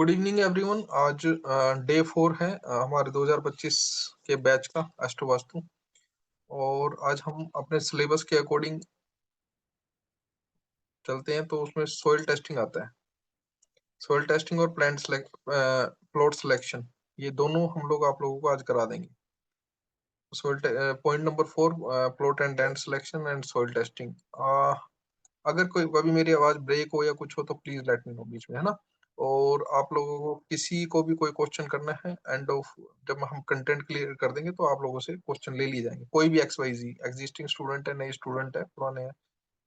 Good evening everyone. आज day 4 है हमारे 2025 के बैच का अष्ट वास्तु। और आज हम अपने सिलेबस के अकॉर्डिंग चलते हैं। तो उसमें सॉइल टेस्टिंग आता है। सॉइल टेस्टिंग और प्लॉट सिलेक्शन, ये दोनों हम लोग आप लोगों को आज करा देंगे। Soil point number 4, plot and land selection and soil testing. अगर कोई अभी मेरी आवाज ब्रेक हो या कुछ हो तो प्लीज लेट मी नो बीच में, है ना। और आप लोगों को किसी को भी कोई क्वेश्चन करना है, एंड ऑफ जब हम कंटेंट क्लियर कर देंगे तो आप लोगों से क्वेश्चन ले लिए जाएंगे। कोई भी एक्स वाई जी एग्जिस्टिंग स्टूडेंट है, नए स्टूडेंट है, पुराने हैं,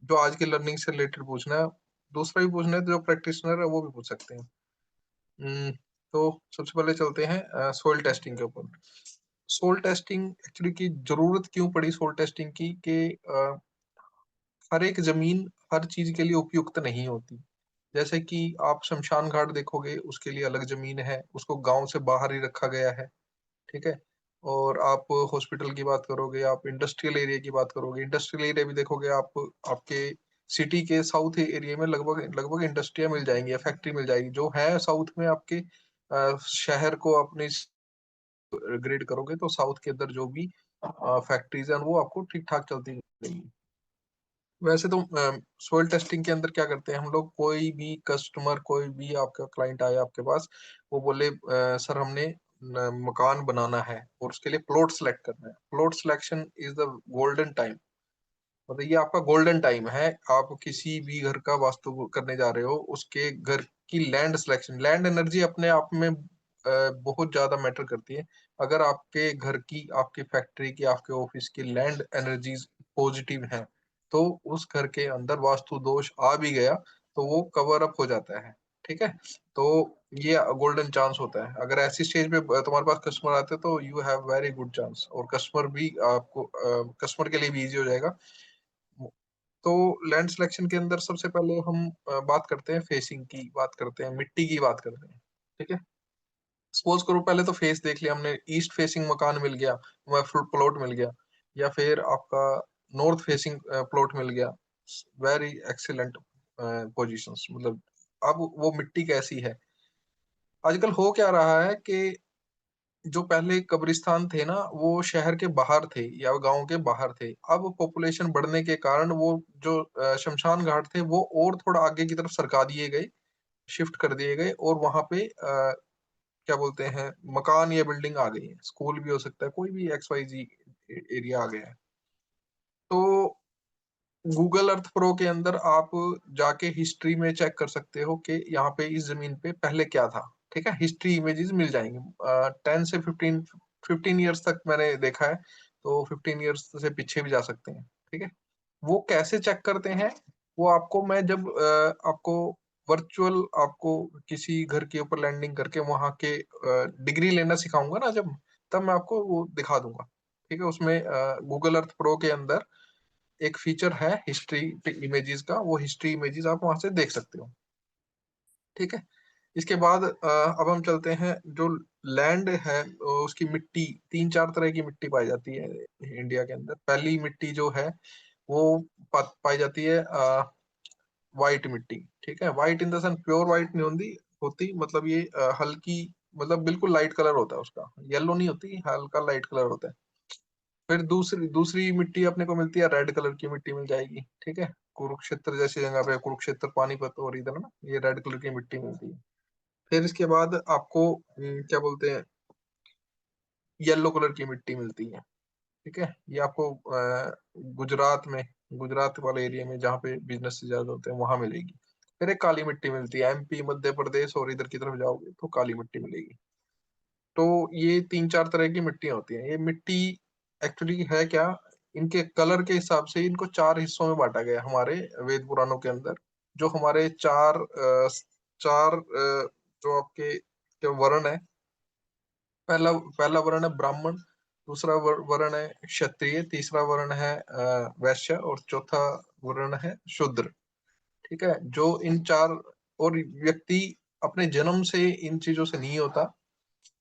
जो आज की लर्निंग से रिलेटेड पूछना है, दूसरा भी पूछना है, तो जो प्रैक्टिशनर है वो भी पूछ सकते हैं। तो सबसे पहले चलते हैं सोइल टेस्टिंग के ऊपर। सोइल टेस्टिंग एक्चुअली की जरूरत क्यों पड़ी सोइल टेस्टिंग की कि हर एक जमीन हर चीज के लिए उपयुक्त नहीं होती। जैसे कि आप शमशान घाट देखोगे, उसके लिए अलग जमीन है, उसको गांव से बाहर ही रखा गया है। ठीक है। और आप हॉस्पिटल की बात करोगे, आप इंडस्ट्रियल एरिया की बात करोगे, इंडस्ट्रियल एरिया भी देखोगे आप, आपके सिटी के साउथ एरिया में लगभग लगभग इंडस्ट्रिया मिल जाएंगी या फैक्ट्री मिल जाएगी। जो है साउथ में आपके शहर को अपनी ग्रेड करोगे तो साउथ के अंदर जो भी फैक्ट्रीज हैं वो आपको ठीक ठाक चलती मिलेंगी। वैसे तो सोइल टेस्टिंग के अंदर क्या करते हैं हम लोग, कोई भी कस्टमर, कोई भी आपका क्लाइंट आया आपके पास, वो बोले सर हमने मकान बनाना है और उसके लिए प्लॉट सेलेक्ट करना है। Plot selection is the golden time. मतलब ये आपका गोल्डन टाइम है। आप किसी भी घर का वास्तु करने जा रहे हो, उसके घर की लैंड सिलेक्शन, लैंड एनर्जी अपने आप में बहुत ज्यादा मैटर करती है। अगर आपके घर की, आपकी फैक्ट्री की, आपके ऑफिस की लैंड एनर्जीज पॉजिटिव है, तो उस घर के अंदर वास्तु दोष आ भी गया तो वो कवर अप हो जाता है। ठीक है। तो ये गोल्डन चांस होता है। अगर ऐसी स्टेज पे तुम्हारे पास कस्टमर आते हैं तो you have very good chance, और कस्टमर भी आपको, कस्टमर के लिए भी इजी हो जाएगा। तो लैंड सिलेक्शन के अंदर सबसे पहले हम बात करते हैं फेसिंग की, बात करते हैं मिट्टी की, बात करते हैं। ठीक है। सपोज करो पहले तो फेस देख लिया हमने, ईस्ट फेसिंग मकान मिल गया, प्लॉट मिल गया, या फिर आपका नॉर्थ फेसिंग प्लॉट मिल गया, वेरी एक्सीलेंट पोजीशंस। मतलब अब वो मिट्टी कैसी है। आजकल हो क्या रहा है कि जो पहले कब्रिस्तान थे ना, वो शहर के बाहर थे या गांव के बाहर थे। अब पॉपुलेशन बढ़ने के कारण वो जो शमशान घाट थे वो और थोड़ा आगे की तरफ सरका दिए गए, शिफ्ट कर दिए गए, और वहां पे क्या बोलते हैं, मकान या बिल्डिंग आ गई है, स्कूल भी हो सकता है, कोई भी एक्स वाई जी एरिया आ गया है। तो गूगल अर्थ प्रो के अंदर आप जाके हिस्ट्री में चेक कर सकते हो कि यहाँ पे इस जमीन पे पहले क्या था। ठीक है। हिस्ट्री इमेजेस मिल जाएंगी। 10 से 15 ईयर्स तक मैंने देखा है, तो 15 ईयर्स से पीछे भी जा सकते हैं। ठीक है। वो कैसे चेक करते हैं, वो आपको मैं जब आपको वर्चुअल, आपको किसी घर के ऊपर लैंडिंग करके वहां के डिग्री लेना सिखाऊंगा ना जब, तब मैं आपको वो दिखा दूंगा। ठीक है। उसमें गूगल अर्थ प्रो के अंदर एक फीचर है हिस्ट्री इमेजेस का, वो हिस्ट्री इमेजेस आप वहां से देख सकते हो। ठीक है। इसके बाद अब हम चलते हैं जो लैंड है, उसकी मिट्टी, 3-4 तरह की मिट्टी पाई जाती है इंडिया के अंदर। पहली मिट्टी जो है वो पाई जाती है वाइट मिट्टी। ठीक है। White in the sense pure white नहीं होती, मतलब ये हल्की, मतलब बिल्कुल लाइट कलर होता है उसका, येलो नहीं होती, हल्का लाइट कलर होता है। फिर दूसरी दूसरी मिट्टी अपने को मिलती है, रेड कलर की मिट्टी मिल जाएगी। ठीक है। कुरुक्षेत्र जैसी जगह पे, कुरुक्षेत्र पानीपत और इधर ना, ये रेड कलर की मिट्टी मिलती है। फिर इसके बाद आपको क्या बोलते हैं, येलो कलर की मिट्टी मिलती है। ठीक है। ये आपको गुजरात में, गुजरात वाले एरिया में जहाँ पे बिजनेस ज्यादा होते हैं वहां मिलेगी। फिर एक काली मिट्टी मिलती है, एमपी, मध्य प्रदेश और इधर की तरफ जाओगे तो काली मिट्टी मिलेगी। तो ये 3-4 तरह की मिट्टियां होती हैं। ये मिट्टी एक्चुअली है क्या, इनके कलर के हिसाब से इनको 4 हिस्सों में बांटा गया है हमारे वेद पुराणों के अंदर। जो हमारे चार जो आपके जो वर्ण है, पहला पहला वर्ण है ब्राह्मण, दूसरा वर्ण है क्षत्रिय, तीसरा वर्ण है वैश्य, और चौथा वर्ण है शूद्र। ठीक है। जो इन चार, और व्यक्ति अपने जन्म से इन चीजों से नहीं होता।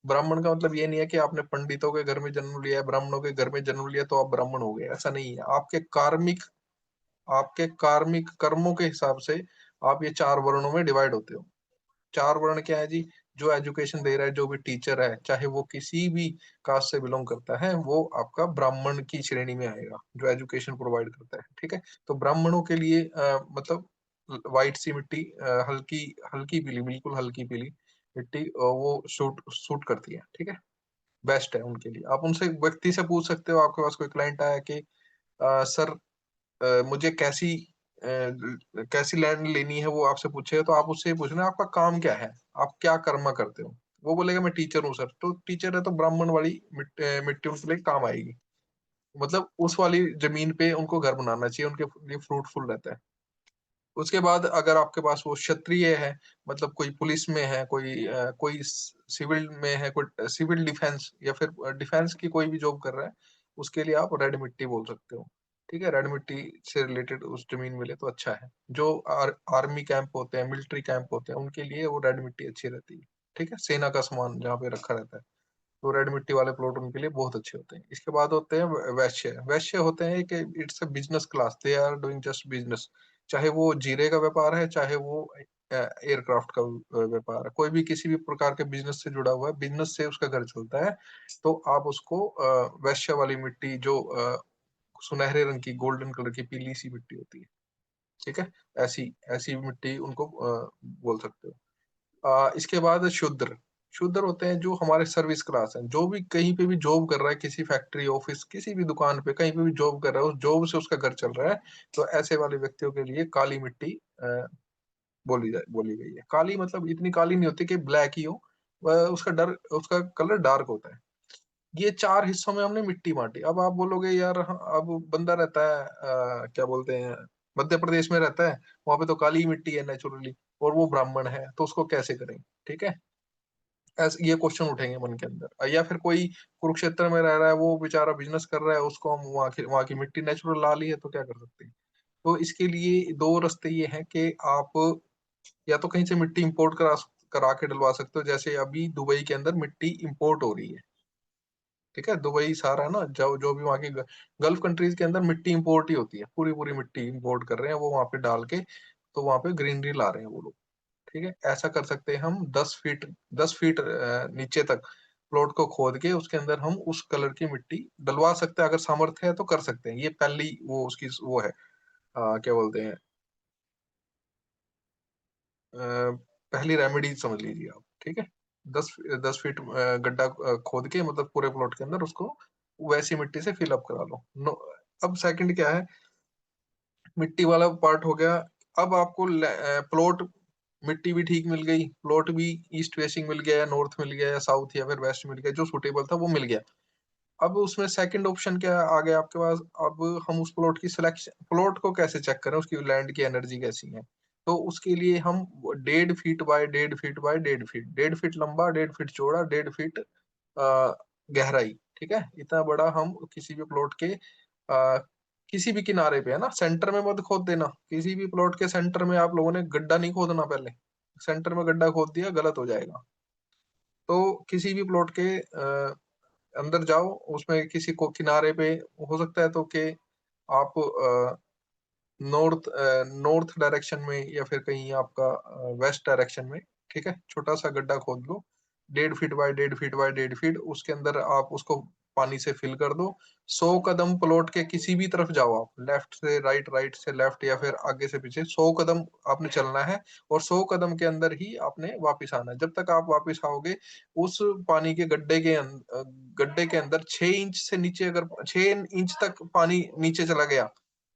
ब्राह्मण का मतलब ये नहीं है कि आपने पंडितों के घर में जन्म लिया है, ब्राह्मणों के घर में जन्म लिया तो आप ब्राह्मण हो गए, ऐसा नहीं है। आपके कार्मिक कर्मों के हिसाब से आप ये 4 वर्णों में डिवाइड होते हो। 4 वर्ण क्या है जी, जो एजुकेशन दे रहा है, जो भी टीचर है, चाहे वो किसी भी कास्ट से बिलोंग करता है, वो आपका ब्राह्मण की श्रेणी में आएगा, जो एजुकेशन प्रोवाइड करता है। ठीक है, तो ब्राह्मणों के लिए मतलब व्हाइट सी मिट्टी, हल्की हल्की पीली, बिल्कुल हल्की पीली मिट्टी, वो सूट सूट करती है। ठीक है, बेस्ट है उनके लिए। आप उनसे व्यक्ति से पूछ सकते हो, आपके पास कोई क्लाइंट आया कि सर मुझे कैसी लैंड लेनी है, वो आपसे पूछेगा, तो आप उससे ये पूछना आपका काम क्या है, आप क्या कर्म करते हो। वो बोलेगा मैं टीचर हूँ सर, तो टीचर है तो ब्राह्मण वाली मिट्टी उनके लिए काम आएगी। मतलब उस वाली जमीन पे उनको घर बनाना चाहिए, उनके लिए फ्रूटफुल रहता है। उसके बाद अगर आपके पास वो क्षत्रिय है, मतलब कोई पुलिस में है, कोई सिविल में है, कोई सिविल डिफेंस या फिर डिफेंस की कोई भी जॉब कर रहा है, उसके लिए आप रेड मिट्टी बोल सकते हो। ठीक है, रेड मिट्टी से रिलेटेड उस जमीन मिले तो अच्छा है। जो आर्मी कैंप होते हैं, मिलिट्री कैंप होते हैं, उनके लिए वो रेड मिट्टी अच्छी रहती है। ठीक है, सेना का सामान जहाँ पे रखा रहता है, तो रेड मिट्टी वाले प्लॉट उनके लिए बहुत अच्छे होते हैं। इसके बाद होते हैं वैश्य। वैश्य होते हैं कि it's a business class, they are doing just business. चाहे वो जीरे का व्यापार है, चाहे वो एयरक्राफ्ट का व्यापार है, कोई भी किसी भी प्रकार के बिजनेस से जुड़ा हुआ है, बिजनेस से उसका घर चलता है, तो आप उसको वैश्य वाली मिट्टी, जो सुनहरे रंग की, गोल्डन कलर की पीली सी मिट्टी होती है, ठीक है, ऐसी ऐसी मिट्टी उनको बोल सकते हो। इसके बाद शूद्र। शूद्र होते हैं जो हमारे सर्विस क्लास हैं, जो भी कहीं पे भी जॉब कर रहा है, किसी फैक्ट्री, ऑफिस, किसी भी दुकान पे, कहीं पे भी जॉब कर रहा है, उस जॉब से उसका घर चल रहा है, तो ऐसे वाले व्यक्तियों के लिए काली मिट्टी बोली गई है। काली मतलब इतनी काली नहीं होती कि ब्लैक ही हो, उसका कलर डार्क होता है। ये चार हिस्सों में हमने मिट्टी बांटी। अब आप बोलोगे यार, अब बंदा रहता है क्या बोलते हैं, मध्य प्रदेश में रहता है, वहां पे तो काली मिट्टी है नेचुरली, और वो ब्राह्मण है, तो उसको कैसे करें। ठीक है, ऐसे ये क्वेश्चन उठेंगे मन के अंदर। या फिर कोई कुरुक्षेत्र में रह रहा है, वो बेचारा बिजनेस कर रहा है, उसको हम वहाँ की मिट्टी नेचुरल ला ली है, तो क्या कर सकते हैं। तो इसके लिए दो रास्ते ये हैं कि आप या तो कहीं से मिट्टी इंपोर्ट करा के डलवा सकते हो, जैसे अभी दुबई के अंदर मिट्टी इंपोर्ट हो रही है। ठीक है, दुबई सारा है ना, जो जो भी वहाँ की गल्फ कंट्रीज के अंदर मिट्टी इंपोर्ट ही होती है, पूरी पूरी मिट्टी इंपोर्ट कर रहे हैं वो वहां पे डाल के, तो वहां पे ग्रीनरी ला रहे हैं वो लोग। ठीक है, ऐसा कर सकते हैं हम 10 फीट नीचे तक प्लॉट को खोद के उसके अंदर हम उस कलर की मिट्टी डलवा सकते हैं। अगर सामर्थ्य है तो कर सकते हैं। ये पहली वो उसकी वो है, क्या बोलते हैं, पहली रेमेडी समझ लीजिए आप। ठीक है, 10 10 फीट गड्ढा खोद के, मतलब पूरे प्लॉट के अंदर उसको वैसी मिट्टी से फिल अप करा लो। अब सेकंड क्या है, मिट्टी वाला पार्ट हो गया। अब आपको प्लॉट, मिट्टी भी ठीक मिल गई, प्लॉट भी ईस्ट फेसिंग मिल गया, या नॉर्थ मिल गया, या साउथ या फिर वेस्ट मिल गया, जो सुटेबल था वो मिल गया। अब उसमें सेकंड ऑप्शन क्या आ गया आपके पास। अब हम उस प्लॉट की सिलेक्शन, प्लॉट को कैसे चेक करें, उसकी लैंड की एनर्जी कैसी है। तो उसके लिए हम 1.5 feet by 1.5 feet by 1.5 feet, 1.5 feet लंबा, 1.5 फीट चौड़ा, 1.5 फीट गहराई, ठीक है, इतना बड़ा हम किसी भी प्लॉट के किसी भी किनारे पे, है ना, सेंटर में मत खोद देना। किसी भी प्लॉट के सेंटर में आप लोगों ने गड्ढा नहीं खोदना पहले। सेंटर में गड्ढा खोद दिया, गलत हो जाएगा। तो किसी भी प्लॉट के अंदर जाओ, उसमें किसी को किनारे पे, हो सकता है तो कि आप नॉर्थ डायरेक्शन में, या फिर कहीं आपका वेस्ट डायरेक्शन में, ठीक है, छोटा सा गड्ढा खोद लो, 1.5 feet by 1.5 feet by 1.5 feet, उसके अंदर आप उसको पानी से फिल कर दो। 100 कदम प्लॉट के किसी भी तरफ जाओ आप, लेफ्ट से राइट, राइट से लेफ्ट, या फिर आगे से पीछे, 100 कदम आपने चलना है, और 100 कदम के अंदर ही आपने वापिस आना है। जब तक आप वापिस आओगे, उस पानी के गड्ढे के अंदर 6 इंच से नीचे, अगर 6 इंच तक पानी नीचे चला गया,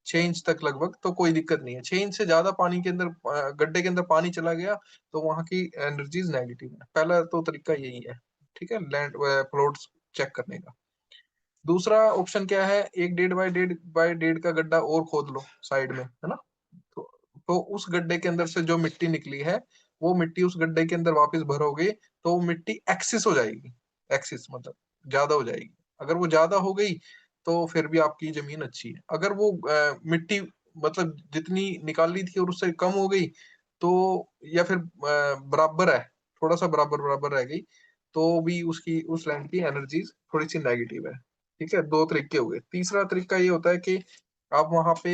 6 इंच तक लगभग, तो कोई दिक्कत नहीं है। 6 इंच से ज्यादा पानी के अंदर, गड्ढे के अंदर पानी चला गया, तो वहां की एनर्जीज नेगेटिव है। पहला तो तरीका यही है, ठीक है, लैंड प्लॉट्स चेक करने का। दूसरा ऑप्शन क्या है, एक 1.5 बाय 1.5 का गड्ढा और खोद लो साइड में, है ना। तो, तो उस गड्ढे के अंदर से जो मिट्टी निकली है, वो मिट्टी उस गड्ढे के अंदर वापस भरोगे, तो वो मिट्टी एक्सिस हो जाएगी। एक्सिस मतलब ज्यादा हो जाएगी। अगर वो ज्यादा हो गई, तो फिर भी आपकी जमीन अच्छी है। अगर वो मिट्टी मतलब जितनी निकाली थी और उससे कम हो गई, तो या फिर बराबर है, थोड़ा सा बराबर बराबर रह गई, तो भी उसकी, उस लैंड की एनर्जीज थोड़ी सी नेगेटिव है। ठीक है, दो तरीके हुए। तीसरा तरीका ये होता है कि आप वहां पे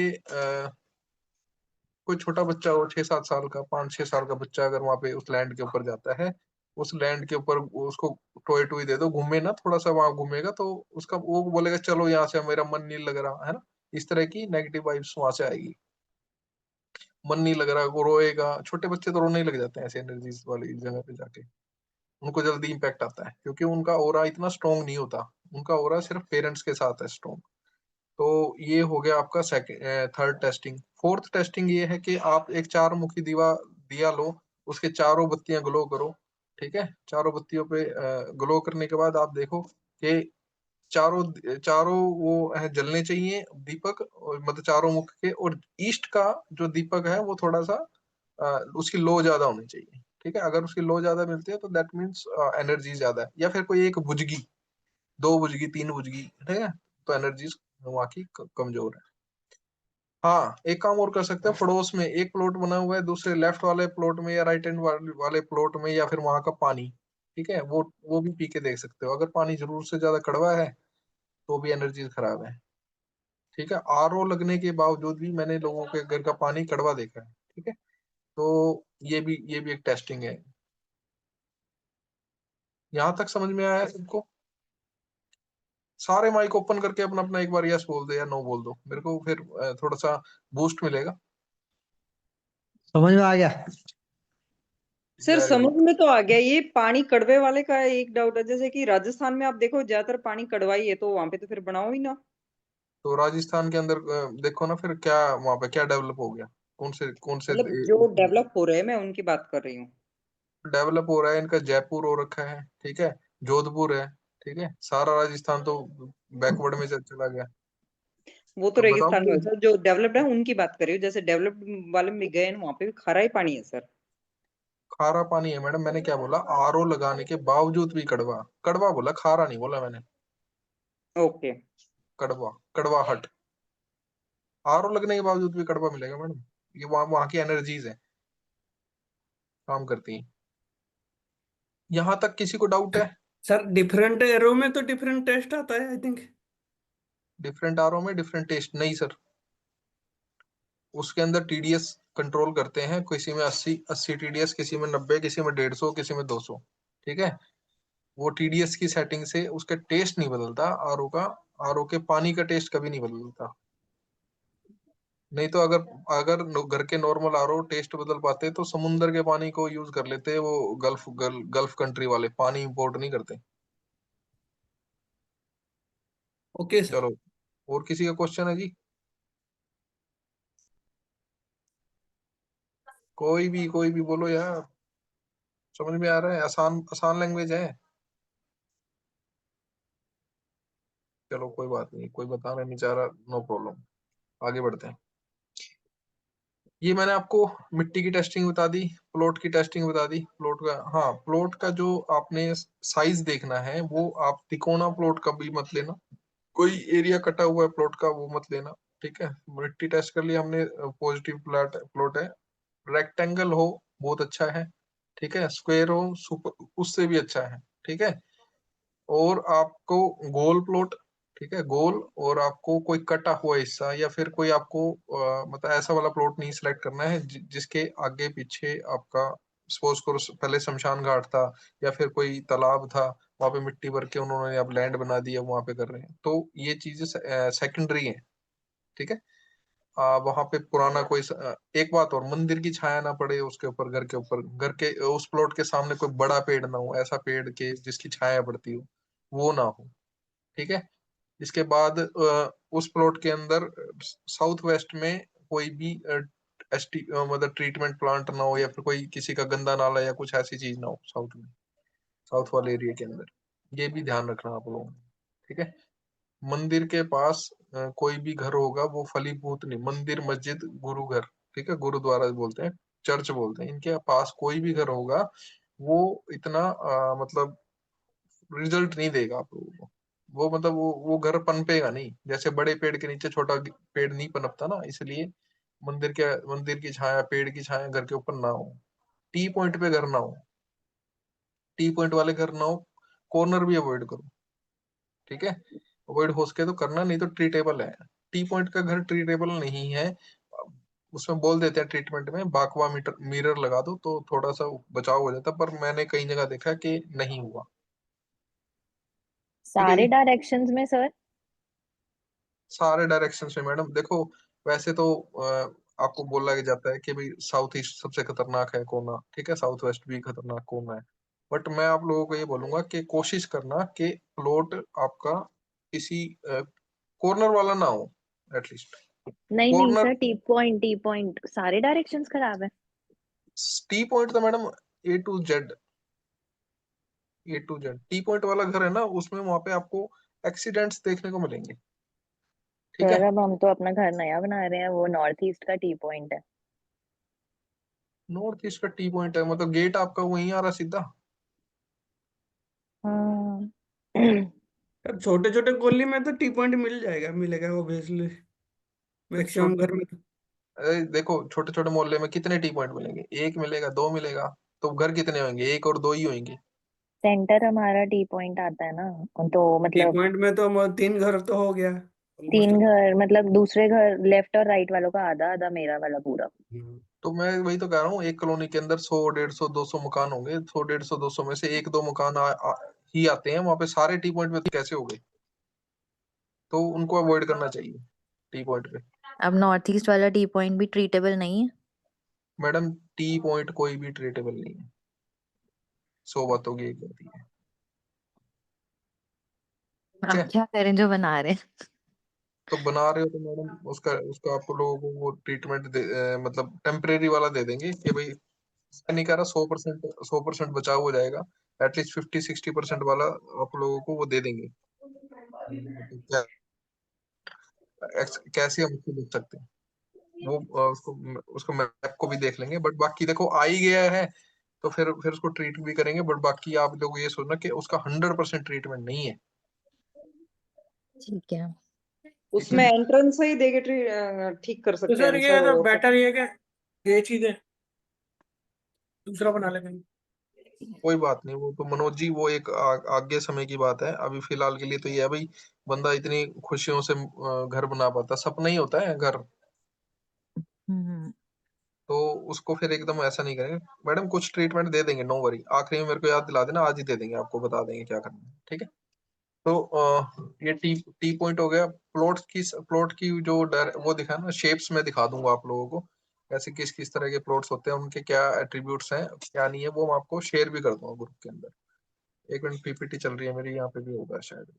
कोई छोटा बच्चा हो, 6 7 साल का, 5 6 साल का बच्चा अगर वहां पे उस लैंड के ऊपर जाता है, उस लैंड के ऊपर उसको टॉय टॉय दे दो, घूमे ना थोड़ा सा, वहां घूमेगा तो उसका वो बोलेगा चलो यहाँ से, मेरा मन नहीं लग रहा है ना। इस तरह की नेगेटिव वाइब्स वहां से आएगी। मन नहीं लग रहा, वो रोएगा। छोटे बच्चे तो रोने ही लग जाते हैं ऐसे एनर्जीज वाली जगह पे जाके। उनको जल्दी इम्पैक्ट आता है क्योंकि उनका ऑरा इतना स्ट्रांग नहीं होता। उनका ऑरा सिर्फ पेरेंट्स के साथ है स्ट्रांग। तो ये हो गया आपका second, third testing. Fourth testing ये है कि आप एक चार मुखी दिया लो, उसके चारों बत्तियां ग्लो करो। ठीक है, चारों बत्तियों पे ग्लो करने के बाद आप देखो कि चारों चारों वो है जलने चाहिए दीपक, और मतलब चारों मुख के। और ईस्ट का जो दीपक है वो थोड़ा सा उसकी लो ज्यादा होनी चाहिए। ठीक है, अगर उसकी लो ज्यादा मिलती है तो दैट मीन्स एनर्जी ज्यादा है। या फिर कोई एक बुझगी, दो बुझगी, तीन बुझगी, ठीक है, तो एनर्जीज वहां की कमजोर है। हाँ, एक काम और कर सकते हैं, पड़ोस में एक प्लॉट बना हुआ है, दूसरे लेफ्ट वाले प्लॉट में या राइट हैंड वाले प्लॉट में, या फिर वहां का पानी, ठीक है, वो भी पी के देख सकते हो। अगर पानी जरूर से ज्यादा कड़वा है तो भी एनर्जी खराब है। ठीक है, आरओ लगने के बावजूद भी मैंने लोगों के घर का पानी कड़वा देखा है। ठीक है, तो ये भी एक टेस्टिंग है। यहाँ तक समझ में आया है सबको? सारे माइक ओपन करके अपना अपना एक बार यस बोल दो या नो बोल दो, मेरे को फिर थोड़ा सा बूस्ट मिलेगा। समझ में आ गया। सर वेरी समझ गुड। में तो आ गया। ये पानी कड़वे वाले का एक डाउट है, जैसे कि राजस्थान में आप देखो ज्यादातर पानी कड़वा ही है, तो वहां पे तो फिर बनाओ ही ना। तो राजस्थान के अंदर देखो ना फिर क्या वहां पे क्या डेवलप हो गया, कौन से मतलब जो डेवलप हो रहे हैं मैं उनकी बात कर रही हूँ। डेवलप हो रहा है। इनका जयपुर हो रखा है, ठीक है, जोधपुर है, ठीक है, सारा राजस्थान तो बैकवर्ड में चला गया। वो तो तो बताओ रेगिस्तान में मुझे, है सर, जो डेवलप्ड है उनकी बात कर रही हूँ। जैसे डेवलप्ड वाले में गए हैं वहां पे भी खारा ही पानी है सर। खारा पानी है मैडम? मैंने क्या बोला? आरओ लगाने के बावजूद भी कड़वा, कड़वा बोला, खारा नहीं बोला मैंने। ओके। कड़वा, कड़वाहट। आरओ लगने के बावजूद भी कड़वा मिलेगा मैडम? ये वहां वहां की एनर्जीज है, काम करती हैं। यहाँ तक किसी को डाउट है? सर डिफरेंट एरो में तो डिफरेंट टेस्ट आता है आई थिंक। डिफरेंट आरओ में डिफरेंट टेस्ट नहीं सर। उसके अंदर टीडीएस कंट्रोल करते हैं, किसी में 80 टीडीएस, किसी में 90, किसी में 150, किसी में 200। ठीक है, वो टीडीएस की सेटिंग से उसका टेस्ट नहीं बदलता आरओ का। आरओ के पानी का टेस्ट कभी नहीं बदलता। नहीं तो अगर अगर घर के नॉर्मल आरओ टेस्ट बदल पाते तो समुंदर के पानी को यूज कर लेते। वो गल्फ कंट्री वाले पानी इंपोर्ट नहीं करते। Okay sir. चलो, और किसी का क्वेश्चन है जी? कोई भी बोलो यार। समझ में आ रहा है? आसान आसान लैंग्वेज है। चलो कोई बात नहीं, कोई बताना नहीं चाह रहा, नो प्रॉब्लम, आगे बढ़ते हैं। ये मैंने आपको मिट्टी की टेस्टिंग बता दी, प्लॉट की टेस्टिंग बता दी। प्लॉट का, हाँ, प्लॉट का जो आपने साइज देखना है वो आप तिकोना प्लॉट का भी मत लेना, कोई एरिया कटा हुआ है प्लॉट का वो मत लेना। ठीक है, मिट्टी टेस्ट कर लिया हमने, पॉजिटिव प्लॉट प्लॉट है। रेक्टेंगल हो बहुत अच्छा है, ठीक है, स्क्वायर हो सुपर उससे भी अच्छा है। ठीक है, और आपको गोल प्लॉट, ठीक है, गोल, और आपको कोई कटा हुआ हिस्सा या फिर कोई आपको मतलब ऐसा वाला प्लॉट नहीं सिलेक्ट करना है जिसके आगे पीछे आपका सपोज करो पहले शमशान घाट था या फिर कोई तालाब था, वहां पे मिट्टी भर के उन्होंने अब लैंड बना दिया वहां पे कर रहे हैं, तो ये चीजें सेकेंडरी है। ठीक है, वहां पे पुराना कोई एक बात और, मंदिर की छाया ना पड़े उसके ऊपर, घर के ऊपर, घर के उस प्लॉट के सामने कोई बड़ा पेड़ ना हो, ऐसा पेड़ के जिसकी छाया पड़ती हो वो ना हो। ठीक है, इसके बाद उस प्लॉट के अंदर साउथ वेस्ट में कोई भी मतलब ट्रीटमेंट प्लांट ना हो, या फिर कोई किसी का गंदा नाला या कुछ ऐसी चीज ना हो साउथ में, साउथ वाले एरिया के अंदर। ये भी ध्यान रखना आप लोगों ने। ठीक है, मंदिर के पास कोई भी घर होगा वो फलीभूत नहीं, मंदिर मस्जिद गुरु घर, ठीक है, गुरुद्वारा बोलते हैं, चर्च बोलते हैं, इनके पास कोई भी घर होगा वो इतना मतलब रिजल्ट नहीं देगा आप लोगों को। वो मतलब वो घर पनपेगा नहीं, जैसे बड़े पेड़ के नीचे छोटा पेड़ नहीं पनपता ना, इसलिए मंदिर की छाया, पेड़ की छाया घर के ऊपर ना हो। टी पॉइंट पे घर ना हो, टी पॉइंट वाले घर ना हो, कॉर्नर भी अवॉइड करो। ठीक है, अवॉइड हो सके तो करना, नहीं तो ट्री टेबल है। टी पॉइंट का घर ट्री टेबल नहीं है, उसमें बोल देते हैं ट्रीटमेंट में बाकवा मिरर लगा दो तो थोड़ा सा बचाव हो जाता, पर मैंने कई जगह देखा कि नहीं हुआ। ठीक है सारे जी। डायरेक्शंस में सर? सारे डायरेक्शन में मैडम देखो, वैसे तो आपको बोला जाता है कि भाई साउथ ईस्ट सबसे खतरनाक है कोना, ठीक है, साउथ वेस्ट भी खतरनाक कोना है, बट मैं आप लोगों को ये बोलूंगा कि कोशिश करना कि प्लॉट आपका किसी कॉर्नर वाला ना हो एटलीस्ट। नहीं नहीं कॉर्नर सर, टी पॉइंट सारे डायरेक्शंस खराब है। टी पॉइंट तो madam A to Z, A to Z T point वाला घर है ना, उसमें वहां पे आपको एक्सीडेंट्स देखने को मिलेंगे। ठीक सर है, अब हम तो अपना घर नया बना रहे हैं, वो नॉर्थ ईस्ट का टी पॉइंट है। नॉर्थ ईस्ट का टी पॉइंट है, मतलब गेट आपका वहीं आ रहा सीधा। हाँ। यार छोटे छोटे गली में तो टी पॉइंट मिल जाएगा, मिलेगा ऑब्वियसली, मैक्सिमम छोटे घर में तो। देखो छोटे छोटे मोहल्ले में कितने टी पॉइंट मिलेंगे, एक मिलेगा, दो मिलेगा, तो घर कितने होंगे, एक और दो ही होंगे। सेंटर हमारा टी पॉइंट आता है ना, तो टी मतलब पॉइंट में तो 3 घर तो हो गया ऑलमोस्ट। 3 घर, मतलब दूसरे घर लेफ्ट और राइट वालों का आधा आधा, मेरा वाला पूरा। तो मैं वही तो कह रहा हूँ, एक कॉलोनी के अंदर 100 150 200 मकान होंगे, 100 150 200 में से एक दो मकान ही आते हैं वहां पे, सारे टी पॉइंट में तो कैसे हो गए, तो उनको अवॉइड करना चाहिए टी पॉइंट पे। अब नॉर्थ ईस्ट वाला टी पॉइंट भी ट्रीटेबल नहीं है? मैडम टी पॉइंट कोई भी ट्रीटेबल नहीं है, 100 बातों की एक होती है। ठीक अब है, क्या करें जो बना रहे हैं? तो बना रहे हो तो मैडम उसका उसका आप लोगों को वो ट्रीटमेंट मतलब टेम्परेरी वाला दे देंगे कि भाई, मैं नहीं कह रहा 100% बचाव हो जाएगा, एटलीस्ट 50-60% वाला आप लोगों को वो दे देंगे। क्या कैसे हम उसको देख सकते हैं, वो उसको उसको मैप को भी देख लेंगे, बट बाकी देखो आ ही गया है तो फिर उसको ट्रीट भी करेंगे, बट बाकी आप लोग ये सोचना कि उसका 100% ट्रीटमेंट नहीं है। ठीक है। ठीक है, उसमें एंट्रेंस से ही देके ठीक कर तो सकते सर हैं ये सर। तो बेटर ये कि ये चीज है, दूसरा बना लेंगे। कोई बात नहीं, वो तो मनोज जी वो एक आगे समय की बात है, अभी फिलहाल के लिए तो ये है भाई, बंदा इतनी खुशियों से घर बना पाता, सपना ही होता है घर, हम्म। तो उसको फिर एकदम ऐसा नहीं करेंगे। मैडम कुछ ट्रीटमेंट दे देंगे, नो वरी, आखिरी में मेरे को याद दिला देना, आज ही दे देंगे, आपको बता देंगे क्या करना है। ठीक है, तो ये टी टी पॉइंट हो गया। प्लॉट की जो वो दिखा ना, शेप्स में दिखा दूंगा आप लोगों को, ऐसे किस किस तरह के प्लॉट्स होते हैं, उनके क्या एट्रीब्यूट्स हैं क्या नहीं है, वो मैं आपको शेयर भी कर दूंगा ग्रुप के अंदर। एक मिनट, पीपीटी चल रही है मेरी, यहाँ पे भी होगा शायद।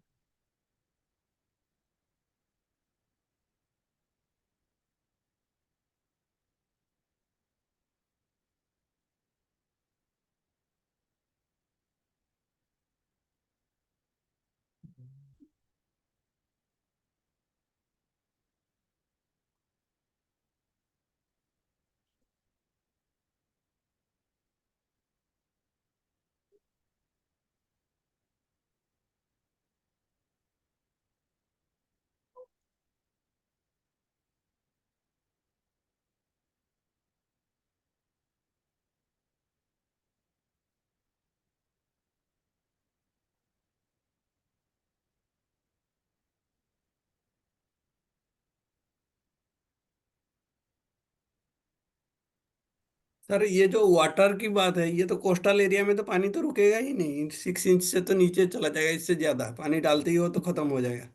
सर ये जो वाटर की बात है, ये तो कोस्टल एरिया में तो पानी तो रुकेगा ही नहीं, 6 इंच से तो नीचे चला जाएगा, इससे ज्यादा पानी डालते ही हो तो खत्म हो जाएगा।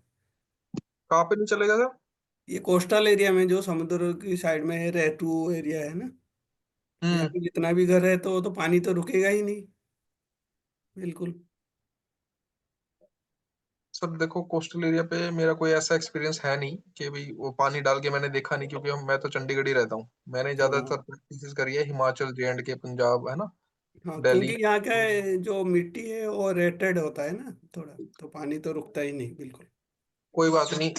कहाँ पे नहीं चलेगा सर? ये कोस्टल एरिया में जो समुद्र की साइड में है, रेटू एरिया है ना, यहाँ हम्म पे जितना भी घर है तो पानी तो रुकेगा ही नहीं, बिल्कुल। सर देखो, कोस्टल एरिया पे मेरा कोई ऐसा एक्सपीरियंस है नहीं कि भाई वो पानी डाल के मैंने देखा नहीं, क्योंकि मैं तो चंडीगढ़ ही रहता हूँ, मैंने ज्यादातर हाँ प्रैक्टिस करी है हिमाचल J&K पंजाब, है ना, हाँ, क्योंकि दिल्ली। यहाँ का जो मिट्टी है वो रेटेड होता है ना थोड़ा, तो पानी तो रुकता ही नहीं बिल्कुल। कोई बात नहीं,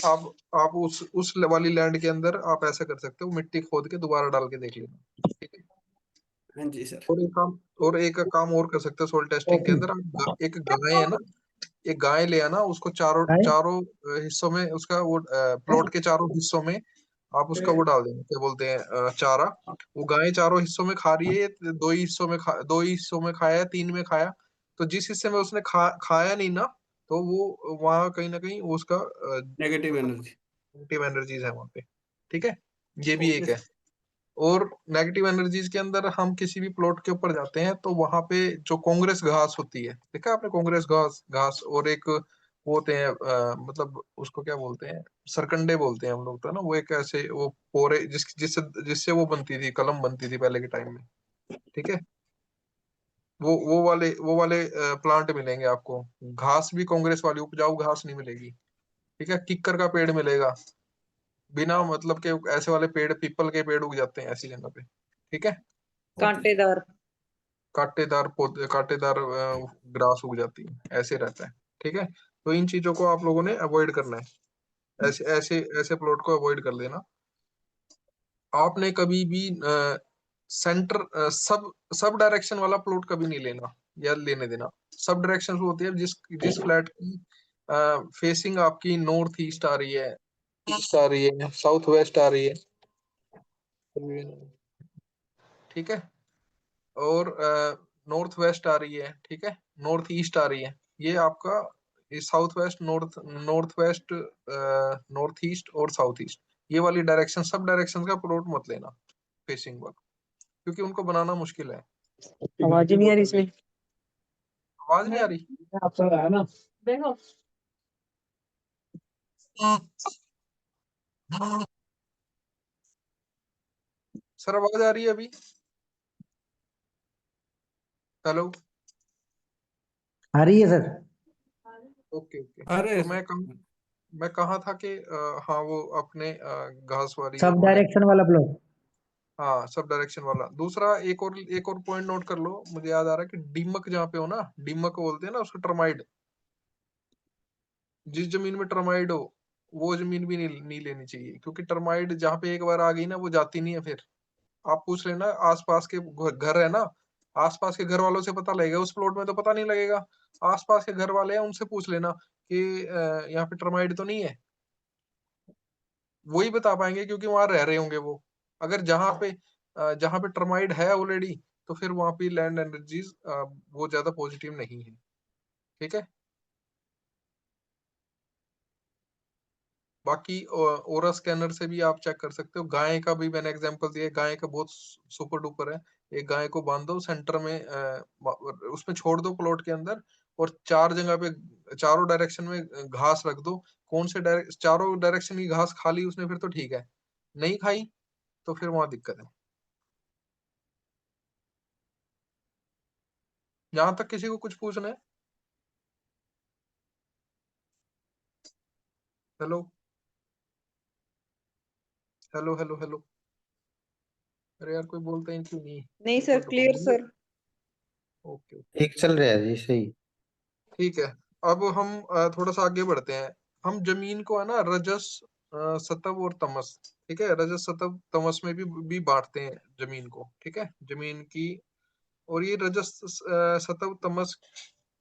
आप उस वाली लैंड के अंदर आप ऐसा कर सकते हो, मिट्टी खोद के दोबारा डाल के देख लेना। ठीक है, हाँ जी सर। और एक काम और कर सकते हो सोल टेस्टिंग के अंदर, आप एक गाय है ना, एक गाय ले आना, उसको चारों गाय? चारों हिस्सों में उसका वो प्लॉट के चारों हिस्सों में आप उसका वो डाल देना, क्या बोलते हैं, चारा। वो गाय चारों हिस्सों में खा रही है, ये दो ही हिस्सों में खाया है, तीन में खाया, तो जिस हिस्से में उसने खाया नहीं ना, तो वो वहां कहीं ना कहीं वो उसका नेगेटिव मतलब एनर्जी। नेगेटिव एनर्जीज है वहां पे। ठीक है, ये भी ओके एक है। सर। और नेगेटिव एनर्जीज के अंदर हम किसी भी प्लॉट के ऊपर जाते हैं तो वहां पे जो कांग्रेस घास होती है, देखा आपने कांग्रेस घास घास, और एक वो होते हैं मतलब उसको क्या बोलते हैं, सरकंडे बोलते हैं हम लोग तो ना, वो एक ऐसे वो पोरे जिससे जिससे वो बनती थी, कलम बनती थी पहले के टाइम में, ठीक है। वो वाले प्लांट मिलेंगे आपको। घास भी कांग्रेस वाली उपजाऊ घास नहीं मिलेगी, ठीक है। किक्कर का पेड़ मिलेगा, बिना मतलब के ऐसे वाले पेड़, पीपल के पेड़ उग जाते हैं ऐसी जगह पे, ठीक है। कांटेदार। कांटेदार पौधे, कांटेदार ग्रास उग जाती है, ऐसे रहता है, ठीक है। तो इन चीजों को आप लोगों ने अवॉइड करना है, ऐसे ऐसे ऐसे प्लॉट को अवॉइड कर देना। आपने कभी भी सेंटर सब सब डायरेक्शन वाला प्लॉट कभी नहीं लेना या लेने देना। सब डायरेक्शन होती है जिस फ्लैट की फेसिंग आपकी नॉर्थ ईस्ट आ रही है, ईस्ट आ रही है, साउथ वेस्ट आ रही है, ठीक है, और नॉर्थ वेस्ट आ रही है, ठीक है, नॉर्थ ईस्ट आ रही है। ये आपका south west, north west, north east और साउथ ईस्ट, ये वाली डायरेक्शन, सब डायरेक्शन का प्लॉट मत लेना फेसिंग वाला, क्योंकि उनको बनाना मुश्किल है। आवाज ही नहीं आ रही इसमें। आवाज नहीं आ रही? आपका है ना, देखो सर आवाज आ रही है अभी? हेलो? आ रही है सर। Okay okay. अरे तो मैं कहा था कि हाँ वो अपने घास वाली सब उन्होंने, डायरेक्शन वाला प्लॉट। हाँ सब डायरेक्शन वाला। दूसरा एक और पॉइंट नोट कर लो, मुझे याद आ रहा है कि दीमक जहाँ पे हो ना, दीमक बोलते हैं ना उसको, टर्माइड, जिस जमीन में टर्माइड हो वो जमीन भी नहीं लेनी चाहिए, क्योंकि टर्माइड जहाँ पे एक बार आ गई ना वो जाती नहीं है फिर। आप पूछ लेना आसपास के घर है ना, आसपास के घर वालों से पता लगेगा, उस प्लॉट में तो पता नहीं लगेगा। आसपास के घर वाले हैं उनसे पूछ लेना कि यहाँ पे टर्माइड तो नहीं है, वही बता पाएंगे क्योंकि वहां रह रहे होंगे वो। अगर जहाँ पे टर्माइड है ऑलरेडी, तो फिर वहां पे लैंड एनर्जीज वो ज्यादा पॉजिटिव नहीं है, ठीक है। बाकी ओरा स्कैनर से भी आप चेक कर सकते हो। गाय का भी मैंने एग्जांपल दिया है, गाय का बहुत सुपर डुपर है। एक गाय को बांध दो सेंटर में, उसमें छोड़ दो प्लॉट के अंदर, और चार जगह पे, चारों डायरेक्शन में घास रख दो। कौन से चारों डायरेक्शन की घास खा ली उसने फिर तो ठीक है, नहीं खाई तो फिर वहां दिक्कत है। यहाँ तक किसी को कुछ पूछना है? Hello hello hello hello? अरे यार कोई बोलता ही क्यों नहीं? नहीं सर, ऊपर तो क्लियर बोल। सर। ओके ठीक चल रहा है जी, सही। ठीक है। अब हम थोड़ा सा आगे बढ़ते हैं। हम जमीन को है ना रजस, सतव और तमस, ठीक है, रजस सतव तमस में भी बांटते हैं जमीन को, ठीक है, जमीन की। और ये रजस सतव तमस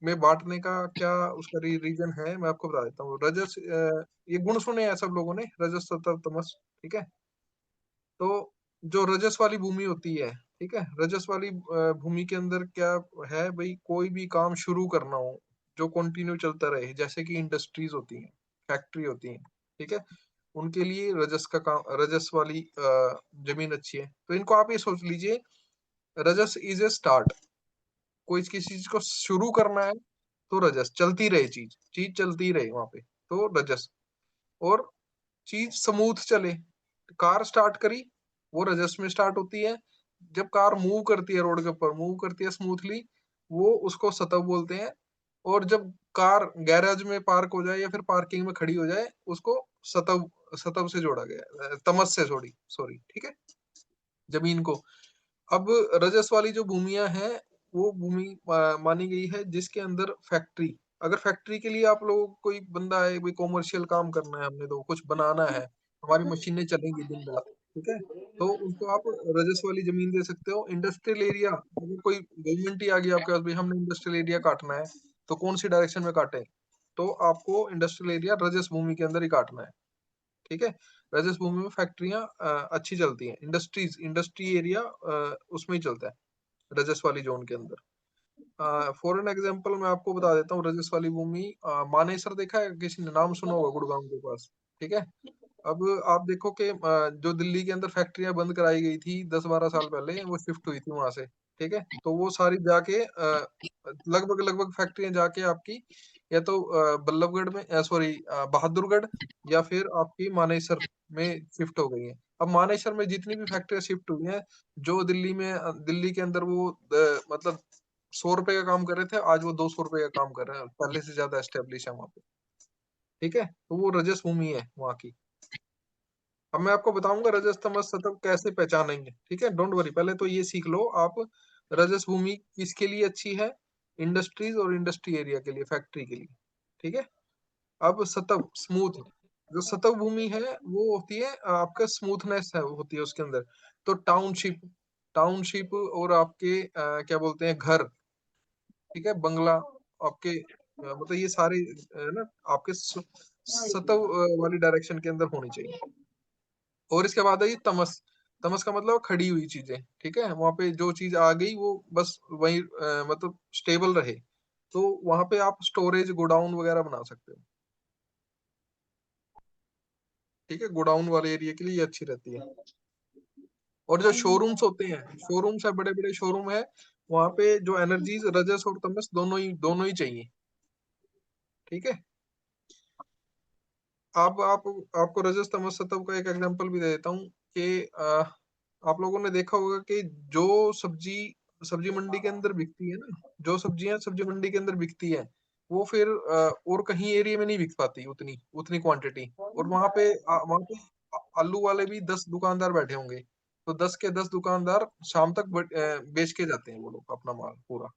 में बांटने का क्या उसका रीजन है, मैं आपको बता देता हूँ। रजस ये गुण सुने हैं सब लोगों ने, रजस सतव तमस, ठीक है। तो जो रजस वाली भूमि होती है, ठीक है, रजस वाली भूमि के अंदर क्या है भाई, कोई भी काम शुरू करना हो जो कंटिन्यू चलता रहे, जैसे कि इंडस्ट्रीज होती हैं, फैक्ट्री होती हैं, ठीक है, उनके लिए रजस का काम, रजस वाली जमीन अच्छी है। तो इनको आप ये सोच लीजिए, रजस इज ए स्टार्ट, कोई किसी चीज को शुरू करना है तो रजस, चलती रहे चीज, चीज चलती रहे वहां पे तो रजस। और चीज स्मूथ चले, कार स्टार्ट करी वो रजस में स्टार्ट होती है। जब कार मूव करती है, रोड के ऊपर मूव करती है स्मूथली, वो उसको सतव बोलते हैं। और जब कार गैरेज में पार्क हो जाए या फिर पार्किंग में खड़ी हो जाए, उसको सतव, सतव से जोड़ा गया है, तमस से, सॉरी सॉरी, ठीक है, जमीन को। अब रजस वाली जो भूमियां हैं, वो भूमि मानी गई है जिसके अंदर फैक्ट्री, अगर फैक्ट्री के लिए आप लोगों को कोई बंदा है, कोई कॉमर्शियल काम करना है, हमने तो कुछ बनाना है, हमारी मशीनें चलेंगी दिन रात, ठीक है, तो उनको आप रजस वाली जमीन दे सकते हो। इंडस्ट्रियल एरिया, अगर कोई गवर्नमेंट ही आ गई आपके पास, भाई हमने इंडस्ट्रियल एरिया काटना है, तो कौन सी डायरेक्शन में काटें, तो आपको इंडस्ट्रियल एरिया रजस भूमि के अंदर ही काटना है, ठीक है। रजस भूमि में फैक्ट्रियां अच्छी चलती हैं, इंडस्ट्री एरिया उसमें ही चलता है रजस वाली जोन के अंदर। फॉर एन एग्जांपल मैं आपको बता देता हूँ, रजस वाली भूमि, मानेसर देखा है किसी ने, नाम सुना होगा, गुड़गांव के पास, ठीक है। अब आप देखो कि जो दिल्ली के अंदर फैक्ट्रियां बंद कराई गई थी 10-12 साल पहले, वो शिफ्ट हुई थी वहां से, ठीक है। तो वो सारी जाके लगभग लगभग फैक्ट्रियां जाके आपकी या तो बल्लभगढ़ में, सॉरी, बहादुरगढ़, या फिर आपकी मानेसर में शिफ्ट हो गई है। अब मानेसर में जितनी भी फैक्ट्रियां शिफ्ट हुई हैं, जो दिल्ली में दिल्ली के अंदर वो मतलब 100 रुपए का काम कर रहे थे, आज वो 200 रुपए का काम कर रहे हैं, पहले से ज्यादा एस्टेब्लिश है वहां पे, ठीक है। तो वो रजस भूमि है वहां की। अब मैं आपको बताऊंगा रजस तमस सतव कैसे पहचानेंगे, ठीक है। डोंट वरी, पहले तो ये सीख लो आप, रजस भूमि किसके लिए अच्छी है? इंडस्ट्रीज और इंडस्ट्री एरिया के लिए, फैक्ट्री के लिए, ठीक है। अब सतव, स्मूथ, जो सतव भूमि है वो होती है आपका स्मूथनेस है, होती है उसके अंदर। तो टाउनशिप, टाउनशिप और आपके क्या बोलते हैं, घर, ठीक है, बंगला, आपके मतलब ये सारे ना आपके सतव वाली डायरेक्शन के अंदर होनी चाहिए। और इसके बाद है ये तमस। तमस का मतलब खड़ी हुई चीजें, ठीक है। वहां पे जो चीज आ गई वो बस वही मतलब स्टेबल रहे, तो वहां पे आप स्टोरेज गोडाउन वगैरह बना सकते हो, ठीक है। गोडाउन वाले एरिया के लिए ये अच्छी रहती है। और जो शोरूम्स होते हैं, शोरूम्स है, बड़े बड़े शोरूम है, वहां पे जो एनर्जीज रजस और तमस दोनों ही चाहिए, ठीक है। आप आपको रजस तमस सत्व का एक एग्जांपल भी दे देता हूँ कि आप लोगों ने देखा होगा कि जो सब्जी सब्जी मंडी के अंदर बिकती है ना, जो सब्जियां सब्जी मंडी के अंदर बिकती है, वो फिर और कहीं एरिया में नहीं बिक पाती उतनी उतनी क्वांटिटी। और वहां पे आलू वाले भी 10 दुकानदार बैठे होंगे, तो 10 के 10 दुकानदार शाम तक बेच के जाते हैं वो लोग अपना माल पूरा,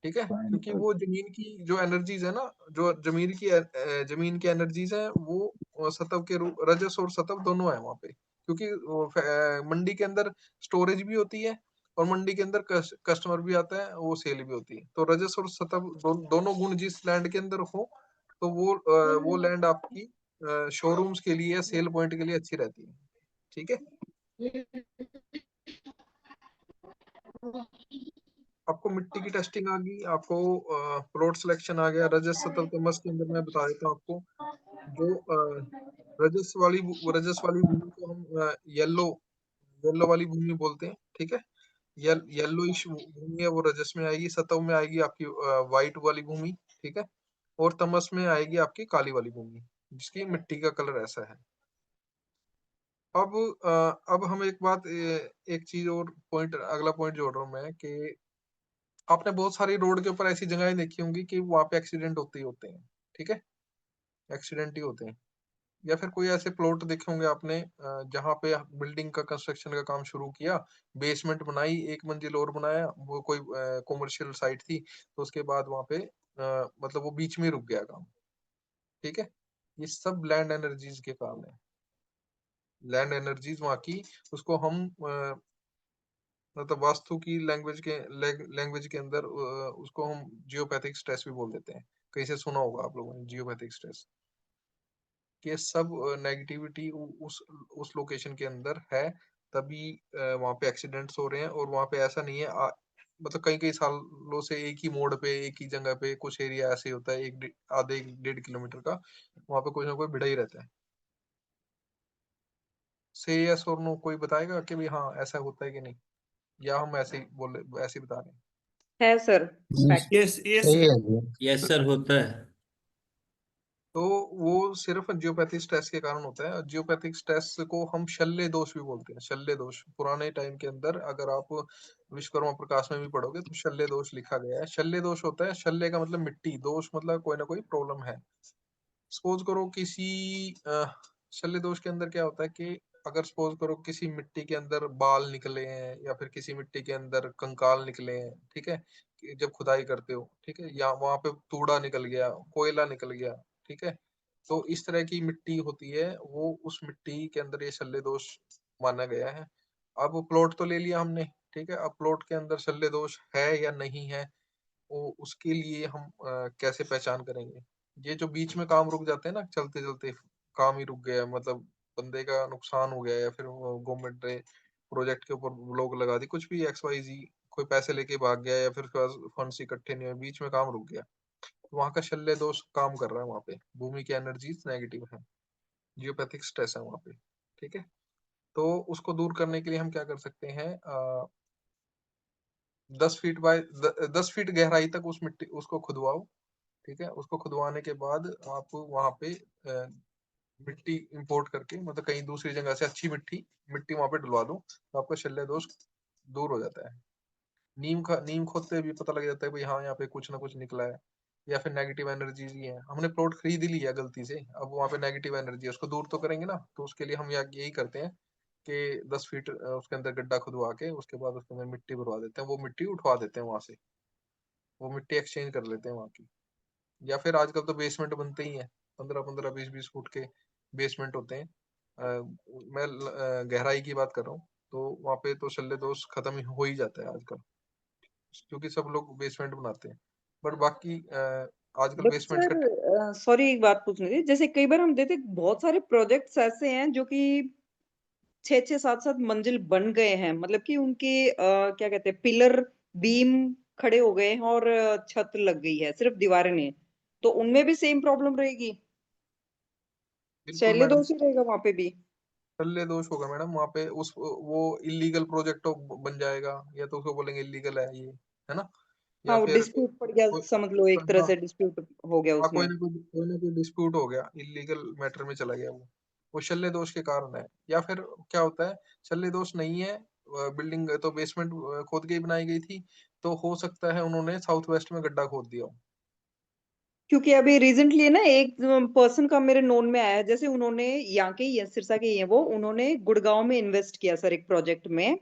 ठीक है। क्योंकि वो जमीन की जो एनर्जीज है ना, जो जमीन की एनर्जीज है, वो सतव के रूप, रजस और सतव दोनों है वहां पे। क्योंकि मंडी के अंदर स्टोरेज भी होती है, और मंडी के अंदर कस्टमर भी आता है, वो सेल भी होती है। तो रजस और सतव दोनों गुण जिस लैंड के अंदर हो, तो वो लैंड आपकी शोरूम्स के लिए, सेल पॉइंट के लिए अच्छी रहती है, ठीक है। आपको मिट्टी की टेस्टिंग आ गई, आपको प्लॉट सिलेक्शन आ गया। रजस सतव तमस के अंदर मैं बता देता हूँ आपको। जो रजस वाली भूमि को हम येलो येलो वाली भूमि बोलते हैं, ठीक है। येलोइश भूमि है, वो रजस में आएगी। सतव में आएगी आपकी व्हाइट वाली भूमि, ठीक है। और तमस में आएगी आपकी काली वाली भूमि, जिसकी मिट्टी का कलर ऐसा है। अब हम एक बात, एक चीज और पॉइंट, अगला पॉइंट जोड़ रहा हूँ मैं कि आपने बहुत सारी रोड के ऊपर ऐसी जगहें देखी होंगी कि वहां पे एक्सीडेंट होते ही होते हैं, ठीक है। एक्सीडेंट ही होते हैं। या फिर कोई ऐसे प्लॉट देखे होंगे आपने जहाँ पे बिल्डिंग का कंस्ट्रक्शन का काम शुरू किया, बेसमेंट बनाई, एक मंजिल और बनाया, वो कोई कॉमर्शियल साइट थी, तो उसके बाद वहां पे मतलब वो बीच में रुक गया काम, ठीक है। ये सब लैंड एनर्जीज के कारण है। लैंड एनर्जीज वहां की, उसको हम मतलब वास्तु की लैंग्वेज के अंदर उसको हम जियोपैथिक स्ट्रेस भी बोल देते हैं। कहीं से सुना होगा आप लोगों ने जियोपैथिक स्ट्रेस, कि सब नेगेटिविटी उस लोकेशन के अंदर है, तभी वहां पे एक्सीडेंट्स हो रहे हैं। और वहां पे ऐसा नहीं है मतलब कई कई सालों से एक ही मोड़ पे, एक ही जगह पे, कुछ एरिया ऐसे ही होता है, आधे 1.5 किलोमीटर का, वहां पे कोई ना कोई भिड़ा ही रहता है। से यस और नो, कोई बताएगा कि भी हाँ ऐसा होता है कि नहीं, या हम ऐसे ही ऐसे ही बता रहे हैं? है सर, फैक्ट। यस यस सही है जी। यस सर, होता है। तो वो सिर्फ जियोपैथिक स्ट्रेस के कारण होता है। जियोपैथिक स्ट्रेस को हम शल्य दोष भी बोलते हैं। शल्य दोष पुराने टाइम के अंदर, अगर आप विश्वकर्मा प्रकाश में भी पढ़ोगे तो शल्य दोष लिखा गया है। शल्य दोष होता है, शल्य का मतलब मिट्टी, दोष मतलब कोई ना कोई प्रॉब्लम है। सपोज करो किसी शल्य दोष के अंदर क्या होता है कि अगर सपोज करो किसी मिट्टी के अंदर बाल निकले हैं, या फिर किसी मिट्टी के अंदर कंकाल निकले हैं, ठीक है, कि जब खुदाई करते हो, ठीक है, या वहां पे तूड़ा निकल गया, कोयला निकल गया, ठीक है, तो इस तरह की मिट्टी होती है, वो उस मिट्टी के अंदर ये शल्य दोष माना गया है। अब प्लॉट तो ले लिया हमने, ठीक है। अब प्लॉट के अंदर शल्य दोष है या नहीं है, वो उसके लिए हम कैसे पहचान करेंगे? ये जो बीच में काम रुक जाते हैं ना, चलते चलते काम ही रुक गया, मतलब बंदे का नुकसान हो गया, या फिर गवर्नमेंट ने प्रोजेक्ट के ऊपर ब्लॉक लगा दी, कुछ भी XYZ, कोई पैसे लेके भाग गया, या फिर फंड्स इकट्ठे नहीं हुए, बीच में काम रुक गया, तो वहां का शल्य दोष काम कर रहा है, वहां पे भूमि की एनर्जीज नेगेटिव है। जियोपैथिक स्ट्रेस है वहाँ पे, ठीक है। तो उसको दूर करने के लिए हम क्या कर सकते हैं, 10 फीट गहराई तक उस मिट्टी उसको खुदवाओ, ठीक है। उसको खुदवाने के बाद आप वहाँ पे मिट्टी इंपोर्ट करके, मतलब कहीं दूसरी जगह से अच्छी मिट्टी वहाँ पे डलवा दो, तो आपका शल्य दोष दूर हो जाता है। नीम खोदते भी पता लग जाता है भाई हाँ यहाँ पे कुछ ना कुछ निकला है, या फिर नेगेटिव एनर्जी ही है। हमने प्लॉट खरीद ही लिया गलती से, अब वहाँ पे नेगेटिव एनर्जी है, उसको दूर तो करेंगे ना। तो उसके लिए हम यही करते हैं कि 10 फीट उसके अंदर गड्ढा खुदवा के उसके बाद उसके अंदर मिट्टी भरवा देते हैं, वो मिट्टी उठवा देते हैं वहां से, वो मिट्टी एक्सचेंज कर लेते हैं वहां की। या फिर आजकल तो बेसमेंट बनते ही हैं, 15-15, 20-20 फुट के बेसमेंट होते हैं। मैं गहराई की बात कर रहा हूँ, तो वहाँ पे तो शल्य दोष खत्म हो ही जाता है आजकल, क्योंकि सब लोग बेसमेंट बनाते हैं। बट बाकी आजकल बट बेसमेंट का सर सॉरी, एक बात पूछनी थी। जैसे कई बार हम देखते बहुत सारे प्रोजेक्ट्स ऐसे हैं जो कि 6-6 7-7 मंजिल बन गए हैं, मतलब कि उनके क्या कहते हैं, पिलर बीम खड़े हो गए हैं और छत लग गई है, सिर्फ दीवारें नहीं। तो उनमें भी सेम प्रॉब्लम रहेगी, बिल्कुल शैल्य मैडम, दोष ही रहेगा वहां पे भी? शल्य दोष होगा मैडम वहाँ पे। उस वो इलीगल प्रोजेक्ट बन जाएगा, या तो उसको बोलेंगे इलीगल है ये, है ना। हाँ, या वो फिर डिस्प्यूट पड़ गया, कोई, समझ लो एक तरह हाँ से डिस्प्यूट हो गया हाँ, उसमें। कोई ना कोई डिस्प्यूट हो गया, इलीगल मैटर में चला गया वो शल्य दोष के कारण है। या फिर क्या होता है, शल्य दोष नहीं है, बिल्डिंग तो बेसमेंट खोद के ही बनाई गई थी, तो हो सकता है उन्होंने साउथ वेस्ट में गड्ढा खोद दिया हो। क्योंकि अभी रिसेंटली ना एक पर्सन का मेरे नोन में आया है, जैसे उन्होंने यहाँ के ही है, सिरसा के ही है वो, उन्होंने गुड़गांव में इन्वेस्ट किया सर एक प्रोजेक्ट में।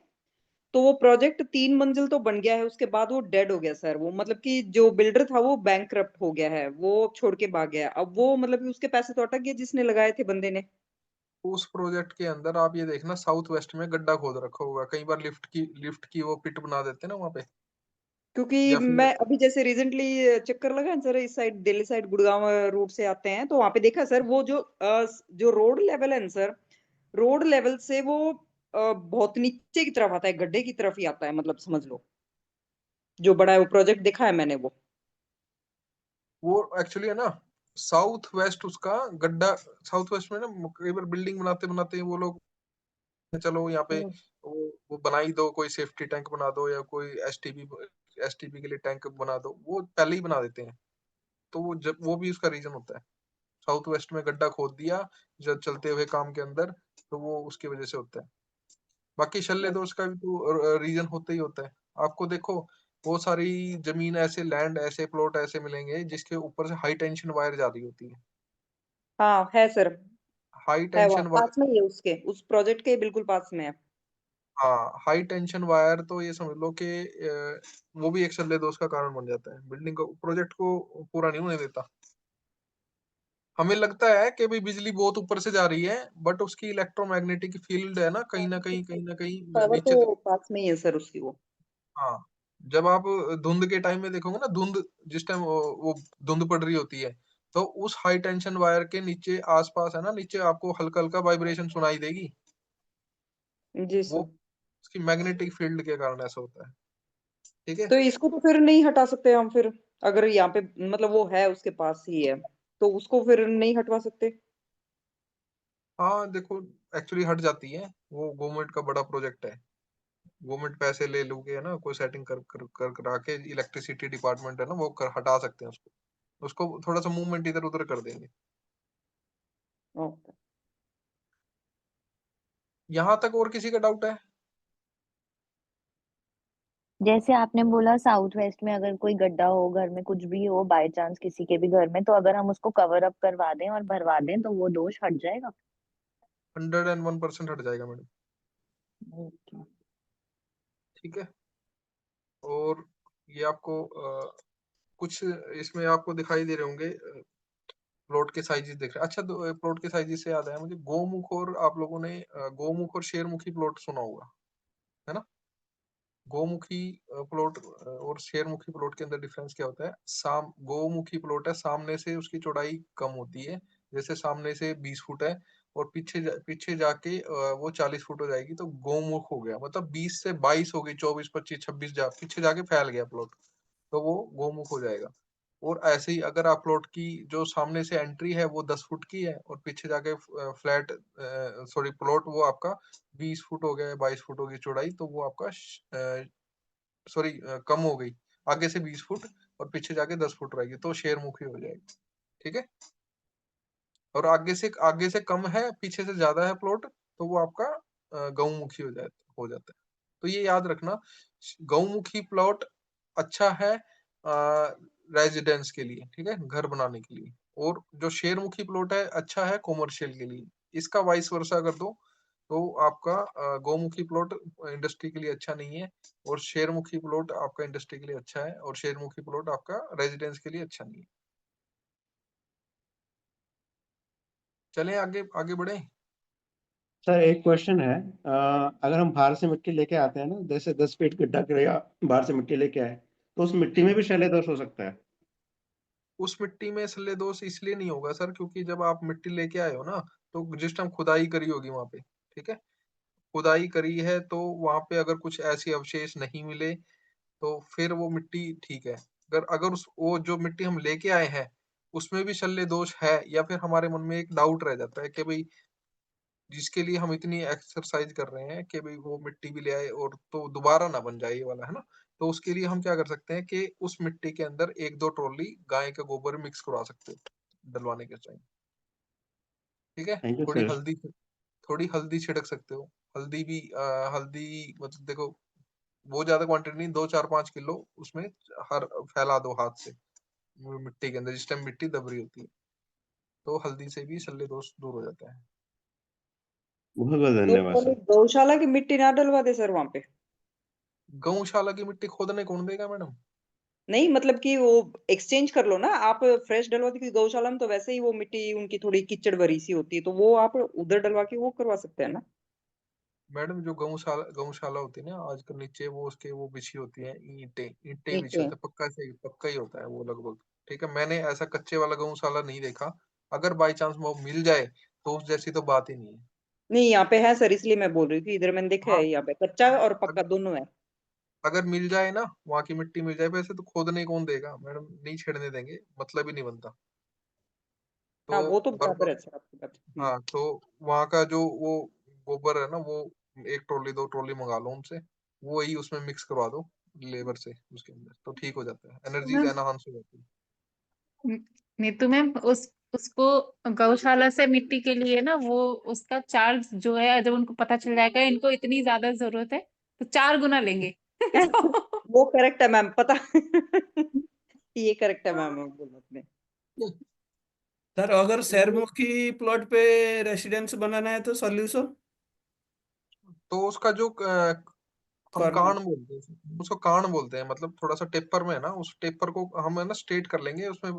तो वो प्रोजेक्ट 3 मंजिल तो बन गया है, उसके बाद वो डेड हो गया सर। वो मतलब कि जो बिल्डर था वो बैंकरप्ट हो गया है, वो छोड़ के भाग गया। अब वो मतलब कि उसके पैसे तो अटक गए जिसने लगाए थे बंदे ने। उस प्रोजेक्ट के अंदर आप ये देखना, साउथ वेस्ट में गड्ढा खोद रखा होगा, कई बार लिफ्ट की वो पिट बना देते हैं ना वहाँ पे। क्योंकि या फिर मैं अभी जैसे रिसेंटली चक्कर लगा है सर, इस side Delhi side Gurgaon route से आते हैं, तो वहां पे देखा सर, वो जो रोड लेवल है ना सर, रोड लेवल से वो बहुत नीचे की तरफ आता है, गड्ढे की तरफ ही आता है, मतलब समझ लो। जो बड़ा है वो प्रोजेक्ट देखा है मैंने वो। वो एक्चुअली है ना, साउथ वेस्ट उसका गड्ढा। साउथ वेस्ट में ना कई बार बिल्डिंग बनाते बनाते वो लोग, चलो यहाँ पे हम्म। वो बना ही दो, कोई सेफ्टी टैंक बना दो या कोई एसटीपी के लिए टैंक बना दो, वो पहले ही बना देते हैं। तो वो भी उसका रीजन होता है। साउथ वेस्ट में गड्ढा खोद दिया जब चलते हुए काम के अंदर, तो वो उसकी वजह से होता है। बाकी शल्य दोष का भी तो रीजन होता ही होता है। आपको देखो, बहुत सारी जमीन ऐसे, लैंड ऐसे, प्लॉट ऐसे मिलेंगे जिसके ऊपर से हाई टेंशन वायर जा रही होती है। हाँ है सर, हाई है, वहाँ टेंशन वायर, पास में ही है, उसके उस प्रोजेक्ट के बिल्कुल पास में है। हाँ हाई टेंशन वायर, तो ये समझ लो कि वो भी एक शल्य दोष का कारण बन जाता है, बिल्डिंग को, प्रोजेक्ट को पूरा नहीं होने देता। हमें लगता है कि भाई बिजली बहुत ऊपर से जा रही है, बट उसकी इलेक्ट्रोमैग्नेटिक फील्ड है ना, कहीं ना कहीं पावर नीचे तो पास में ही है सर उसकी वो। हाँ, जब आप धुंध के टाइम में देखोगे ना, जिस टाइम वो धुंध पड़ रही होती है, तो उस हाई टेंशन वायर के नीचे आसपास है ना, नीचे आपको हल्का हल्का वाइब्रेशन सुनाई देगी। जी वो सर। उसकी मैग्नेटिक फील्ड के कारण ऐसा होता है, ठीक है। तो इसको तो फिर नहीं हटा सकते हम फिर, अगर यहाँ पे मतलब वो है उसके पास ही है, तो उसको फिर नहीं हटवा सकते? हाँ देखो, एक्चुअली हट जाती है, वो गवर्नमेंट का बड़ा प्रोजेक्ट है। गवर्नमेंट पैसे ले लूगे है ना, कोई सेटिंग कर करा के, इलेक्ट्रिसिटी डिपार्टमेंट है ना, वो हटा सकते हैं उसको। उसको थोड़ा सा मूवमेंट इधर उधर कर देंगे। ओके। यहाँ तक और किसी का डाउट है? जैसे आपने बोला साउथ वेस्ट में अगर कोई गड्ढा हो, घर में कुछ भी हो, बाय चांस किसी के भी घर में, तो अगर हम उसको कवर अप करवा दें और भरवा दें तो वो दोष हट जाएगा? 101% हट जाएगा मैडम, ओके। ठीक है। और ये आपको कुछ इसमें आपको दिखाई दे रहे होंगे, प्लॉट के साइजेस दिख रहे हैं। अच्छा, तो प्लॉट के साइजेस से याद आया मुझे, गोमुख और आप लोगों ने गोमुख और शेरमुखी प्लॉट सुना होगा, है ना। गोमुखी प्लॉट और शेरमुखी प्लॉट के अंदर डिफरेंस क्या होता है? गोमुखी प्लॉट है, सामने से उसकी चौड़ाई कम होती है, जैसे सामने से 20 फुट है और पीछे जाके वो 40 फुट हो जाएगी, तो गोमुख हो गया, मतलब 20 से 22 हो गई, 24 25 26 पीछे जाके फैल गया प्लॉट, तो वो गोमुख हो जाएगा। और ऐसे ही अगर आप प्लॉट की जो सामने से एंट्री है वो 10 फुट की है और पीछे जाके फ्लैट प्लॉट वो आपका 20 फुट हो गया, 22 फुट होगी चौड़ाई, तो वो आपका कम हो गई, आगे से 20 फुट और पीछे जाके 10 फुट रहेगी, तो शेयरमुखी हो जाएगी। ठीक है, और आगे से कम है, पीछे से ज्यादा है प्लॉट, तो वो आपका गौमुखी हो जाता है। तो ये याद रखना, गौमुखी प्लॉट अच्छा है रेजिडेंस के लिए, ठीक है, घर बनाने के लिए, और जो शेरमुखी प्लॉट है अच्छा है कॉमर्शियल के लिए। इसका वाइस वर्सा कर दो तो आपका गौमुखी प्लॉट इंडस्ट्री के लिए अच्छा नहीं है, और शेरमुखी प्लॉट आपका इंडस्ट्री के लिए अच्छा है, और शेरमुखी प्लॉट आपका रेजिडेंस के लिए अच्छा नहीं है। चलें आगे आगे बढ़े। सर एक क्वेश्चन है, अगर हम बाहर से मिट्टी लेके आते हैं ना, जैसे 10 फीट गड्ढा करेगा, बाहर से मिट्टी लेके आए, तो उस मिट्टी में भी शैले दोष हो सकता है? उस मिट्टी में सल्ले दोष इसलिए नहीं होगा सर, क्योंकि जब आप मिट्टी लेके आए हो ना, तो जिस टाइम खुदाई करी होगी वहां पे, ठीक है, खुदाई करी है, तो वहां पे अगर कुछ ऐसे अवशेष नहीं मिले तो फिर वो मिट्टी ठीक है। अगर अगर उस वो जो मिट्टी हम लेके आए हैं उसमें भी शल्य दोष है, या फिर हमारे मन में एक डाउट रह जाता है कि भाई जिसके लिए हम इतनी एक्सरसाइज कर रहे हैं कि भाई वो मिट्टी भी ले आए और तो दोबारा ना बन जाए ये वाला, है ना, तो उसके लिए हम क्या कर सकते हैं कि उस मिट्टी के अंदर 1-2 ट्रॉली गाय का गोबर मिक्स करवा सकते हो डलवाने के टाइम। ठीक है, थैंक यू थोड़ी सर। हल्दी थोड़ी हल्दी छिड़क सकते हो। हल्दी भी हल्दी मतलब देखो, वो ज्यादा क्वांटिटी नहीं, 2-4-5 किलो उसमें हर फैला दो हाथ से वो मिट्टी के अंदर जिस टाइम मिट्टी दब रही होती है, तो हल्दी से भी शल्य दोष दूर हो जाता है। बहुत बहुत तो धन्यवाद खाली सर। गौशाला की मिट्टी ना डलवा दे सर वहां पे? गौशाला की मिट्टी खोदने कौन देगा मैडम? नहीं मतलब कि वो एक्सचेंज कर लो ना आप, फ्रेश डलवा दे, क्योंकि गौशाला में तो वैसे ही वो मिट्टी उनकी थोड़ी कीचड़ भरी सी होती है, तो वो आप उधर डलवा के वो करवा सकते हैं ना। मैडम जो गौशाला होती है ना आजकल, नीचे वो उसके वो बिछी होती है ईंटें ईंटें ठीक बिछी है। होती है, पक्का ही होता है वो लगभग। ठीक है, मैंने ऐसा कच्चे वाला गौशाला नहीं देखा। अगर बाई चांस वो मिल जाए तो उस जैसी तो बात ही नहीं है। नहीं यहाँ पे है सर, इसलिए मैं बोल रही थी, इधर मैंने देखा हाँ, है, यहाँ पे कच्चा और पक्का अगर दोनों है। अगर मिल जाए ना, वहां की मिट्टी मिल जाए, वैसे तो खोदने कौन देगा मैडम, नहीं छेड़ने देंगे, मतलब ही नहीं बनता। तो हाँ वो तो बराबर बर्फ है सर आपकी बात। हाँ, तो वहां का जो वो गोबर है ना, वो 1 ट्रॉली 2 ट्रॉली मंगा लो उनसे, वो ही उसमें मिक्स करवा दो लेबर से उसके अंदर, तो ठीक हो जाता है, एनर्जी मैम एनहांस हो जाती है। नीतू मैम, उसको गौशाला से मिट्टी के लिए ना, वो उसका चार्ज जो है, जब उनको पता चल जाएगा इनको इतनी ज्यादा जरूरत है, तो 4 गुना लेंगे। वो करेक्ट है मैम, पता ये करेक्ट है मैम, बोलो आपने। सर अगर शहरमुखी प्लॉट पे रेसिडेंस बनाना है तो सॉल्यूशन तो उसका जो हम कॉर्नर। कान बोलते हैं, उसको कान बोलते हैं, मतलब थोड़ा सा टेपर में है ना, उस टेपर को हम है ना स्ट्रेट कर लेंगे उसमें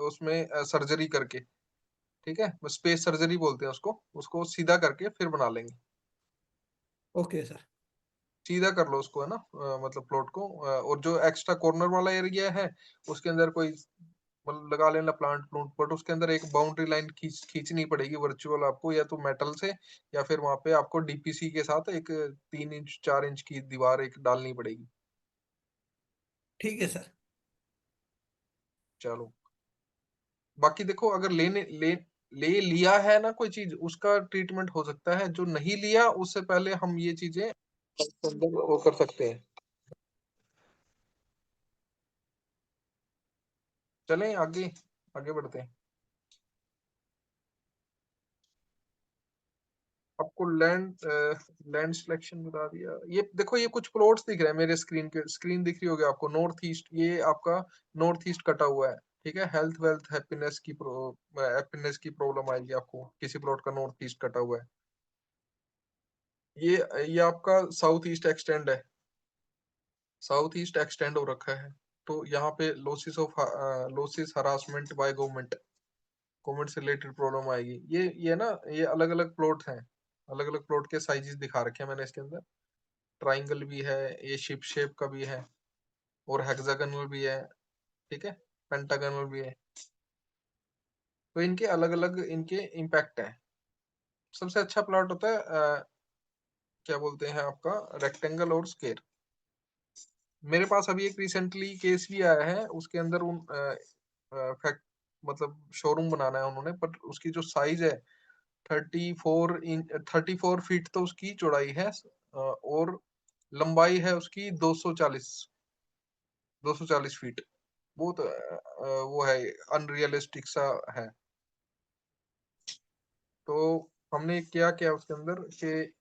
उसमें सर्जरी करके। ठीक है, स्पेस सर्जरी बोलते हैं उसको, उसको सीधा करके फिर बना लेंगे। Okay sir. सीधा कर लो उसको, है ना, मतलब प्लॉट को, और जो एक्स्ट्रा कॉर्नर वाला एरिया है उसके अंदर कोई मतलब लगा लेना प्लांट प्लूंट, बट उसके अंदर एक बाउंड्री लाइन खींचनी पड़ेगी वर्चुअल आपको, या तो मेटल से, या फिर वहां पे आपको डीपीसी के साथ एक 3 इंच 4 इंच की दीवार एक डालनी पड़ेगी। ठीक है सर। चलो, बाकी देखो, अगर ले लिया है ना कोई चीज, उसका ट्रीटमेंट हो सकता है, जो नहीं लिया उससे पहले हम ये चीजें अंदर वो कर सकते हैं। चलें आगे आगे बढ़ते हैं। आपको लैंड सिलेक्शन बता दिया। ये देखो, ये कुछ प्लॉट्स दिख रहे हैं मेरे स्क्रीन दिख रही होगी आपको, नॉर्थ ईस्ट, ये आपका नॉर्थ ईस्ट कटा हुआ है। ठीक है, हेल्थ वेल्थ हैप्पीनेस की प्रॉब्लम आएगी आपको, किसी प्लॉट का नॉर्थ ईस्ट कटा हुआ है। ये आपका साउथ ईस्ट एक्सटेंड है, साउथ ईस्ट एक्सटेंड हो रखा है, तो यहाँ पे losses harassment by government, government से रिलेटेड प्रॉब्लम आएगी। ये ना, ये अलग अलग प्लॉट हैं, अलग अलग प्लॉट के साइजेस दिखा रखे हैं मैंने इसके अंदर। ट्राइंगल भी है, ये शिप शेप का भी है, और हेक्सागोनल भी है, ठीक है, पेंटागोनल भी है, तो इनके अलग अलग इनके इम्पैक्ट है। सबसे अच्छा प्लॉट होता है क्या बोलते हैं आपका, रेक्टेंगल और स्क्वायर। मेरे पास अभी एक रिसेंटली केस भी आया है, उसके अंदर फैक्ट मतलब शोरूम बनाना है उन्होंने, पर उसकी जो साइज है 34 फीट तो उसकी चौड़ाई है, और लंबाई है उसकी 240 फीट। वो तो वो है, अनरियलिस्टिक सा है। तो हमने क्या किया उसके अंदर कि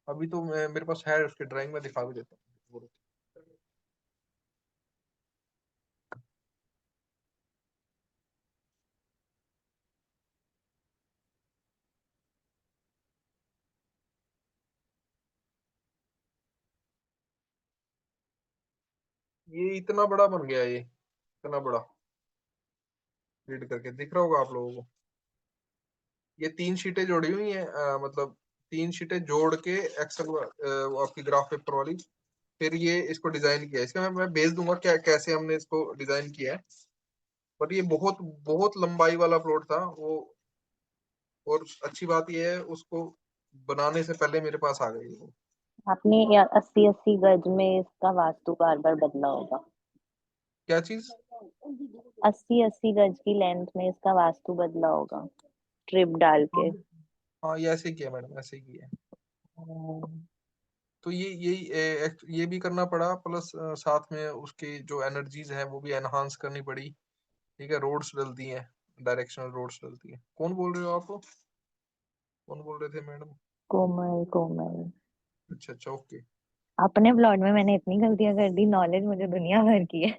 अभी तो मेरे पास है उसकी ड्राइंग में दिखा भी देता हूँ। ये इतना बड़ा बन गया, ये इतना बड़ा रीड करके दिख रहा होगा आप लोगों को। ये 3 शीटें जोड़ी हुई हैं, मतलब 3 शीटें जोड़ के एक्सेल आपकी ग्राफ पेपर वाली, फिर ये इसको डिजाइन किया है। इसका मैं भेज दूंगा क्या कैसे हमने इसको डिजाइन किया है। पर ये बहुत बहुत लंबाई वाला प्लॉट था वो, और अच्छी बात ये है उसको बनाने से पहले मेरे पास आ गई वो। आपने 80-80 गज में इसका वास्तु बार बार बदला होगा। क्या चीज? 80-80 गज की लेंथ में इसका वास्तु बदला होगा, ट्रिप डाल हाँ के। हाँ, ये ऐसे ही किया मैडम, ऐसे ही किया। तो ये भी करना पड़ा, प्लस साथ में उसकी जो एनर्जीज है वो भी एनहांस करनी पड़ी। ठीक है, रोड्स डलती हैं, डायरेक्शनल रोड्स डलती हैं। कौन बोल रहे हो आप? कौन बोल रहे थे मैडम? कोमल कोमल। अच्छा अच्छा, ओके। अपने प्लॉट में मैंने इतनी गलतियां कर दी, नॉलेज मुझे दुनिया भर की है।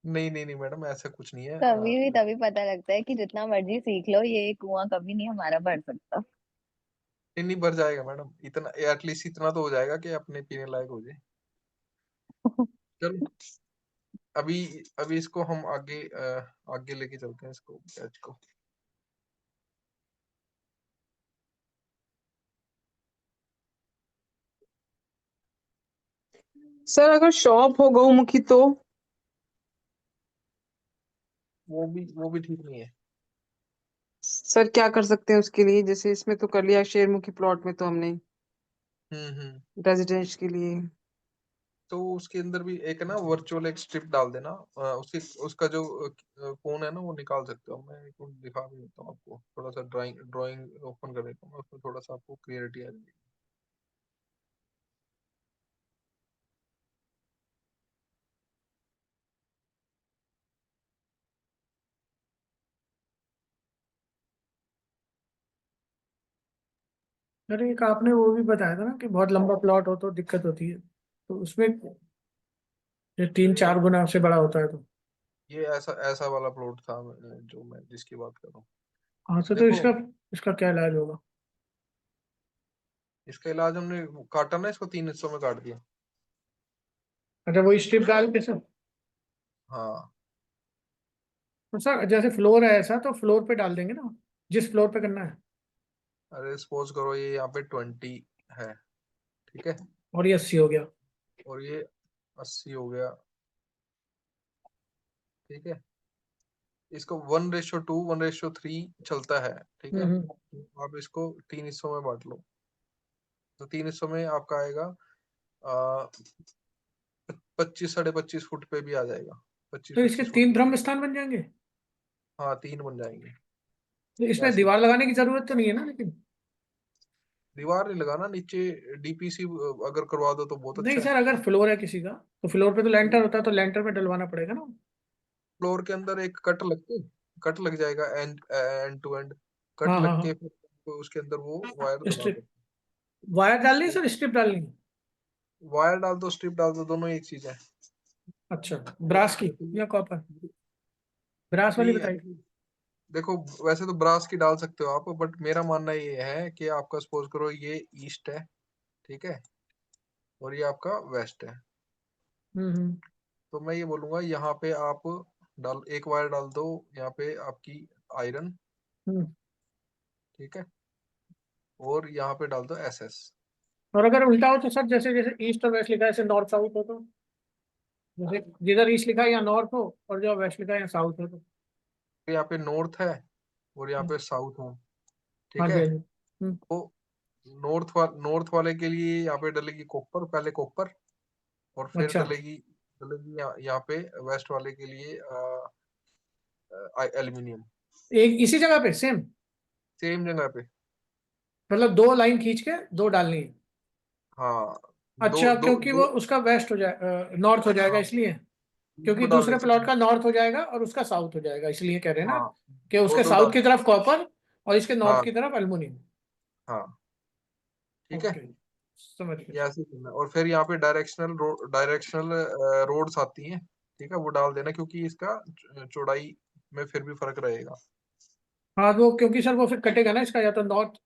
नहीं नहीं नहीं मैडम, ऐसा कुछ नहीं है। कभी भी तभी पता लगता है कि जितना मर्जी सीख लो, ये कुआं कभी नहीं हमारा भर सकता। नहीं भर जाएगा मैडम, इतना एटलीस्ट इतना तो हो जाएगा कि अपने पीने लायक हो जाए। चलो, अभी अभी इसको हम आगे आगे लेके चलते हैं इसको, बैच को। सर अगर शॉप हो गौमुखी तो वो भी ठीक नहीं है। सर क्या कर सकते हैं उसके लिए? जैसे इसमें तो कर लिया शेरमुखी प्लॉट में तो हमने रेजिडेंस के लिए। तो उसके अंदर भी एक ना वर्चुअल एक स्ट्रिप डाल देना, उसके उसका जो कौन है ना वो निकाल सकते हो। मैं एक मिनट दिखा भी देता हूँ आपको, थोड़ा सा ड्राइंग ओपन कर देता हूँ, उसमें थोड़ा सा आपको क्लियरिटी आ जाएगी। अरे एक आपने वो भी बताया था ना कि बहुत लंबा प्लॉट हो तो दिक्कत होती है, तो उसमें ये 3-4 गुना से बड़ा होता है तो। ये ऐसा ऐसा वाला प्लॉट था जो मैं जिसकी बात कर रहा हूँ। हाँ तो देखो, इसका इसका क्या इलाज होगा? इसका इलाज हमने काटा ना, इसको 3 हिस्सों में काट दिया। अच्छा, वो स्ट्रिप डाल के सर? हाँ, तो सर जैसे फ्लोर है ऐसा, तो फ्लोर पे डाल देंगे ना, जिस फ्लोर पे करना है। अरे सपोज करो ये यहाँ पे 20 है, ठीक है, और ये 80 हो गया। और ये 80 हो गया, ठीक है। इसको 1:2 1:3 चलता है, ठीक है। हम्म। तो आप इसको 3 हिस्सों में बांट लो। तो 3 हिस्सों में आपका आएगा 25-25.5 फुट पे भी आ जाएगा, पच्चीस तो इसके पच्चीस फुट 3 पे। धर्म स्थान बन जाएंगे? हाँ, 3 बन जाएंगे तो इसमें ऐसे। दीवार लगाने की जरूरत तो नहीं है ना लेकिन? दीवार नहीं लगाना, नीचे डीपीसी अगर करवा दो तो बहुत नहीं अच्छा है। सर, अगर फ्लोर है किसी का तो फ्लोर पे तो लेंटर होता है, तो लेंटर पे डलवाना पड़ेगा ना। फ्लोर के अंदर एक कट लग जाएगा, एंड टू एंड कट हाँ हाँ लग के, हाँ। फिर तो उसके अंदर वो वायर दबा स्ट्रिप दो। वायर डालनी है सर, स्ट्रिप डालनी है? वायर डाल दो, स्ट्रिप डाल दो, दोनों एक चीज है। अच्छा, ब्रास की या कॉपर? ब्रास वाली नहीं, बताइए। देखो वैसे तो ब्रास की डाल सकते हो आप, बट मेरा मानना ये है कि आपका सपोज करो ये ईस्ट है, ठीक है, और ये आपका वेस्ट है। हम्म। तो मैं ये बोलूंगा यहाँ पे आप डाल एक वायर डाल दो, यहाँ पे आपकी आयरन, हम्म। ठीक है, और यहाँ पे डाल दो एसएस। और अगर उल्टा हो तो सर, जैसे जैसे ईस्ट और वेस्ट लिखा है, जैसे नॉर्थ साउथ हो तो? जैसे जिधर ईस्ट लिखा है या नॉर्थ हो, और जो वेस्ट लिखा है या साउथ हो तो? यहाँ पे नॉर्थ है और यहाँ हम्म। पे साउथ है, हाँ ठीक जी है। हाँ जी। तो नॉर्थ वाले के लिए यहाँ पे डलेगी कॉपर, पहले कॉपर, और फिर अच्छा। डलेगी चलेगी यहाँ पे वेस्ट वाले के लिए एल्यूमिनियम एक इसी जगह पे सेम, सेम जगह पे। मतलब 2 लाइन खींच के 2 डालनी है। हाँ अच्छा, दो क्योंकि वो दो उसका वेस्ट हो जाए, नॉर्थ हो जाएगा हाँ इसलिए, दो क्योंकि डालने दूसरे प्लॉट चाहिए। का नॉर्थ हो जाएगा और उसका साउथ हो जाएगा, इसलिए कह रहे हैं ना हाँ कि उसके दो साउथ डाल। की तरफ कॉपर और इसके नॉर्थ हाँ की तरफ एल्युमिनियम। हाँ ठीक है, ओके, समझ गए। ये ऐसे ही करना है। और फिर यहाँ पे डायरेक्शनल रोड्स आती हैं, ठीक है, वो डाल देना क्योंकि इसका चौड़ाई में फिर भी फर्क रहेगा। हाँ, वो क्योंकि सर वो फिर कटेगा ना इसका, या तो नॉर्थ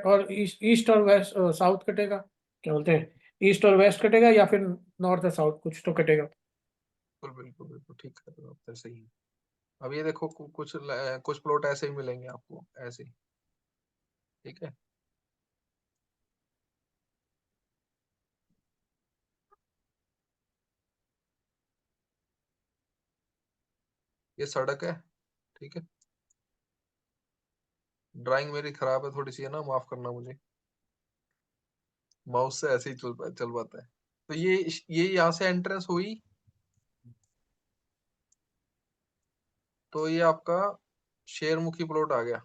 और ईस्ट और वेस्ट, साउथ कटेगा, क्या बोलते हैं, ईस्ट और वेस्ट कटेगा, या फिर नॉर्थ और साउथ कुछ तो कटेगा। बिल्कुल बिल्कुल बिल्कुल ठीक है, तो फिर सही है। अब ये देखो कुछ प्लॉट ऐसे ही मिलेंगे आपको, ऐसे ही, ठीक है। ये सड़क है, ठीक है। ड्राइंग मेरी खराब है थोड़ी सी, है ना, माफ करना मुझे, माउस से ऐसे ही चल पाता है। तो ये यहाँ से एंट्रेंस हुई, तो ये आपका शेरमुखी प्लॉट आ गया।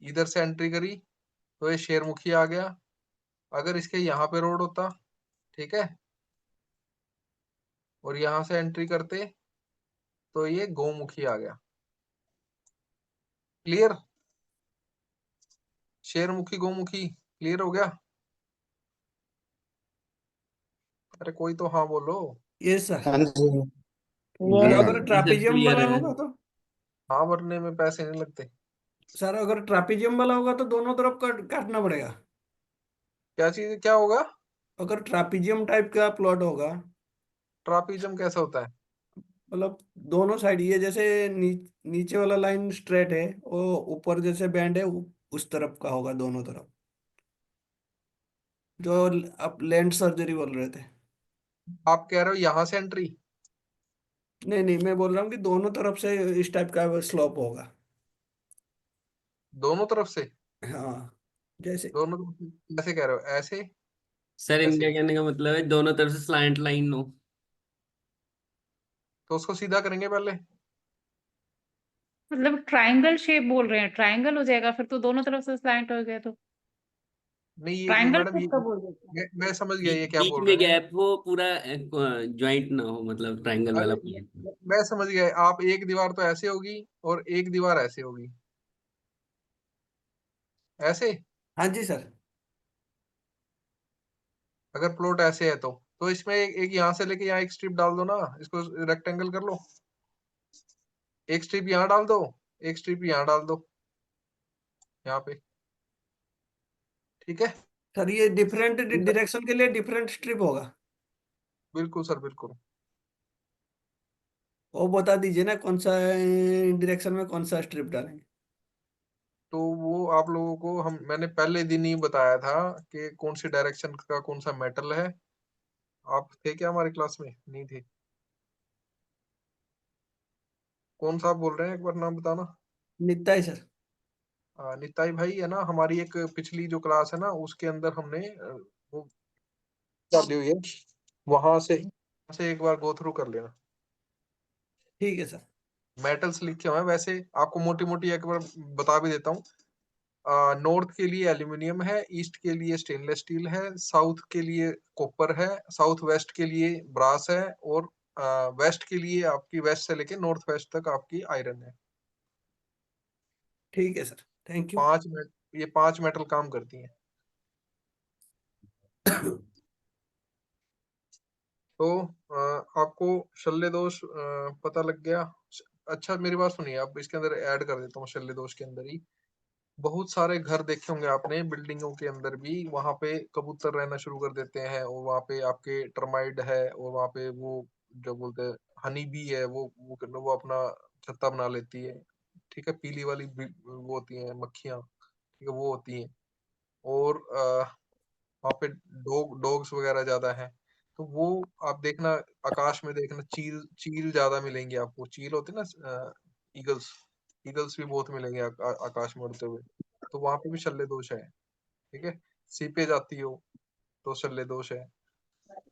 इधर से एंट्री करी तो ये शेरमुखी आ गया। अगर इसके यहाँ पे रोड होता, ठीक है, और यहाँ से एंट्री करते तो ये गौमुखी आ गया। क्लियर? शेरमुखी गौमुखी क्लियर हो गया? अरे कोई तो हाँ बोलो। ये सर। हाँ जी। सर ये अगर ट्रापेजियम वाला होगा तो? हाँ भरने में पैसे नहीं लगते। सर अगर ट्रापेजियम वाला होगा तो दोनों तरफ काटना पड़ेगा। क्या चीज, क्या होगा? अगर ट्रापेजियम टाइप का प्लॉट होगा, ट्रापीजम कैसा होता है? मतलब दोनों साइड, ये जैसे नीचे वाला लाइन स्ट्रेट है, वो ऊपर जैसे बैंड है, उस तरफ का होगा दोनों तरफ, जो आप लैंड सर्जरी बोल रहे थे। आप कह रहे हो यहाँ से एंट्री? नहीं नहीं, मैं बोल रहा हूँ कि दोनों तरफ से इस टाइप का स्लोप होगा। दोनों तरफ से? हाँ, जैसे दोनों तरफ से कैसे कह रहे हो, ऐसे? सर इनका ऐसे कहने का मतलब है दोनों तरफ से स्लाइंट लाइन हो। तो उसको सीधा करेंगे पहले। मतलब ट्रायंगल शेप बोल रहे हैं, ट्रायंगल हो जाएगा फिर तो, दोनों तरफ से स्लैंट हो गया तो नहीं ये ट्रायंगल मैडम, शेप ये का बोल देते हैं। मैं समझ गया ये क्या बीच बोल में रहे हैं। गैप हो, पूरा ज्वाइंट ना हो, मतलब ट्रायंगल वाला अरे प्लेन। मैं समझ गया, आप एक दीवार तो ऐसे होगी और एक दीवार ऐसे होगी, ऐसे। हाँ जी सर। अगर प्लॉट ऐसे है तो इसमें एक यहाँ से लेके यहाँ एक स्ट्रिप डाल दो ना, इसको रेक्टेंगल कर लो। एक स्ट्रिप यहाँ डाल दो, एक स्ट्रिप यहाँ डाल दो, यहाँ पे, ठीक है। सर ये डिफरेंट सीधा- डायरेक्शन के लिए डिफरेंट स्ट्रिप होगा। बिल्कुल सर बिल्कुल। वो बता दीजिए ना कौन सा डायरेक्शन में कौन सा स्ट्रिप डालेंगे। तो वो आप लोगों को मैंने पहले दिन ही बताया था कि कौन सी डायरेक्शन का कौन सा मेटल है। आप थे क्या हमारी क्लास में? नहीं थे। कौन सा आप बोल रहे हैं, एक बार नाम बताना। नित्य सर। निताई भाई है ना, हमारी एक पिछली जो क्लास है ना उसके अंदर हमने वो डाली हुई है, वहां से एक बार गो थ्रू कर लेना। ठीक है सर। मेटल्स लिखे हुए हैं, वैसे आपको मोटी मोटी एक बार बता भी देता हूँ। नॉर्थ के लिए एल्यूमिनियम है, ईस्ट के लिए स्टेनलेस स्टील है, साउथ के लिए कॉपर है, साउथ वेस्ट के लिए ब्रास है, और वेस्ट के लिए आपकी वेस्ट से लेके नॉर्थ वेस्ट तक आपकी आयरन है। ठीक है सर, थैंक यू। ये 5 मेटल काम करती हैं। तो आपको शल्य दोष पता लग गया। अच्छा मेरी बात सुनिए, आप इसके अंदर ऐड कर देता हूँ शल्य दोष के अंदर ही। बहुत सारे घर देखे होंगे आपने, बिल्डिंगों के अंदर भी वहां पे कबूतर रहना शुरू कर देते हैं, और वहां पे आपके टर्माइड है, और वहां पे वो जो बोलते हैं हनी बी है, वो अपना छत्ता बना लेती है, ठीक है। पीली वाली वो होती है मक्खियां, ठीक है, वो होती हैं। और वहाँ पे डॉग्स वगैरह ज्यादा हैं। तो वो आप देखना, आकाश में देखना, चील चील ज्यादा मिलेंगे आपको। चील होते हैं ना, ईगल्स, ईगल्स भी बहुत मिलेंगे आकाश में उड़ते हुए। तो वहां पे भी शल्य दोष है, ठीक है। सीपेज आती हो तो शल्य दोष है।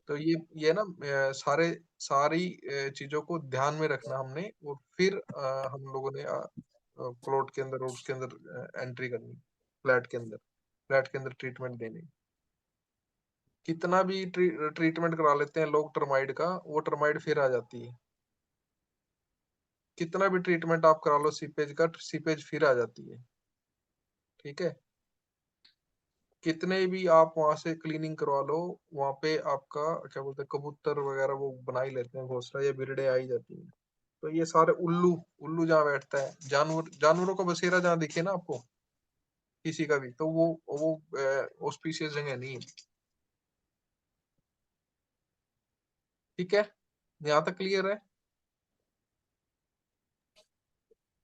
तो ये ना सारी चीजों को ध्यान में रखना हमने, और फिर हम लोगों ने प्लॉट के अंदर और उसके अंदर एंट्री करनी, फ्लैट के अंदर ट्रीटमेंट देनी। कितना भी ट्रीटमेंट करा लेते हैं लोग टर्माइड का, वो टर्माइड फिर आ जाती है। कितना भी ट्रीटमेंट आप करा लो सीपेज का, सीपेज फिर आ जाती है। ठीक है, कितने भी आप वहां से क्लीनिंग करवा लो, वहां पे आपका क्या बोलते हैं, कबूतर वगैरह वो बना ही लेते हैं घोंसला, या बिरड़े आ ही जाती हैं। तो ये सारे उल्लू उल्लू जहाँ बैठता है, जानवरों का बसेरा जहाँ दिखे ना आपको किसी का भी, तो वो ऑस्पिशियस जगह नहीं है। ठीक है, यहाँ तक क्लियर है?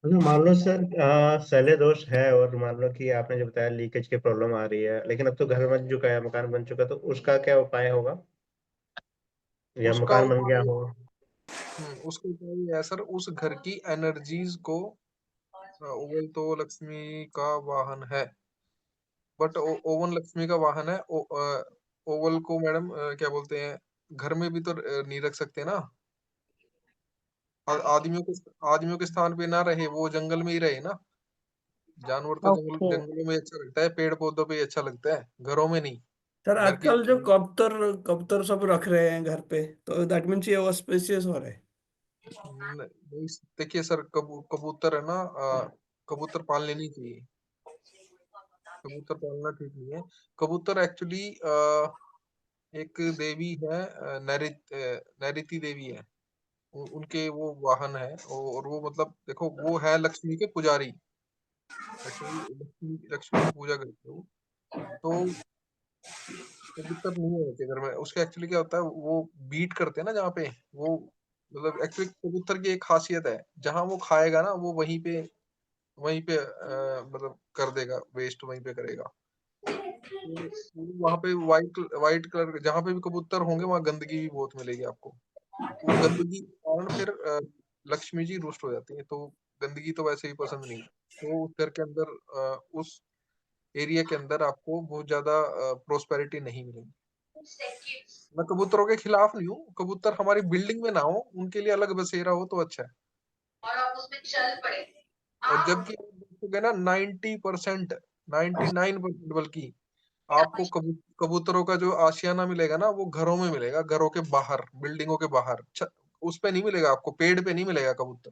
अगर मान लो सर शैल्य दोष है, और मान लो कि आपने जो बताया लीकेज की प्रॉब्लम आ रही है, लेकिन अब तो घर बन चुका है, मकान बन चुका है, तो उसका क्या उपाय होगा, या उसका मकान बन गया उपाय हो? उसका उपाय ये है सर, उस घर की एनर्जीज को, ओवल तो लक्ष्मी का वाहन है, बट ओवन लक्ष्मी का वाहन है। ओवल को मैडम क्या बोलते हैं, घर में भी तो नहीं रख सकते ना। आदमियों के स्थान पे ना रहे, वो जंगल में ही रहे ना। जानवर तो ओके। जंगलों में अच्छा लगता है, पेड़ पौधों पे ही अच्छा लगता है, घरों में नहीं। सर घर की आजकल जो कबूतर कबूतर सब रख रहे हैं घर पे, तो दैट मीन्स ये ऑस्पिशियस हो रहा है। नहीं, देखिए सर, कबूतर है ना, कबूतर पालने नहीं चाहिए। कबूतर पालना ठीक नहीं है। कबूतर एक्चुअली एक देवी है, नैऋति देवी है, उनके वो वाहन है, और वो मतलब देखो वो है लक्ष्मी के पुजारी। लक्ष्मी की पूजा करते हो, तो कबूतर नहीं होते घर में। उसके एक्चुअली क्या होता है, वो बीट करते हैं ना जहाँ पे, वो मतलब एक्चुअली कबूतर की एक खासियत है, जहाँ वो खाएगा ना वो वहीं पे मतलब कर देगा, वेस्ट वहीं पे करेगा। तो वहां पे वाइट कलर, जहाँ पे भी कबूतर होंगे वहां गंदगी भी बहुत मिलेगी आपको। वो गंदगी के कारण फिर लक्ष्मी जी रुष्ट हो जाती है, तो गंदगी तो वैसे ही पसंद नहीं। तो उस घर के अंदर, उस एरिया के अंदर आपको बहुत ज्यादा प्रोस्पेरिटी नहीं मिलेगी। मैं कबूतरों के खिलाफ नहीं हूँ, कबूतर हमारी बिल्डिंग में ना हो, उनके लिए अलग बसेरा हो तो अच्छा है। और जबकि आप देखोगे ना 90%, 99% बल्कि आपको कबूतरों का जो आशियाना मिलेगा ना, वो घरों में मिलेगा, घरों के बाहर, बिल्डिंगों के बाहर, उस पे नहीं मिलेगा आपको, पेड़ पे नहीं मिलेगा कबूतर।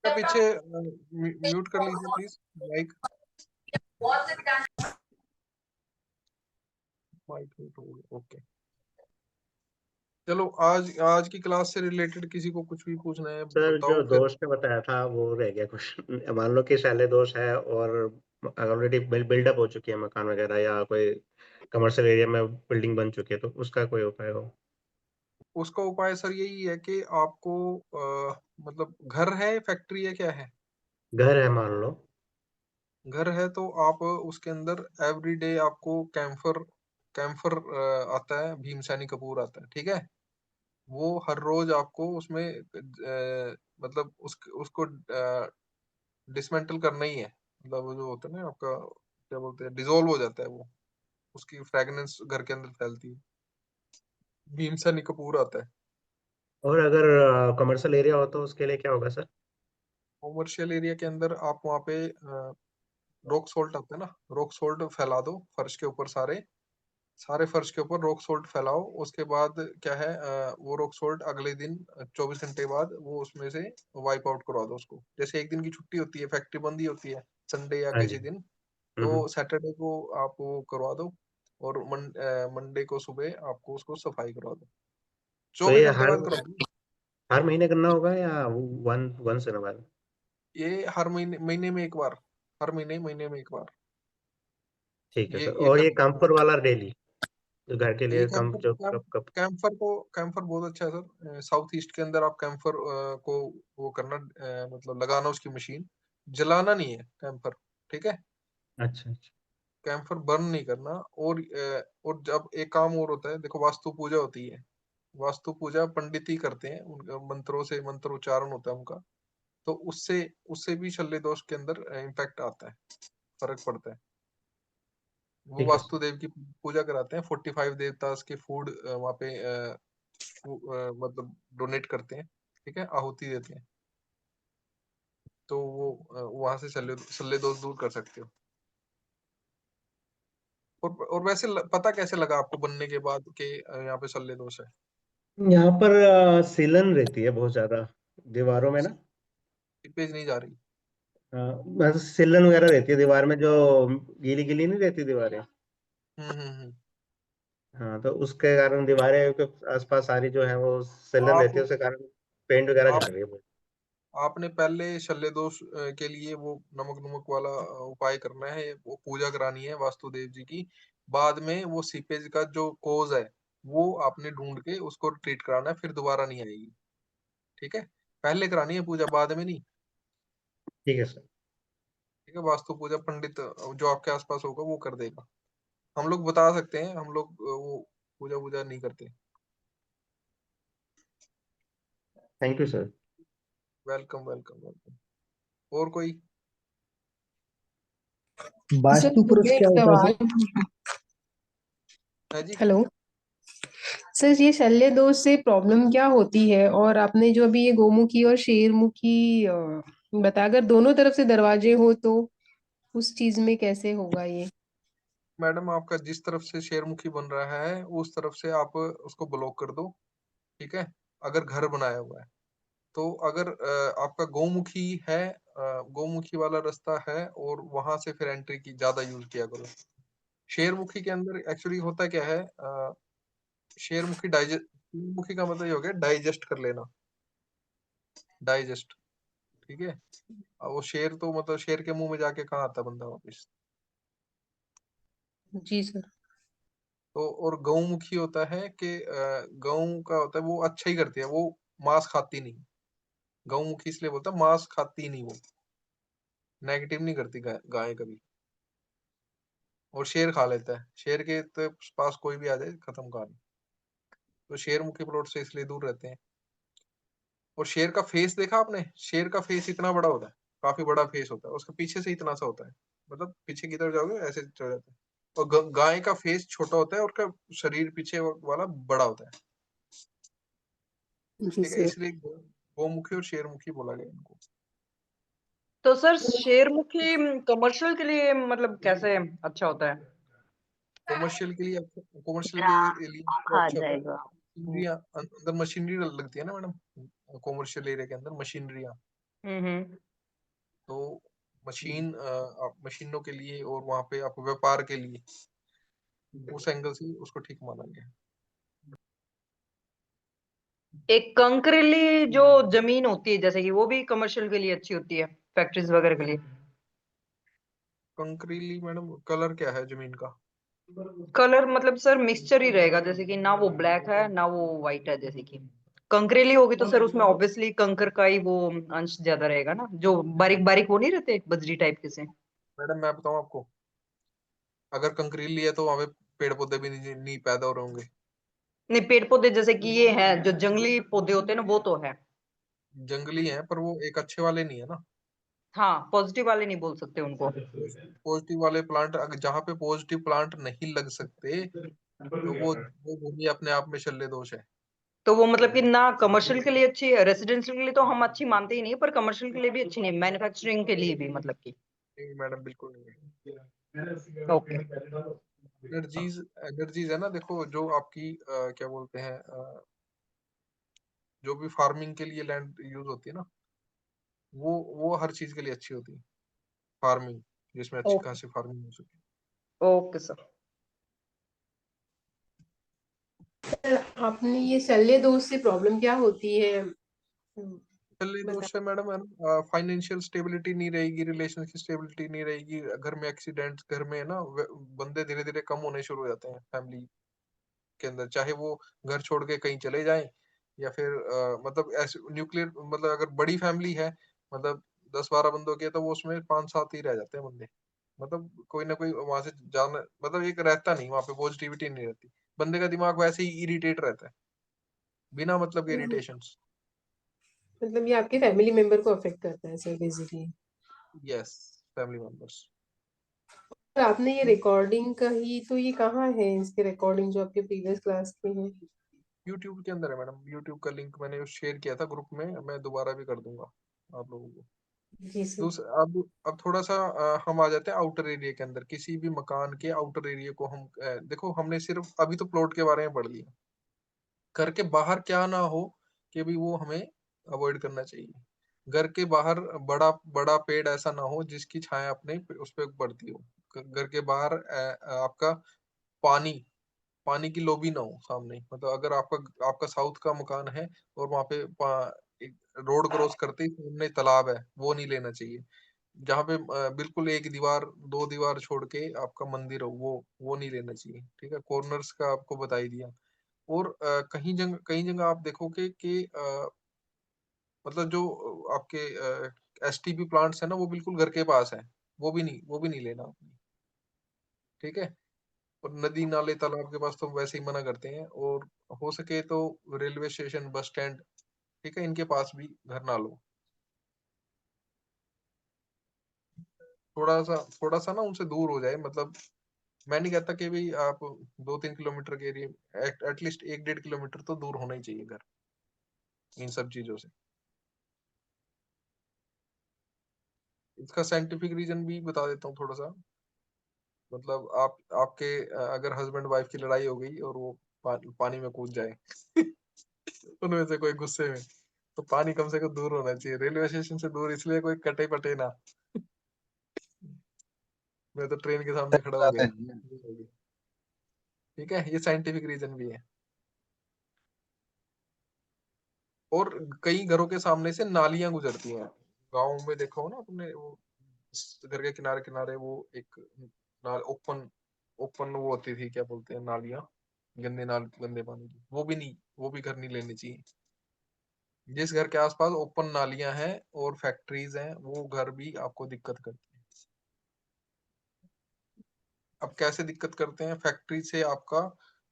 पीछे म्यूट कर लीजिए प्लीज माइक। माइक म्यूट हो गया, ओके। चलो, आज की क्लास से रिलेटेड किसी को कुछ भी पूछना है सर बताओ जो फिर। दोष ने बताया था वो रह गया क्वेश्चन। मान लो कि शैल्य दोष है, और ऑलरेडी बिल्डअप हो चुकी है मकान वगैरह, या कोई कमर्शियल एरिया में बिल्डिंग बन चुकी है, तो उसका कोई उपाय हो? उसका उपाय सर यही है कि आपको मतलब घर है, फैक्ट्री है, क्या है? घर है मान लो। घर है तो आप उसके अंदर एवरीडे आपको कैम्फर कैम्फर आता है, भीमसेनी कपूर आता है, ठीक है। वो हर रोज आपको उसमें मतलब उसको डिसमेंटल करना ही है। मतलब वो जो होता है ना आपका, क्या बोलते हैं, डिसॉल्व हो जाता है वो, उसकी फ्रेगनेंस घर के अंदर फैलती है, भीमसेनी कपूर आता है। और अगर कमर्शियल एरिया हो तो उसके लिए क्या होगा सर? कॉमर्शियल एरिया के अंदर आप वहाँ पे रॉक सोल्ट आता है ना, रॉक सोल्ट फैला दो फर्श के ऊपर, सारे सारे फर्श के ऊपर रॉक सोल्ट फैलाओ। उसके बाद क्या है, वो रॉक सोल्ट अगले दिन 24 घंटे बाद वो उसमें से वाइप आउट करवा दो उसको। जैसे एक दिन की छुट्टी होती है, फैक्ट्री बंद ही होती है संडे या हाँ जी। किसी दिन, तो सैटरडे को आप वो करवा दो, और मंडे को सुबह आपको उसको सफाई करवा दो। तो 24 घंटे बाद करवा दो। हर महीने करना होगा, या वंस इन अ व्हाइल? ये हर महीने में एक बार, हर महीने में एक बार ठीक है सर। ये और ये करना। कैंपर वाला डेली, जो घर के ये लिए कम जो कब कब? कैंफर बहुत अच्छा है सर। साउथ ईस्ट के अंदर आप कैंफर को वो करना, मतलब लगाना उसकी मशीन, जलाना नहीं है कैंफर, ठीक है। अच्छा अच्छा। कैंफर बर्न नहीं करना। और जब एक काम और होता है, देखो वास्तु पूजा होती है, वास्तु पूजा पंडित ही करते हैं, उनका मंत्रों से मंत्र उच्चारण होता है उनका, तो उससे उससे भी शल्य दोष के अंदर इम्पैक्ट आता है, फर्क पड़ता है। वो ठीक है सर। वास्तुदेव की पूजा कराते हैं। 45 देवता के फूड वहाँ पे मतलब डोनेट करते हैं, ठीक है, आहुति देते हैं, तो वो वहां से सल्ले दोष दूर कर सकते हो। और वैसे पता कैसे लगा आपको बनने के बाद कि यहाँ पे सल्ले दोष है? यहाँ पर सीलन रहती है बहुत ज्यादा दीवारों में ना। सीपेज नहीं जा रही? बस सीलन वगैरह रहती है दीवार में, जो गीली गीली नहीं रहती दीवारें। हम्म। हाँ, तो उसके कारण दीवारें के आसपास सारी जो है वो सीलन आप रहती है, उसके कारण पेंट वगैरह आप झड़ रही है बहुत। आपने पहले शल्य दोष के लिए वो नमक नमक वाला उपाय करना है, वो पूजा करानी है वास्तुदेव जी की। बाद में वो सीपेज का जो कोज है वो आपने ढूंढ के उसको ट्रीट कराना है, फिर दोबारा नहीं आएगी, ठीक है? पहले करानी है पूजा, बाद में नहीं, ठीक है सर। ठीक है? वास्तु पूजा पंडित जो आपके आसपास होगा वो कर देगा। हम लोग बता सकते हैं, हम लोग वो पूजा वूजा नहीं करते। Thank you sir. Welcome welcome welcome. और कोई? वास्तु पुरुष मुझे एक क्या होता है सवाल सर? है जी? हेलो सर, ये शल्य दोष से प्रॉब्लम क्या होती है? और आपने जो अभी ये गोमुखी और शेरमुखी बताया, अगर दोनों तरफ से दरवाजे हो तो उस चीज में कैसे होगा ये? मैडम आपका जिस तरफ से शेरमुखी बन रहा है उस तरफ से आप उसको ब्लॉक कर दो, ठीक है? अगर घर बनाया हुआ है तो, अगर आपका गौमुखी है, गौमुखी वाला रास्ता है, और वहां से फिर एंट्री की ज्यादा यूज किया करो। शेरमुखी के अंदर एक्चुअली होता क्या है, शेरमुखी का मतलब ये हो गया डाइजेस्ट कर लेना, डाइजेस्ट, ठीक है? अब वो शेर तो मतलब शेर के मुंह में जाके कहाँ आता बंदा वापिस? जी सर। तो और गौमुखी होता है कि गौ का होता है वो अच्छा ही करती है, वो मांस खाती नहीं। गौमुखी इसलिए बोलता है मांस खाती नहीं, वो नेगेटिव नहीं करती गाय कभी। और शेर खा लेता है, शेर के तो पास कोई भी आ जाए खत्म कहानी। तो शेर मुखी प्लॉट से इसलिए दूर रहते हैं। और शेर का फेस देखा आपने? शेर का फेस इतना बड़ा होता है, काफी बड़ा फेस होता है, उसके पीछे से इतना सा होता है, मतलब पीछे की तरफ जाओगे ऐसे चल जाता है। और गाय का फेस छोटा होता है और उसका शरीर पीछे वाला बड़ा होता है, जी ठीक है? सर। इसलिए गौमुखी और शेरमुखी बोला गया इनको। तो सर शेरमुखी कमर्शियल के लिए मतलब कैसे अच्छा होता है? कमर्शियल के लिए, कमर्शियल हाँ, के लिए तो खा अच्छा होता है। जाएगा। मशीनरियाँ अंदर मशीनरी लगती है ना मैडम, कमर्शियल एरिया के अंदर मशीनरियाँ, हम्म। तो मशीन आप मशीनों के लिए और वहां पे आप व्यापार के लिए, उस एंगल से उसको ठीक माना गया। एक कंकरीली जो जमीन होती है जैसे कि, वो भी कमर्शियल के लिए अच्छी होती है, फैक्ट्रीज वगैरह के लिए? कंकरीली मैडम कलर क्या है जमीन का? कलर मतलब सर मिक्सचर ही रहेगा, जैसे कि ना वो ब्लैक है ना वो व्हाइट है। जैसे कि कंकरेली होगी तो सर उसमें ऑब्वियसली कंकर का ही वो अंश ज्यादा रहेगा ना, जो बारीक बारीक वो नहीं रहते बजरी टाइप के से। मैडम मैं बताऊं आपको, अगर कंकरीली है तो वहां पे पेड़ पौधे भी नहीं पैदा हो रहे होंगे। नहीं, पेड़ पौधे जैसे कि ये हैं जो जंगली पौधे होते हैं ना, वो तो है। जंगली हैं पर वो एक अच्छे वाले नहीं है ना। हाँ, पॉजिटिव वाले नहीं बोल सकते उनको। पॉजिटिव वाले प्लांट, अगर जहाँ पे पॉजिटिव प्लांट नहीं लग सकते तो वो भूमि अपने आप में शल्य दोष है। तो वो मतलब कि ना कमर्शियल के लिए अच्छी है, रेसिडेंशियल के लिए तो हम अच्छी मानते ही नहीं, पर कमर्शियल के लिए भी अच्छी नहीं, मैन्युफैक्चरिंग के लिए भी मतलब कि। नहीं मैडम बिल्कुल नहीं है। ओके। एनर्जीज है ना, देखो जो आपकी क्या बोलते हैं, जो भी फार्मिंग के लिए लैंड यूज होती है ना, वो हर चीज के लिए अच्छी होती है, फार्मिंग जिसमें अच्छी ओके। खासी फार्मिंग हो सके। Okay sir. आपने ये शल्य दोष से प्रॉब्लम क्या होती है शल्य बता? दोष से मैडम है ना, फाइनेंशियल स्टेबिलिटी नहीं रहेगी, रिलेशन की स्टेबिलिटी नहीं रहेगी, घर में एक्सीडेंट्स, घर में है ना बंदे धीरे धीरे कम होने शुरू हो जाते हैं फैमिली के अंदर, चाहे वो घर छोड़ के कहीं चले जाएं या फिर मतलब ऐसे न्यूक्लियर, मतलब अगर बड़ी फैमिली है, मतलब 10-12 बंदों की है, तो वो उसमें 5-7 ही रह जाते हैं बंदे, मतलब कोई ना कोई वहां से जाना, मतलब एक रहता नहीं वहां पे, पॉजिटिविटी नहीं रहती, बंदे का दिमाग वैसे ही इरिटेट रहता है, बिना मतलब के इरिटेशंस। मतलब ये आपके फैमिली मेंबर को अफेक्ट करता है sir basically? Yes, family members. आपने ये रिकॉर्डिंग का ही तो ये कहाँ है इसके रिकॉर्डिंग जो आपके प्रीवियस क्लास के हैं? यूट्यूब के अंदर है मैडम, यूट्यूब का लिंक मैंने शेयर किया था ग्रुप में, मैं दोबारा भी कर दूंगा आप लोगों को। जी सर। दूसरा अब थोड़ा सा हम आ जाते हैं आउटर एरिया के अंदर। किसी भी मकान के आउटर एरिया को हम देखो, हमने सिर्फ अभी तो प्लॉट के बारे में पढ़ लिया। घर के बाहर क्या ना हो कि भी वो हमें अवॉइड करना चाहिए। घर के बाहर बड़ा बड़ा पेड़ ऐसा ना हो जिसकी छाया अपने उस पर पड़ती हो। घर के बाहर आपका पानी पानी की लॉबी ना हो सामने। मतलब अगर आपका आपका साउथ का मकान है और वहां पे एक रोड क्रॉस करते ही सामने तालाब है, वो नहीं लेना चाहिए। जहाँ पे बिल्कुल एक दीवार दो दीवार छोड़ के आपका मंदिर हो, वो नहीं लेना चाहिए। ठीक है, कॉर्नर्स का आपको बता ही दिया। और कई जगह आप देखोगे कि मतलब जो आपके एसटीपी प्लांट्स है ना, वो बिल्कुल घर के पास है, वो भी नहीं लेना आपने। ठीक है, और नदी नाले तालाब के पास तो वैसे ही मना करते हैं। और हो सके तो रेलवे स्टेशन बस स्टैंड, ठीक है, इनके पास भी घर ना लो। थोड़ा सा ना उनसे दूर हो जाए। मतलब मैं नहीं कहता कि भाई आप 2-3 किलोमीटर के एरिया, एटलीस्ट 1-1.5 किलोमीटर तो दूर होना ही चाहिए घर इन सब चीजों से। इसका साइंटिफिक रीजन भी बता देता हूँ थोड़ा सा। मतलब आपके अगर हस्बैंड वाइफ की लड़ाई हो गई और वो पानी में कूद जाए उनमें से कोई गुस्से में, तो पानी कम से कम दूर होना चाहिए। रेलवे स्टेशन से दूर इसलिए कोई कटे पटे ना। मैं तो ट्रेन के सामने खड़ा हो बात गया। है। ठीक है, ये साइंटिफिक रीजन भी है। और कई घरों के सामने से नालियां गुजरती हैं। गाँव में देखो ना तुमने, वो घर के किनारे किनारे वो एक नाल ओपन ओपन वो होती थी, क्या बोलते हैं, नालियां, गंदे पानी की। वो भी घर नहीं लेनी चाहिए। जिस घर के आसपास ओपन नालियां हैं और फैक्ट्रीज हैं, वो घर भी आपको दिक्कत करते हैं। अब कैसे दिक्कत करते हैं फैक्ट्री से आपका,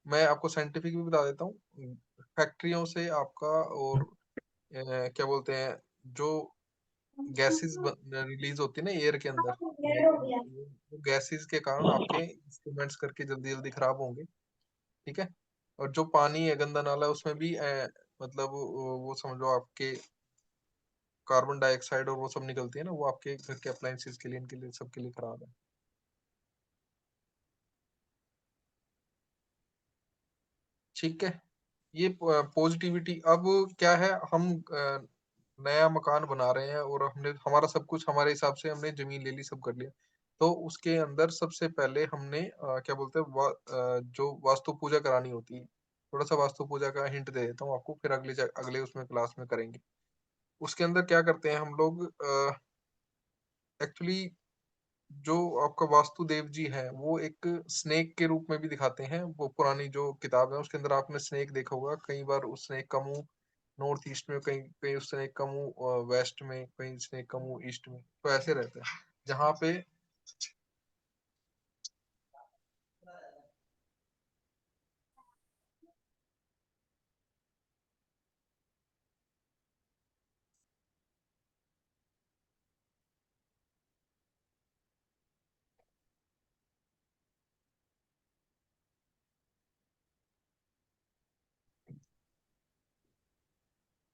मैं आपको साइंटिफिक भी बता देता हूँ। फैक्ट्रियों से आपका और क्या बोलते हैं, जो गैसेस रिलीज होती है ना एयर के अंदर, वो गैसेस के कारण आपके इंस्ट्रूमेंट्स करके जल्दी जल्दी खराब होंगे। ठीक है, और जो पानी है गंदा नाला, उसमें भी मतलब वो समझो आपके कार्बन डाइऑक्साइड और वो सब निकलती है ना, वो आपके घर के अप्लायंसेस के लिए, इनके लिए, सबके लिए खराब है। ठीक है, ये पॉजिटिविटी। अब क्या है, हम नया मकान बना रहे हैं और हमने हमारा सब कुछ हमारे हिसाब से, हमने जमीन ले ली, सब कर लिया। तो उसके अंदर सबसे पहले हमने क्या बोलते हैं, जो वास्तु पूजा करानी होती है। थोड़ा सा वास्तु पूजा का हिंट दे देता हूँ आपको, फिर अगले उसमें क्लास में करेंगे। उसके अंदर क्या करते हैं हम लोग, एक्चुअली जो आपका वास्तु देव जी है, वो एक स्नेक के रूप में भी दिखाते हैं। वो पुरानी जो किताब है उसके अंदर आपने स्नेक देखा होगा कई बार। उस स्नेक का मुंह नॉर्थ ईस्ट में, कहीं कहीं उस स्नेक का मुंह वेस्ट में, कहीं स्नेक का मुंह ईस्ट में, तो ऐसे रहता है। जहाँ पे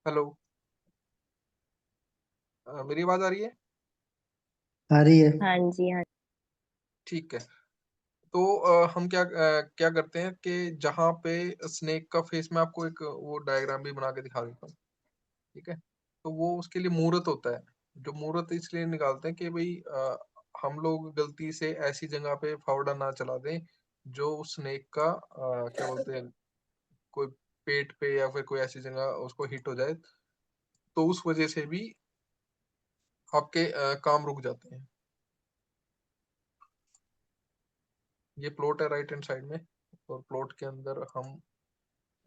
हेलो, मेरी आवाज आ रही है? आ रही है। हाँ जी, हाँ। ठीक है, तो हम क्या करते हैं कि जहाँ पे स्नेक का फेस, मैं आपको एक वो डायग्राम भी बना के दिखा देता हूँ। ठीक है, तो वो उसके लिए मुहूर्त होता है। जो मुहूर्त इसलिए निकालते हैं कि भाई हम लोग गलती से ऐसी जगह पे फावड़ा ना चला दें जो स्नेक का क्या बोलते हैं, कोई पेट पे या फिर कोई ऐसी जगह उसको हिट हो जाए, तो उस वजह से भी आपके काम रुक जाते हैं। ये प्लॉट है राइट हैंड साइड में, और प्लॉट के अंदर हम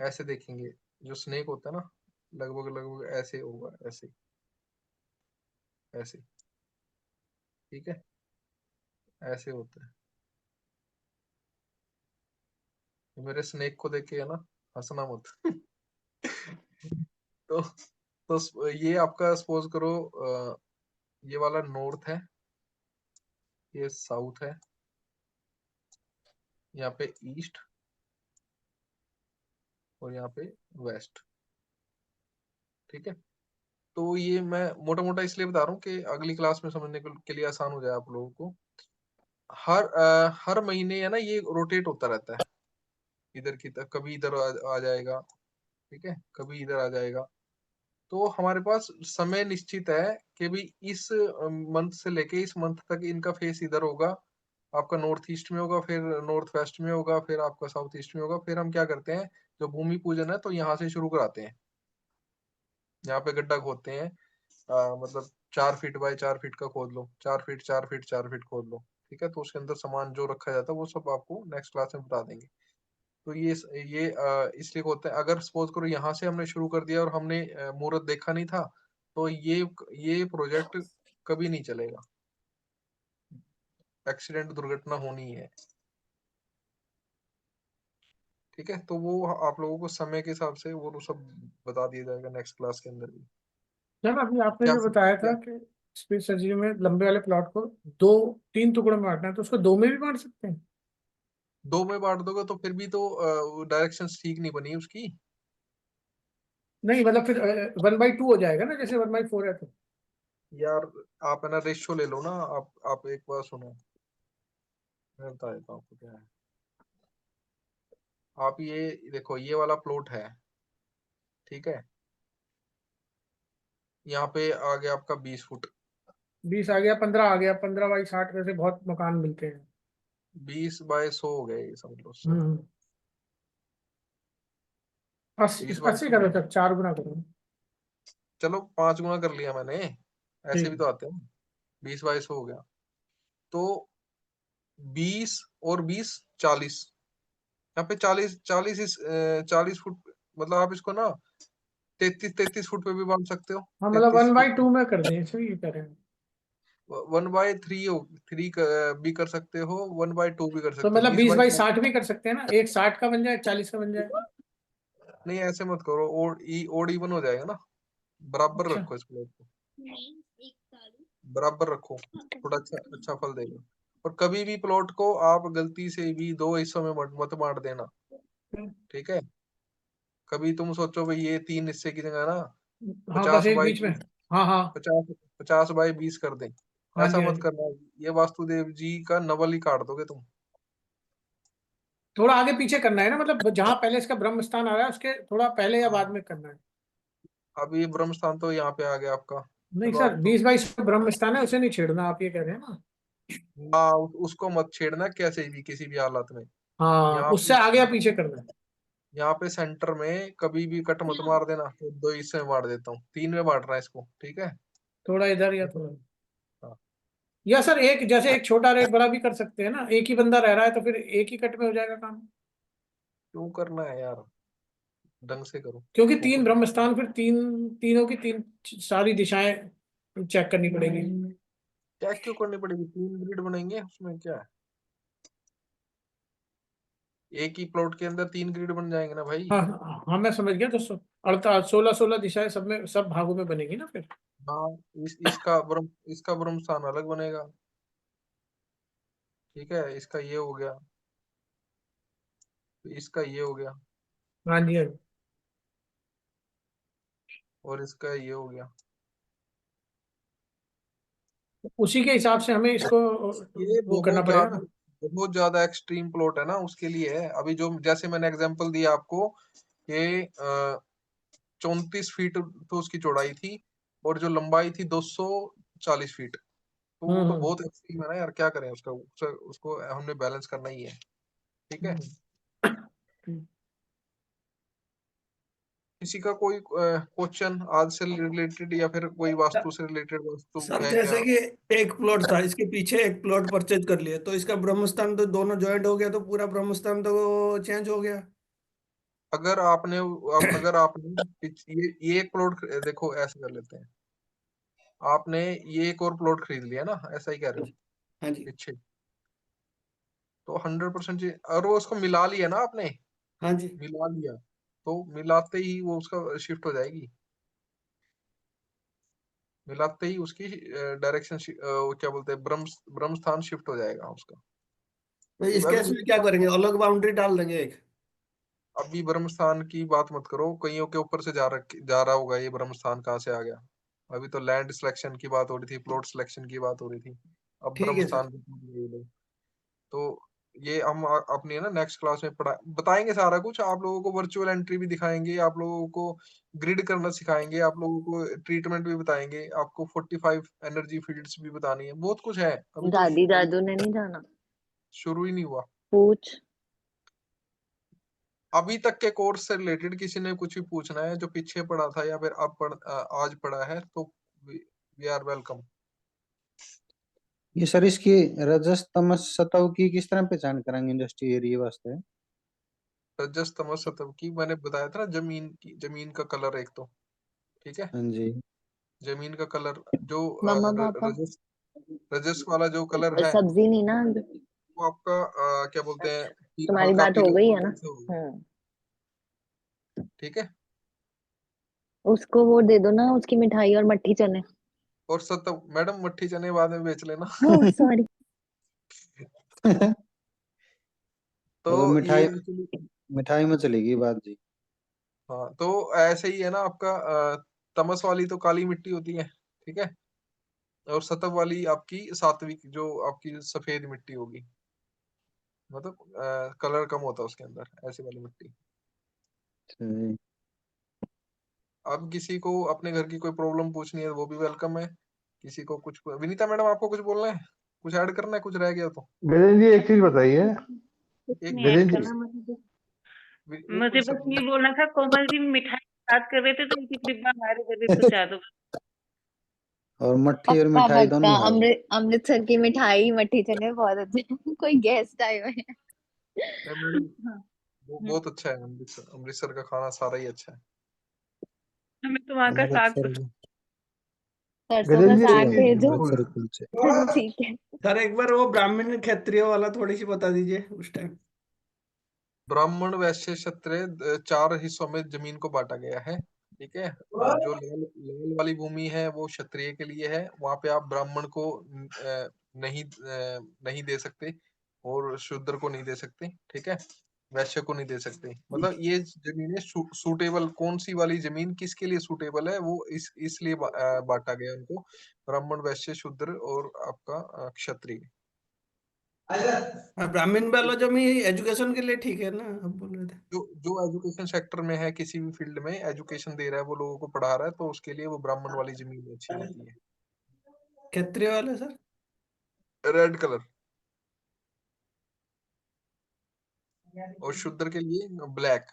ऐसे देखेंगे। जो स्नेक होता है ना, लगभग लगभग ऐसे होगा, ऐसे ऐसे। ठीक है, ऐसे होता है। मेरे स्नेक को देख के है ना, हंसना मत तो ये आपका सपोज करो, ये वाला नॉर्थ है, ये साउथ है, यहाँ पे ईस्ट और यहाँ पे वेस्ट। ठीक है, तो ये मैं मोटा मोटा इसलिए बता रहा हूँ कि अगली क्लास में समझने के लिए आसान हो जाए आप लोगों को। हर महीने है ना, ये रोटेट होता रहता है, इधर की तरफ कभी इधर आ जाएगा, ठीक है, कभी इधर आ जाएगा। तो हमारे पास समय निश्चित है कि भी इस मंथ से लेके इस मंथ तक इनका फेस इधर होगा, आपका नॉर्थ ईस्ट में होगा, फिर नॉर्थ वेस्ट में होगा, फिर आपका साउथ ईस्ट में होगा। फिर हम क्या करते हैं, जो भूमि पूजन है तो यहाँ से शुरू कराते हैं, यहाँ पे गड्ढा खोदते हैं, मतलब 4 फीट बाय 4 फीट का खोद लो, 4 फीट 4 फीट 4 फीट खोद लो, ठीक है। तो उसके अंदर सामान जो रखा जाता है वो सब आपको नेक्स्ट क्लास में बता देंगे। तो ये इसलिए होता है, अगर सपोज करो यहाँ से हमने शुरू कर दिया और हमने मुहूर्त देखा नहीं था, तो ये प्रोजेक्ट कभी नहीं चलेगा, एक्सीडेंट दुर्घटना होनी है। ठीक है, तो वो आप लोगों को समय के हिसाब से वो सब बता दिया जाएगा नेक्स्ट क्लास के अंदर भी। सर अभी आपने क्या जो बताया था क्या कि स्पेस सर्जरी में लंबे वाले प्लॉट को 2-3 टुकड़ों में बांटना है, तो उसको 2 में भी बांट सकते हैं? 2 में बांट दोगे तो फिर भी तो डायरेक्शन ठीक नहीं बनी उसकी। नहीं मतलब फिर 1/2 हो जाएगा ना, जैसे 1/4 है तो। यार आप है ना रेशियो ले लो ना, आप एक बार सुनो, मैं बता देता हूँ आपको क्या है। आप ये देखो, ये वाला प्लॉट है, ठीक है, यहाँ पे आ गया आपका 20 फुट, 20 आ गया, 15 आ गया, 15/60 वैसे बहुत मकान मिलते हैं। 20/100 हो गए, ये समझ लो 100। हम्म 80 80 20/100 करो सर, 4 गुना करो। चलो 5 गुना कर लिया मैंने, ऐसे ठीक भी है। तो आते हैं। 20/100 हो गया, तो 20 और 20 40, यहाँ पे 40 फुट, मतलब आप इसको ना 33 फुट पे भी बांध सकते हो। हाँ मतलब 33 फुट 1/2 में कर दें, सही कह रहे हैं। 1/3 हो, 3 भी कर सकते हो, 1/2 भी कर तो सकते हो, मतलब 20 बाई 20/60 भी कर सकते हैं ना, एक 60 का बन जाए, 40 का बन जाए। नहीं ऐसे मत करो, ओड इवन हो जाएगा ना, बराबर अच्छा। रखो इस प्लेट को, बराबर रखो, थोड़ा अच्छा अच्छा फल देगा। और कभी भी प्लॉट को आप गलती से भी 2 हिस्सों में मत बांट देना, ठीक है। कभी तुम सोचो भाई ये 3 हिस्से की जगह ना हाँ बस 50 एक बाई बीच में। हाँ हाँ। 50 50/20 कर दें, हाँ ऐसा जी हाँ मत जी। करना। ये वास्तुदेव जी का नवल ही काट दोगे तुम। थोड़ा आगे पीछे करना है ना, मतलब जहां पहले इसका ब्रह्म स्थान आ रहा है उसके थोड़ा पहले या बाद हाँ, में करना है? अब ये ब्रह्म स्थान तो यहाँ पे आ गया आपका। नहीं चलो सर, आप तो 20/60 ब्रह्म स्थान है, उसे नहीं छेड़ना, आप ये कह रहे हैं ना? हाँ, उसको मत छेड़ना कैसे भी, किसी भी हालत में। हाँ, यहाँ उससे पे आगे या पीछे करना है। यहाँ पे सेंटर में कभी भी कट मत मार देना, तो 2 हिस्से में बांट देता हूँ, 3 में बांट रहा है इसको, ठीक है। थोड़ा इधर या थोड़ा, हाँ, या सर एक जैसे एक छोटा और एक बड़ा भी कर सकते हैं ना, एक ही बंदा रह रहा है तो फिर एक ही कट में हो जाएगा काम। क्यों करना है यार, ढंग से करो, क्योंकि 3 फोकस। ब्रह्म स्थान, फिर तीनों की 3 सारी दिशाएं चेक करनी पड़ेगी। क्या क्यों करनी पड़ेगी, 3 ग्रिड बनेंगे, उसमें क्या है, एक ही प्लॉट के अंदर 3 ग्रिड बन जाएंगे ना भाई। हाँ हाँ हाँ, मैं समझ गया। तो 16 दिशाएं सब में, सब भागों में बनेगी ना फिर। हाँ, इसका ब्रह्म स्थान अलग बनेगा, ठीक है, इसका ये हो गया, इसका ये हो गया, हाँ जी हाँ जी। और इसका ये हो गया। उसी के हिसाब से हमें इसको ये वो करना पड़ेगा ना। बहुत ज्यादा एक्सट्रीम प्लॉट है ना, उसके लिए है। अभी जो जैसे मैंने एग्जांपल दिया आपको, ये 34 फीट तो उसकी चौड़ाई थी, और जो लंबाई थी 240 फीट, तो वो तो हम्म बहुत एक्सट्रीम है ना यार, क्या करें उसको हमने बैलेंस करना ही है, ठीक है। हम्म। किसी का कोई क्वेश्चन आज से रिलेटेड, या फिर कोई वास्तु से रिलेटेड, वास्तु सर है क्या? जैसे कि एक प्लॉट था, इसके पीछे एक प्लॉट परचेज कर लिया, तो इसका ब्रह्मस्थान तो दोनों ज्वाइंट हो गया, तो पूरा ब्रह्मस्थान तो चेंज हो गया। अगर आपने ये एक प्लॉट देखो, ऐसे कर लेते हैं, आपने ये एक और प्लॉट खरीद लिया ना, ऐसा ही कह रहे हो हाँ जी। पीछे, तो 100% और वो उसको मिला लिया ना आपने, हाँ जी। मिला लिया, तो मिलाते ही वो उसका शिफ्ट हो जाएगी, मिलाते ही उसकी डायरेक्शन क्या बोलते हैं, ब्रह्म स्थान शिफ्ट हो जाएगा उसका। तो इस अभी केस में क्या करेंगे, अलग बाउंड्री डाल देंगे एक? अभी ब्रह्म स्थान की बात मत करो, कईयों के ऊपर से जा रहा होगा ये ब्रह्म स्थान, कहाँ से आ गया। अभी तो लैंड सिलेक्शन की बात हो रही थी, प्लॉट सिलेक्शन की बात हो रही थी, अब ठीक ब्रह्म है सर। स्थान पे पहुंच गए ये लोग। तो ये हम अपनी ना नेक्स्ट क्लास में बताएंगे सारा कुछ। आप लोगों को वर्चुअल एंट्री भी दिखाएंगे, आप लोगों को ग्रिड करना सिखाएंगे, आप लोगों को ट्रीटमेंट भी बताएंगे, आपको 45 एनर्जी फील्ड्स भी बतानी है, बहुत कुछ है। अभी तो दादी दादू ने नहीं जाना? शुरू ही नहीं हुआ। पूछ। अभी तक के कोर्स से रिलेटेड किसी ने कुछ भी पूछना है जो पीछे पड़ा था या फिर आज पड़ा है, तो वी आर वेलकम। ये सर इसकी रजस तमस सतव की किस तरह पहचान कराएंगे इंडस्ट्री एरिया वास्ते? रजस तमस सत्व की मैंने बताया था ना, जमीन का कलर एक तो, ठीक है। हाँ जी। जमीन का कलर जो मम्मा पापा रजस वाला जो कलर है, सब्जी नहीं ना? वो आपका क्या बोलते हैं, तुम्हारी हल्का बात हो पीला गई है ना? गोल्डन से होगा, ठीक है। उसको वो दे दो ना, उसकी मिठाई और मट्ठी चने। और सत्व मैडम, मट्ठी चने बाद में बेच लेना। Oh sorry. तो मतलब ये मिठाई में चलेगी बात जी। हाँ, तो ऐसे ही है ना आपका तमस वाली तो काली मिट्टी होती है, ठीक है। और सतव वाली आपकी सात्विक, जो आपकी सफेद मिट्टी होगी, मतलब कलर कम होता है उसके अंदर, ऐसी वाली मिट्टी। सही। अब किसी को अपने घर की कोई प्रॉब्लम पूछनी है वो भी वेलकम है। किसी को कुछ, विनीता मैडम आपको कुछ बोलना है, कुछ ऐड करना है, कुछ रह गया तो गजेंद्र जी एक चीज बताइए। कुछ एक नहीं ऐड गजेंद्र करना, जी मुझे बस ये बोलना था, कोमल जी मिठाई की बात कर रहे थे तो एक एक डिब्बा हमारे घर भी पहुंचा दो। और मट्ठी और पक्का मिठाई पक्का। दोनों है। अमृतसर की मिठाई मट्ठी चने बहुत अच्छे। कोई गेस्ट आए हुए हैं। मैडम हाँ। वो बहुत अच्छा है, अमृतसर का खाना सारा ही अच्छा है। हमें तो वहाँ का साग अमृतसर पसंद। सरसों का गजेंद्र जी साग एक चीज भेजो। अमृतसर कुलचे। ठीक है। सर एक बार वो ब्राह्मण क्षत्रिय वाला थोड़ी सी बता दीजिए उस टाइम। ब्राह्मण वैश्य क्षत्रिय 4 हिस्सों में जमीन को बांटा गया है, ठीक है। जो लाल वाली भूमि है वो क्षत्रिय के लिए है, वहां पे आप ब्राह्मण को नहीं दे सकते, और शूद्र को नहीं दे सकते, ठीक है। वैश्य को नहीं दे सकते। मतलब ये जमीनें सूटेबल, कौन सी वाली जमीन किसके लिए सूटेबल है, वो इसलिए बांटा गया उनको, ब्राह्मण वैश्य शूद्र और आपका क्षत्रिय। ब्राह्मण वाला जमीन एजुकेशन के लिए ठीक है ना, आप बोल रहे थे? जो एजुकेशन सेक्टर में है, किसी भी फील्ड में एजुकेशन दे रहा है, वो लोगों को पढ़ा रहा है, तो उसके लिए वो ब्राह्मण वाली जमीन अच्छी रहती है। क्षत्रिय वाला सर? Red colour. और शूद्र के लिए ब्लैक,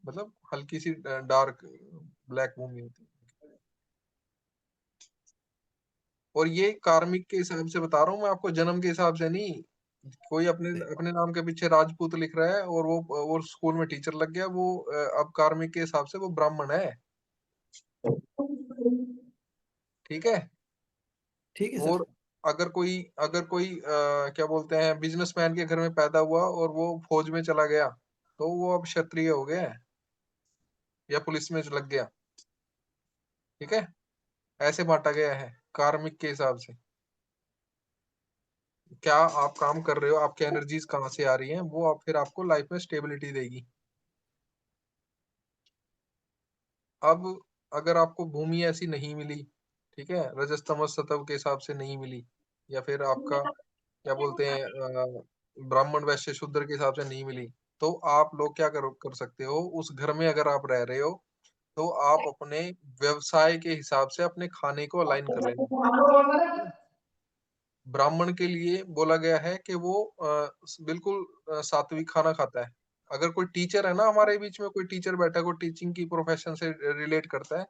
मतलब हल्की सी डार्क ब्लैक भूमि होती है। और ये कार्मिक के हिसाब से बता रहा हूँ मैं आपको, जन्म के हिसाब से नहीं। कोई अपने अपने नाम के पीछे राजपूत लिख रहा है और वो स्कूल में टीचर लग गया, वो अब कार्मिक के हिसाब से वो ब्राह्मण है, ठीक है। ठीक है सर। और अगर कोई क्या बोलते हैं, बिजनेसमैन के घर में पैदा हुआ और वो फौज में चला गया, तो वो अब क्षत्रिय हो गया, या पुलिस में लग गया, ठीक है। ऐसे बांटा गया है कार्मिक के हिसाब से। क्या आप काम कर रहे हो, आपकी एनर्जीज कहाँ से आ रही हैं, वो फिर आपको लाइफ में स्टेबिलिटी देगी। अब अगर आपको भूमि ऐसी नहीं मिली, ठीक है, रजस तमस सतव के हिसाब से नहीं मिली, या फिर आपका क्या बोलते हैं ब्राह्मण वैश्य शूद्र के हिसाब से नहीं मिली, तो आप लोग क्या कर सकते हो, उस घर में अगर आप रह रहे हो, तो आप अपने व्यवसाय के हिसाब से अपने खाने को अलाइन कर लेना। ब्राह्मण के लिए बोला गया है कि वो बिल्कुल सात्विक खाना खाता है। अगर कोई टीचर है ना, हमारे बीच में कोई टीचर बैठा है, कोई टीचिंग की प्रोफेशन से रिलेट करता है,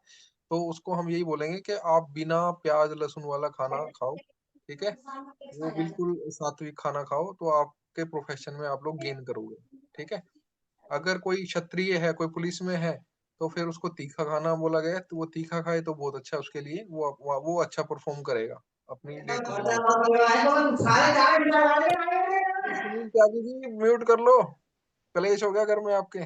तो उसको हम यही बोलेंगे कि आप बिना प्याज लहसुन वाला खाना खाओ, ठीक है। वो बिल्कुल सात्विक खाना खाओ, तो आपके प्रोफेशन में आप लोग गेन करोगे, ठीक है। अगर कोई क्षत्रिय है, कोई पुलिस में है, तो फिर उसको तीखा खाना बोला गया है, तो वो तीखा खाए तो बहुत अच्छा है उसके लिए, वो अच्छा परफॉर्म करेगा अपनी day to day life. Sunil Tyagi ji mute कर लो, कलेश हो गया घर में आपके।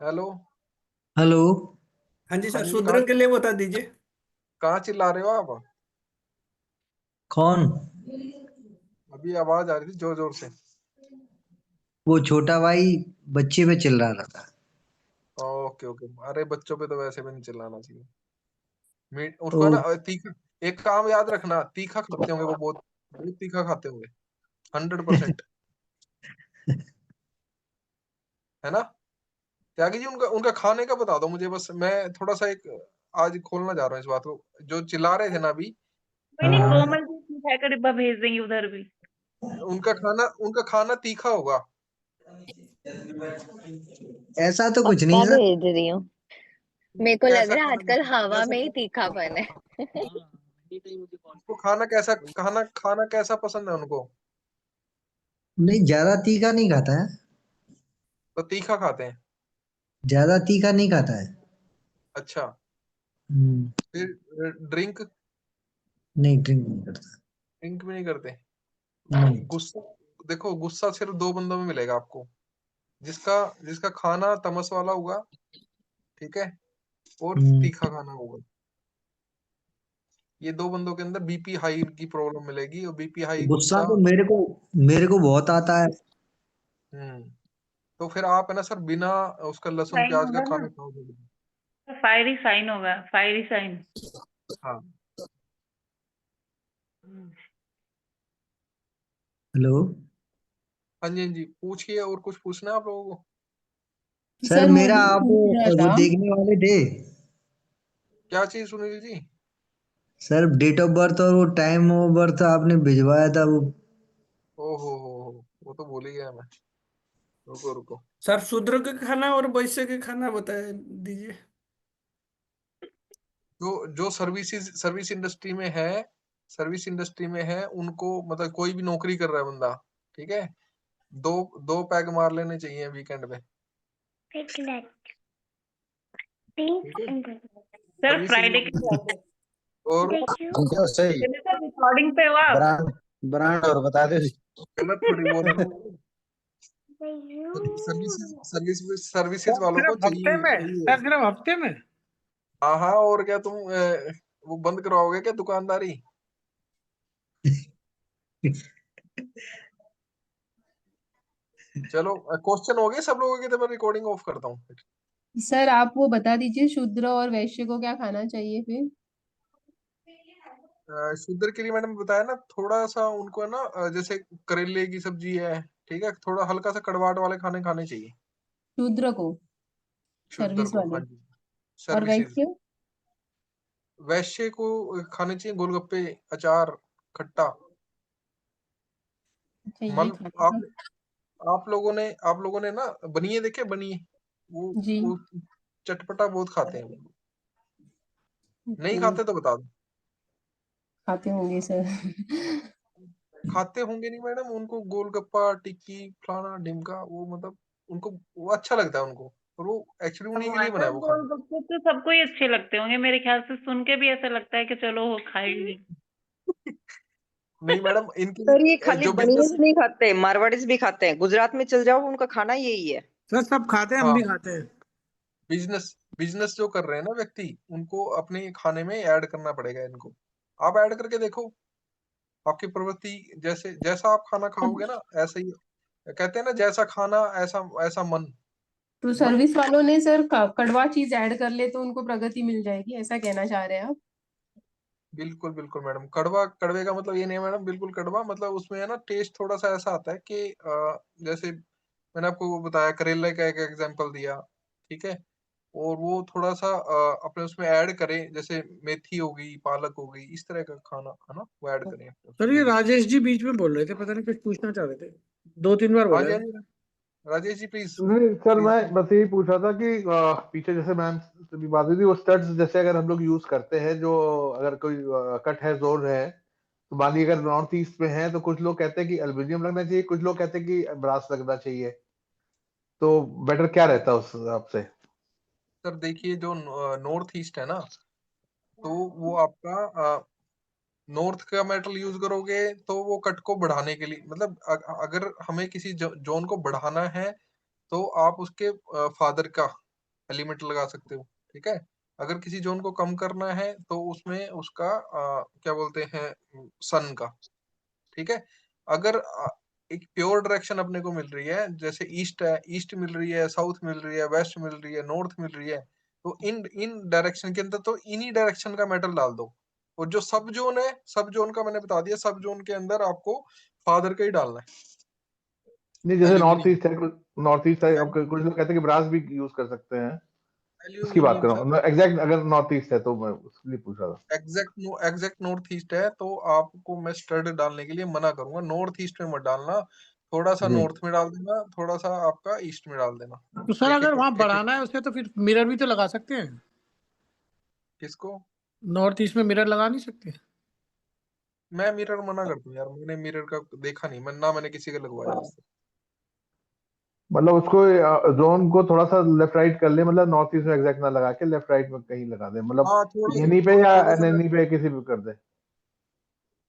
हेलो। हेलो। हाँ जी हाँ सर, जी, शूद्र के लिए बता दीजिए। कहाँ चिल्ला रहे हो आप? कौन? अभी आवाज आ रही थी जोर जोर से। वो छोटा भाई बच्चे पे चिल्ला रहा था। ओके ओके, अरे बच्चों पे तो वैसे भी नहीं चिल्लाना चाहिए। मीट ओ, उसको ना तीखा, एक काम याद रखना, तीखा खाते होंगे वो, बहुत बहुत तीखा खाते होंगे 100%, है ना? त्यागी जी, उनका उनका खाने का बता दो मुझे बस, मैं थोड़ा सा एक आज खोलना जा रहा हूँ इस बात को, जो चिल्ला रहे थे ना अभी। कोई नहीं, हाँ, कोमल जी मिठाई का डिब्बा भेज देंगे उधर भी। उनका खाना तीखा होगा। ऐसा तो कुछ नहीं पक्का है सर। भेज रही हूँ। मेरे को लग कैसा रहा है खाना, आजकल हवा कैसा में ही खाना, तीखापन है। उनको खाना कैसा पसंद है उनको? नहीं, ज्यादा तीखा नहीं खाता है। तो तीखा खाते हैं। ज्यादा तीखा नहीं खाता है। अच्छा, हम्म, फिर ड्रिंक नहीं, ड्रिंक नहीं करता। ड्रिंक भी नहीं करते। नहीं। गुस्सा, देखो गुस्सा सिर्फ दो बंदों में मिलेगा आपको, जिसका जिसका खाना तमस वाला होगा, ठीक है, और हम्म, तीखा खाना होगा। ये दो बंदों के अंदर बीपी हाई की प्रॉब्लम मिलेगी, और बीपी हाई, गुस्सा गुस्सा। तो मेरे को बहुत आता है। हम्म, तो फिर आप है ना सर, बिना उसका लहसुन साइन प्याज का होगा ना, खाना खाओगे। फायरी साइन होगा, फायरी साइन। हाँ। हेलो हाँ जी हाँ जी, पूछिए, और कुछ पूछना है आप लोगों को? सर, सर मेरा मुझे आप पूछना वो था। देखने वाले थे क्या चीज Sunil ji? Sir, date of birth और वो टाइम ऑफ बर्थ आपने भिजवाया था वो। वो तो भूल ही गया मैं। रुको रुको। सर शूद्र का खाना और वैश्य के खाना बता दीजिए। जो जो सर्विस इंडस्ट्री में है उनको, मतलब कोई भी नौकरी कर रहा है बंदा, ठीक है, दो दो पैग मार लेने चाहिए वीकेंड पे, ठीक है? सर सर्विसेज फ्राइडे के वाले, बाद और क्या सही सर रिकॉर्डिंग पे हो आप? ब्रांड ब्रांड और बता दे। गलत थोड़ी बोल रहा हूँ। सर्विसेज वालों को सिर्फ हफ्ते चाहिए में चाहिए। सर, सिर्फ हफ्ते में। हाँ हाँ, और क्या तुम वो बंद करवाओगे क्या दुकानदारी? चलो, क्वेश्चन हो गए सब लोगों के, तो मैं रिकॉर्डिंग ऑफ करता हूँ फिर। सर आप वो बता दीजिए, शूद्र और वैश्य को क्या खाना चाहिए फिर? शुगर के लिए मैंने बताया ना, थोड़ा सा उनको है ना, जैसे करेले की सब्जी है, ठीक है, थोड़ा हल्का सा कड़वाहट वाले खाने खाने चाहिए। शूद्र को, शुगर सर्विस को, हाँ वाले। जी। और सर्विसेज। वैश्य? वैश्य को खाने चाहिए गोलगप्पे, अचार, खट्टा। अच्छा, ये मल खाना था। आप लोगों ने ना बनिए देखे, बनिए, जी। वो चटपटा बहुत खाते हैं वो। नहीं ओके। खाते तो बता दो। खाते होंगे सर। खाते होंगे नहीं मैडम, उनको गोलगप्पा, टिक्की, फलाना ढिमका, वो मतलब उनको वो अच्छा लगता है उनको, और वो एक्चुअली उन्हीं के लिए बना टमाटर है वो खाना। गोलगप्पे तो सबको ही अच्छे लगते होंगे मेरे ख्याल से, सुन के भी ऐसा लगता है कि चलो वो खाएंगे। नहीं मैडम, इनके सर ये लिए खाली जो बनियस बिजनेस, नहीं खाते, मारवाड़ीज भी खाते हैं। गुजरात में चल जाओ, उनका खाना यही है। सर सब खाते हैं, हम हाँ, भी खाते हैं। बिजनेस बिजनेस जो कर रहे हैं ना व्यक्ति, उनको अपने खाने में ऐड करना पड़ेगा इनको। आप ऐड करके देखो, आपकी प्रवृत्ति, जैसे जैसा आप खाना खाओगे ना, ऐसा ही, कहते हैं ना, जैसा खाना ऐसा ऐसा मन। तो मन, सर्विस वालों ने सर कड़वा चीज ऐड कर ले तो उनको प्रगति मिल जाएगी, ऐसा कहना चाह रहे हैं आप? बिल्कुल बिल्कुल मैडम, कड़वा, कड़वे का मतलब ये नहीं है मैडम, बिल्कुल कड़वा मतलब उसमें है ना टेस्ट थोड़ा सा ऐसा आता है कि जैसे मैंने आपको वो बताया, करेले का एक एग्जांपल दिया, ठीक है, और वो थोड़ा सा अपने उसमें ऐड करें, जैसे मेथी हो गई, पालक हो गई, इस तरह का खाना है ना, वो ऐड करें अपने सर उसमें ये लंच। राजेश जी बीच में बोल रहे थे, पता नहीं कुछ पूछना चाह रहे थे, 2-3 बार हाँ बोला जी है। हाँ जी, राजेश जी प्लीज नहीं सर, प्लीज। मैं बस यही पूछ रहा था कि पीछे जैसे मैम से भी बात हुई थी, वो स्टड्स जैसे अगर हम लोग यूज करते हैं, जो अगर कोई कट है, जोन है, तो मान लीजिए अगर नॉर्थ ईस्ट में है, तो कुछ लोग कहते हैं कि एल्युमिनियम लगना चाहिए, कुछ लोग कहते हैं कि ब्रास लगना चाहिए, तो बेटर क्या रहता है उस हिसाब से? सर देखिए, जो नॉर्थ ईस्ट है ना, तो वो आपका नॉर्थ का मेटल यूज करोगे तो वो कट को बढ़ाने के लिए, मतलब अगर हमें किसी जोन को बढ़ाना है, तो आप उसके फादर का एलिमेंट लगा सकते हो, ठीक है। अगर किसी जोन को कम करना है तो उसमें उसका क्या बोलते हैं सन का, ठीक है। अगर एक प्योर डायरेक्शन अपने को मिल रही है, जैसे ईस्ट है, ईस्ट मिल रही है, साउथ मिल रही है, वेस्ट मिल रही है, नॉर्थ मिल रही है, तो इन डायरेक्शन के अंदर तो इन्हीं डायरेक्शन का मेटल डाल दो। और जो सब जोन है, सब जोन का मैंने बता दिया, सब जोन के अंदर आपको फादर का ही डालना है। नहीं, जैसे नॉर्थ एल्यूमिनियम ईस्ट है, नॉर्थ ईस्ट है, अब कुछ लोग कहते हैं कि ब्रास भी यूज कर सकते हैं, उसकी बात एल्यूमिनियम कर रहा सर, हूँ एग्जैक्ट। अगर नॉर्थ ईस्ट है तो मैं उसके लिए पूछ रहा था। एग्जैक्ट नॉर्थ ईस्ट है तो आपको मैं स्टड डालने के लिए मना करूंगा। नॉर्थ ईस्ट में मत डालना, थोड़ा सा जी, नॉर्थ में डाल देना, थोड़ा सा आपका ईस्ट में डाल देना। तो सर एक अगर एक वहां एक एक बढ़ाना है उसे तो फिर मिरर भी तो लगा सकते हैं। किसको? नॉर्थ ईस्ट में मिरर लगा नहीं सकते? मैं मिरर मना कर दूं यार, मैंने मिरर का देखा नहीं, मैंने किसी का लगवाया आज तक। मतलब उसको जोन को थोड़ा सा लेफ्ट राइट कर ले, मतलब नॉर्थ ईस्ट में एग्जैक्ट ना लगा के लेफ्ट राइट में कहीं लगा दे, मतलब हाँ थोड़ा एनी पे या थोड़ा सा एनएनी पे किसी भी कर दे।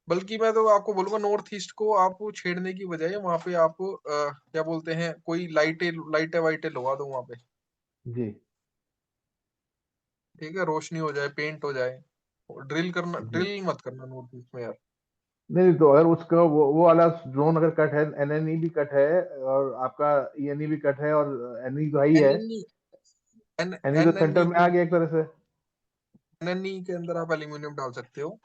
बल्कि मैं तो आपको बोलूंगा नॉर्थ ईस्ट को आप छेड़ने की बजाय वहां पे आप क्या बोलते हैं, कोई लाइटें वाइटें लगा दो वहां पे, जी ठीक है, रोशनी हो जाए, पेंट हो जाए। जी। ड्रिल मत करना नॉर्थ ईस्ट में यार। नहीं तो अगर उसका वो वाला जोन अगर कट है, एनएनई भी कट है और आपका ईएनई भी कट है और एनई तो ही है, एनएनई एनई तो सेंटर एनएनई में आ गया एक तरह से। एनएनई के अंदर आप एल्यूमिनियम डाल सकते हो,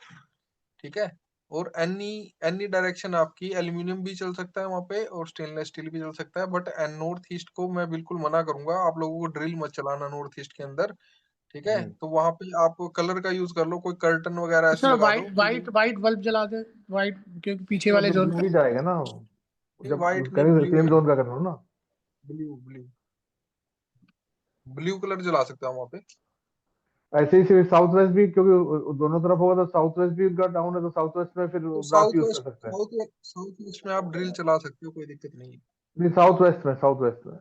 ठीक है। और एनी डायरेक्शन आपकी एल्यूमिनियम भी चल सकता है वहां पे और स्टेनलेस स्टील भी चल सकता है, बट नॉर्थ ईस्ट को मैं बिल्कुल मना करूंगा। आप लोगों को ड्रिल मत चलाना नॉर्थ ईस्ट के अंदर, ठीक है। जी, तो वहां पे आप कलर का यूज कर लो, कोई कर्टन वगैरह तो ऐसे सर लगा दो वाइट कि वाइट वाइट बल्ब जला दे, वाइट, क्योंकि पीछे वो वाले तो जोन ब्लू पे। ही जाएगा ना, जब व्हाइट नहीं, करें ब्लू सेम है, जोन का कर रहा हूँ ना। ब्लू ब्लू ब्लू कलर जला सकता हूँ वहां पे। ऐसे ही सिर्फ साउथ वेस्ट भी, क्योंकि दोनों तरफ होगा तो साउथ वेस्ट भी उनका डाउन है, तो साउथ वेस्ट में फिर तो ब्रास यूज कर सकते हैं। साउथ वेस्ट में आप ड्रिल चला सकते हो, कोई दिक्कत नहीं है। नहीं, साउथ वेस्ट में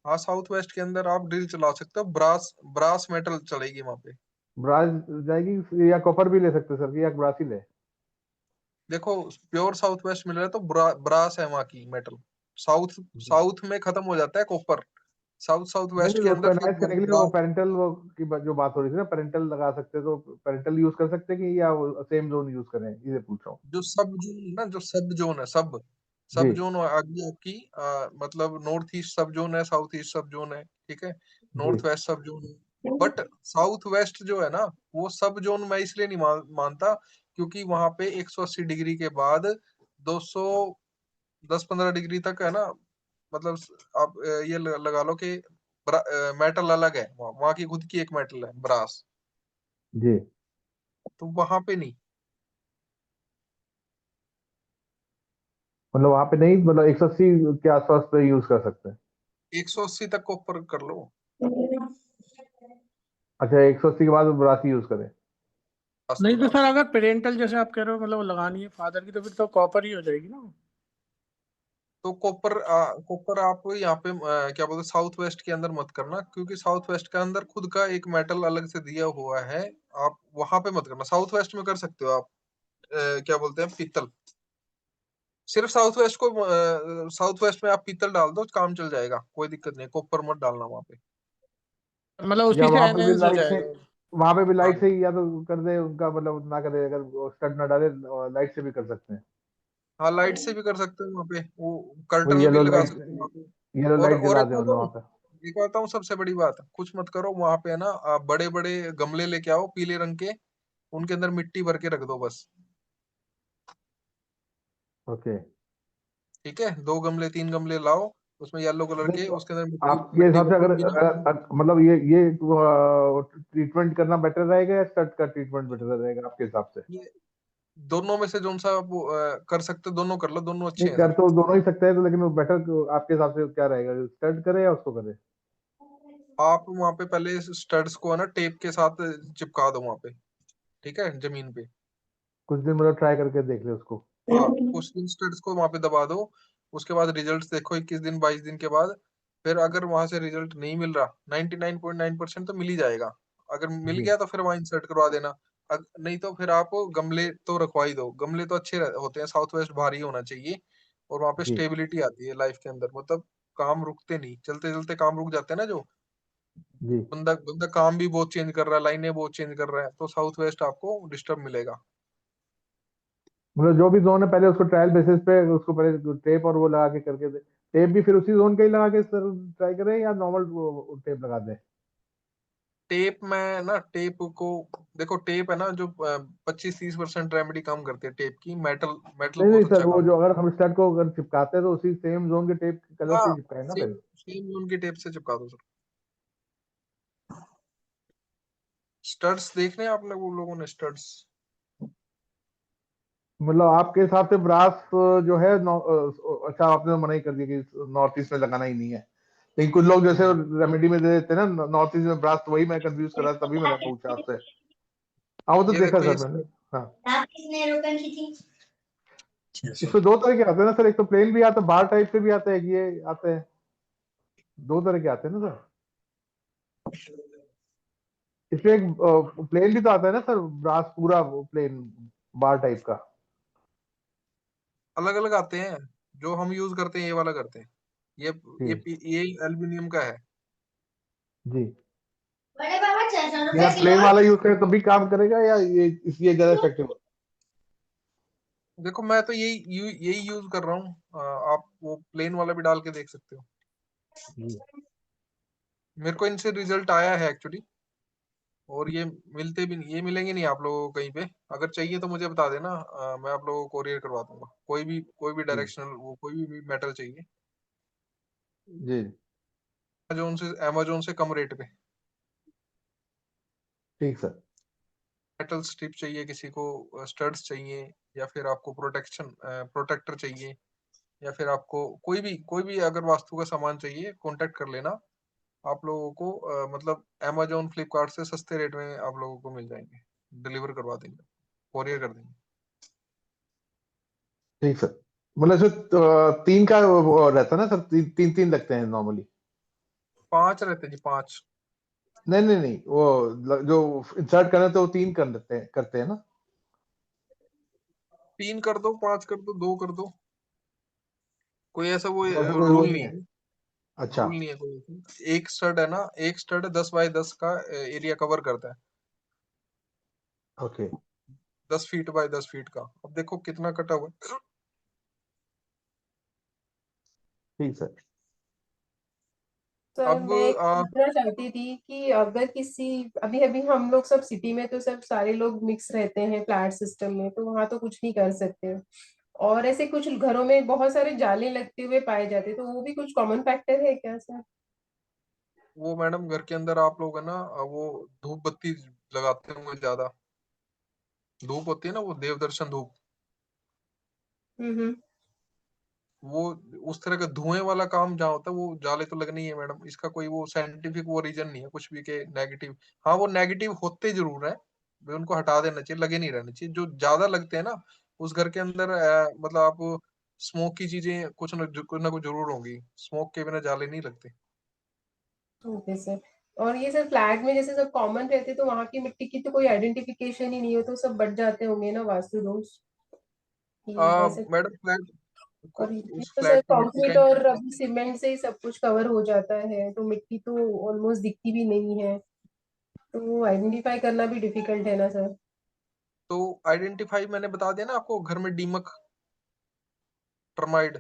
हाँ साउथ वेस्ट के अंदर आप ड्रिल चला सकते हो, ब्रास ब्रास मेटल चलेगी वहां पे। ब्रास जाएगी, या कॉपर भी ले सकते हैं सर, या ब्रास ही ले। देखो प्योर साउथ वेस्ट मिल रहा है तो ब्रास है वहां की मेटल। साउथ जी। साउथ में खत्म हो जाता है कॉपर, साउथ साउथ नहीं वेस्ट नहीं, के वो अंदर फिर पेनलाइज करने के लिए वो ब्रास। पेरेंटल वो की जो बात हो रही थी ना, पेरेंटल लगा सकते हैं, तो पेरेंटल यूज कर सकते हैं कि या सेम जोन यूज करें, ये पूछ रहा हूँ। जो सब जोन ना, जो सब जोन है, सब जी जोन आ गई आपकी, मतलब नॉर्थ ईस्ट सब जोन है, साउथ ईस्ट सब जोन है, ठीक है, जी नॉर्थ वेस्ट सब जोन है। बट साउथ वेस्ट जो है ना, वो सब जोन मैं इसलिए नहीं मानता, क्योंकि वहां पे 180 डिग्री के बाद 210-15 डिग्री तक है ना, मतलब आप ये लगा लो कि मेटल अलग है, वहां की खुद की एक मेटल है ब्रास, जी। तो वहां पे नहीं। मतलब वहां पे नहीं, मतलब 180 के आसपास पे यूज कर सकते हैं। 180 तक को ऊपर कर लो, अच्छा, 180 के बाद ब्रास ही यूज करें। नहीं तो सर ब्रास अगर पेरेंटल जैसे आप कह रहे हो मतलब वो लगानी है फादर की, तो फिर तो कॉपर ही हो जाएगी ना। तो कॉपर आप यहाँ पे क्या बोलते साउथ वेस्ट के अंदर मत करना, क्योंकि साउथ वेस्ट के अंदर खुद का एक मेटल अलग से दिया हुआ है। आप वहां पे मत करना, साउथ वेस्ट में कर सकते हो आप क्या बोलते हैं पीतल। सिर्फ साउथ वेस्ट में आप पीतल डाल दो, काम चल जाएगा, कोई दिक्कत नहीं, कॉपर मत डालना वहां पे। मतलब या उसी से वहां पे भी एनहेंस हो लाइट से, जाएगा। वहां पे भी हाँ लाइट से ही या तो कर दे उनका, मतलब ना करे, अगर स्टड ना डाले, लाइट से भी कर सकते हैं। हाँ लाइट से भी कर सकते हो वहां पे, वो वो कर्टन भी लगा सकते हो वहां पे। येलो लाइट और जला दे, मतलब वहां पे। एक बताता हूँ सबसे बड़ी बात, कुछ मत करो वहां पे, है ना, आप बड़े बड़े गमले लेके आओ पीले रंग के, उनके अंदर मिट्टी भर के रख दो बस, ओके। ठीक है। 2 गमले 3 गमले लाओ, उसमें येलो कलर नहीं के, तो उसके अंदर मिट्टी आपके मिट्टी हिसाब भर से दो अगर, बिना। मतलब ये ट्रीटमेंट करना बेटर रहेगा या स्टड का ट्रीटमेंट बेटर रहेगा आपके हिसाब से? ये दोनों में से जोन सा आप कर सकते हो, दोनों कर लो, दोनों नहीं, अच्छे हैं कर सर। तो दोनों ही सकते हैं, तो लेकिन वो बेटर आपके हिसाब से क्या रहेगा, स्टड करे या उसको करे? आप वहां पे पहले स्टड्स को है ना टेप के साथ चिपका दो वहां पे, ठीक है, जमीन पे। कुछ दिन मतलब ट्राई करके देख ले उसको। हाँ कुछ दिन स्टड्स को वहां पे दबा दो, उसके बाद रिजल्ट्स देखो 21 दिन 22 दिन के बाद। फिर अगर वहां से रिजल्ट नहीं मिल रहा, 99.9% तो मिल ही जाएगा। अगर मिल जी गया तो फिर वहां इंसर्ट करवा देना। नहीं तो फिर आप गमले तो रखवा ही दो, गमले तो अच्छे होते हैं, साउथ वेस्ट भारी होना चाहिए, और वहां पे जी। स्टेबिलिटी आती है लाइफ के अंदर, मतलब काम रुकते नहीं, चलते चलते काम रुक जाते हैं ना जो, जी बंदा बंदा काम भी बहुत चेंज कर रहा है, लाइनें बहुत चेंज कर रहा है, तो साउथ वेस्ट आपको डिस्टर्ब मिलेगा। मतलब जो भी जोन है पहले उसको ट्रायल बेसिस पे उसको पहले टेप और वो लगा के करके दे। टेप भी फिर उसी जोन का ही लगा के सर ट्राई करें या नॉर्मल टेप लगा दें? टेप में ना, टेप को देखो, टेप है ना जो 25-30% रेमेडी काम करती है टेप की, मेटल मेटल नहीं नहीं बहुत सर, अच्छा वो काम जो करता अगर हम स्टड को अगर चिपकाते हैं तो उसी सेम जोन के टेप है। कलर से हाँ, ही चिपकाए ना सेम फिर? सेम उनकी टेप से चिपका दो सर। स्टड्स देखने हैं आपने, वो लोगों ने स्टड्स। मतलब आपके हिसाब से ब्रास जो है अच्छा आपने मना ही कर दिया कि नॉर्थ ईस्ट में लगाना ही नहीं है, लेकिन कुछ लोग जैसे रेमेडी में दे देते हैं ना नॉर्थ ईस्ट में ब्रास, तो वही मैं कंफ्यूज कर रहा था, तभी मैंने पूछा आपसे। हाँ वो तो ये देखा देखो, ये सर मैंने। हाँ इसमें दो तरह के आते हैं ना सर, एक तो प्लेन भी आता है, बार टाइप से भी आता है, एक ये आते हैं, दो तरह के आते हैं ना सर। इसमें एक प्लेन भी तो आता है ना सर, ब्रास पूरा प्लेन बार टाइप का। अलग अलग आते हैं। जो हम यूज करते हैं ये वाला करते हैं। ये जी ये एल्यूमिनियम का है। जी या प्लेन वाला यूज करें तो भी काम करेगा या ये इसलिए ज्यादा इफेक्टिव? देखो मैं तो यही यूज कर रहा हूँ। आप वो प्लेन वाला भी डाल के देख सकते हो। मेरे को इनसे रिजल्ट आया है एक्चुअली। और ये मिलते भी नहीं, ये मिलेंगे नहीं आप लोगों को कहीं पे। अगर चाहिए तो मुझे बता देना, मैं आप लोगों को कोरियर करवा दूंगा। कोई भी डायरेक्शनल, वो कोई भी मेटल चाहिए, जी अमेजोन से कम रेट पे। ठीक सर। मेटल स्ट्रिप चाहिए किसी को, स्टड्स चाहिए, या फिर आपको प्रोटेक्टर चाहिए, या फिर आपको कोई भी अगर वास्तु का सामान चाहिए, कांटेक्ट कर लेना। आप लोगों को मतलब अमेजोन फ्लिपकार्ट से सस्ते रेट में आप लोगों को मिल जाएंगे। डिलीवर करवा देंगे, कोरियर कर देंगे। ठीक सर। मतलब इसमें तीन का वो रहता है ना सर, तीन तीन लगते हैं नॉर्मली? 5 रहते जी, 5। नहीं नहीं नहीं, वो जो इंसर्ट करना तो वो तीन करते हैं ना? 3 कर दो, 5 कर दो, 2 कर दो। कोई ऐसा वो तो ऐसा कोई रूल रूल नहीं नहीं है? है। अच्छा रूल नहीं है कोई ऐसा। एक स्टड है ना, एक स्टड 10 बाय 10 का एरिया कवर करता है। ओके 10 फीट बाय 10 फीट का। अब देखो कितना कटा हुआ है। ठीक सर। सर अब मैं आ, पूछना चाहती थी कि अगर किसी अभी अभी हम लोग सब सिटी में तो सब सारे लोग मिक्स रहते हैं फ्लैट सिस्टम में, तो वहां तो कुछ नहीं कर सकते। और ऐसे कुछ घरों में बहुत सारे जाले लगते हुए पाए जाते हैं, तो वो भी कुछ कॉमन फैक्टर है क्या सर? वो मैडम घर के अंदर आप लोग है ना, वो धूप बत्ती लगाते होंगे ज्यादा। धूप होती है ना, वो देवदर्शन धूप। हम्म। वो उस तरह का धुएं वाला काम जहाँ होता है, वो जाले तो लगने ही है मैडम। इसका कोई वो साइंटिफिक वो रीजन नहीं है कुछ भी के नेगेटिव। हाँ वो नेगेटिव होते जरूर है, वे उनको हटा देना चाहिए, लगे नहीं रहने चाहिए। जो ज्यादा लगते हैं ना, उस घर के अंदर मतलब आप स्मोक की चीजें कुछ ना कुछ जरूर होंगी। स्मोक के बिना जाले नहीं लगते। Okay sir. और ये सर फ्लैट में जैसे सब कॉमन रहते तो वहां की मिट्टी की तो कोई आइडेंटिफिकेशन ही नहीं हो, तो सब बढ़ जाते होंगे ना वास्तु दोष कि ऐसे। मैडम फ्लैट, और ये उस तो सर फ्लैट की मिट्टी का कंक्रीट और अभी सीमेंट से ही सब कुछ कवर हो जाता है, तो मिट्टी तो ऑलमोस्ट दिखती भी नहीं है, तो आइडेंटिफाई करना भी डिफिकल्ट है ना सर? तो आइडेंटिफाई मैंने बता दिया ना आपको। घर में दीमक, टर्माइड,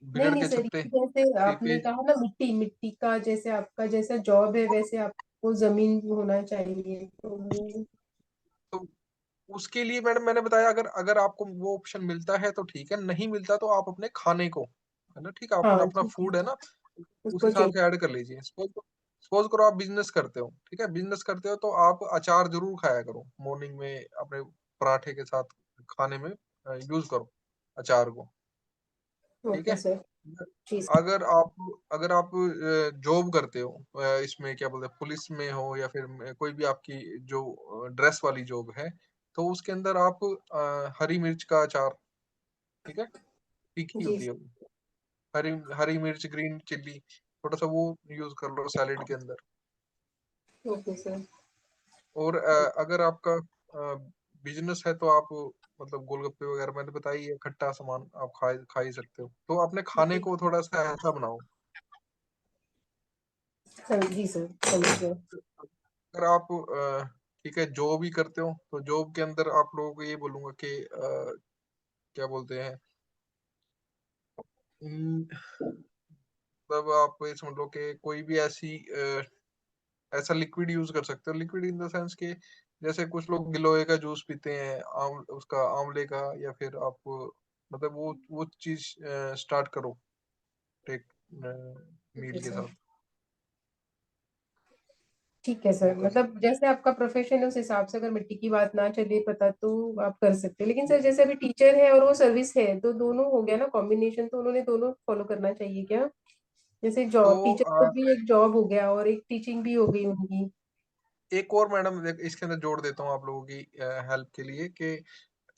नहीं बिगड़ नहीं के सर, छत्ते, ये जैसे आपने सीपेज। कहा ना मिट्टी मिट्टी का, जैसे आपका जैसा जॉब है वैसे आपको जमीन होना चाहिए, तो तो उसके लिए मैडम मैंने बताया, अगर अगर आपको वो ऑप्शन मिलता है तो ठीक है, नहीं मिलता तो आप अपने खाने को, है ना, ठीक है, अपना हाँ अपना ठीक है, फूड है ना, उस उसको हिसाब चेंज। से ऐड कर लीजिए। सपोज करो आप बिजनेस करते हो, ठीक है, बिजनेस करते हो तो आप अचार जरूर खाया करो मॉर्निंग में अपने पराठे के साथ खाने में यूज करो अचार को, ठीक ओके है। सर। जी सर। अगर आप जॉब करते हो, इसमें क्या बोलते हैं, पुलिस में हो या फिर कोई भी आपकी जो ड्रेस वाली जॉब है, तो उसके अंदर आप हरी मिर्च का अचार, ठीक है, तीखी जी होती है वो, हरी हरी मिर्च, ग्रीन चिल्ली, थोड़ा सा वो यूज कर लो सैलेड के अंदर। Okay sir. और अगर आपका बिजनेस है तो आप मतलब गोलगप्पे वगैरह मैंने बताई है, खट्टा सामान आप खा ही सकते हो। तो अपने खाने को थोड़ा सा ऐसा बनाओ। जी सर, समझ गए। अगर आप ठीक है जॉब भी करते हो तो जॉब के अंदर आप लोगों को ये बोलूंगा कि क्या बोलते हैं, तब आप ये समझ लो कि कोई भी ऐसा लिक्विड यूज कर सकते हो। लिक्विड इन द सेंस कि जैसे कुछ लोग गिलोय का जूस पीते हैं, उसका आंवले का, या फिर आप मतलब वो चीज स्टार्ट करो टेक मील के सर साथ। ठीक है वो सर, कर मतलब जैसे आपका प्रोफेशन है उस हिसाब से अगर मिट्टी की बात ना चले पता तो आप कर सकते हैं, लेकिन सर जैसे अभी टीचर है और वो सर्विस है तो दोनों हो गया ना कॉम्बिनेशन, तो उन्होंने दोनों फॉलो करना चाहिए क्या? जैसे तो जॉब टीचर का भी एक जॉब हो गया और एक टीचिंग भी हो गई उनकी। एक और मैडम इसके अंदर जोड़ देता हूँ आप लोगों की हेल्प के लिए कि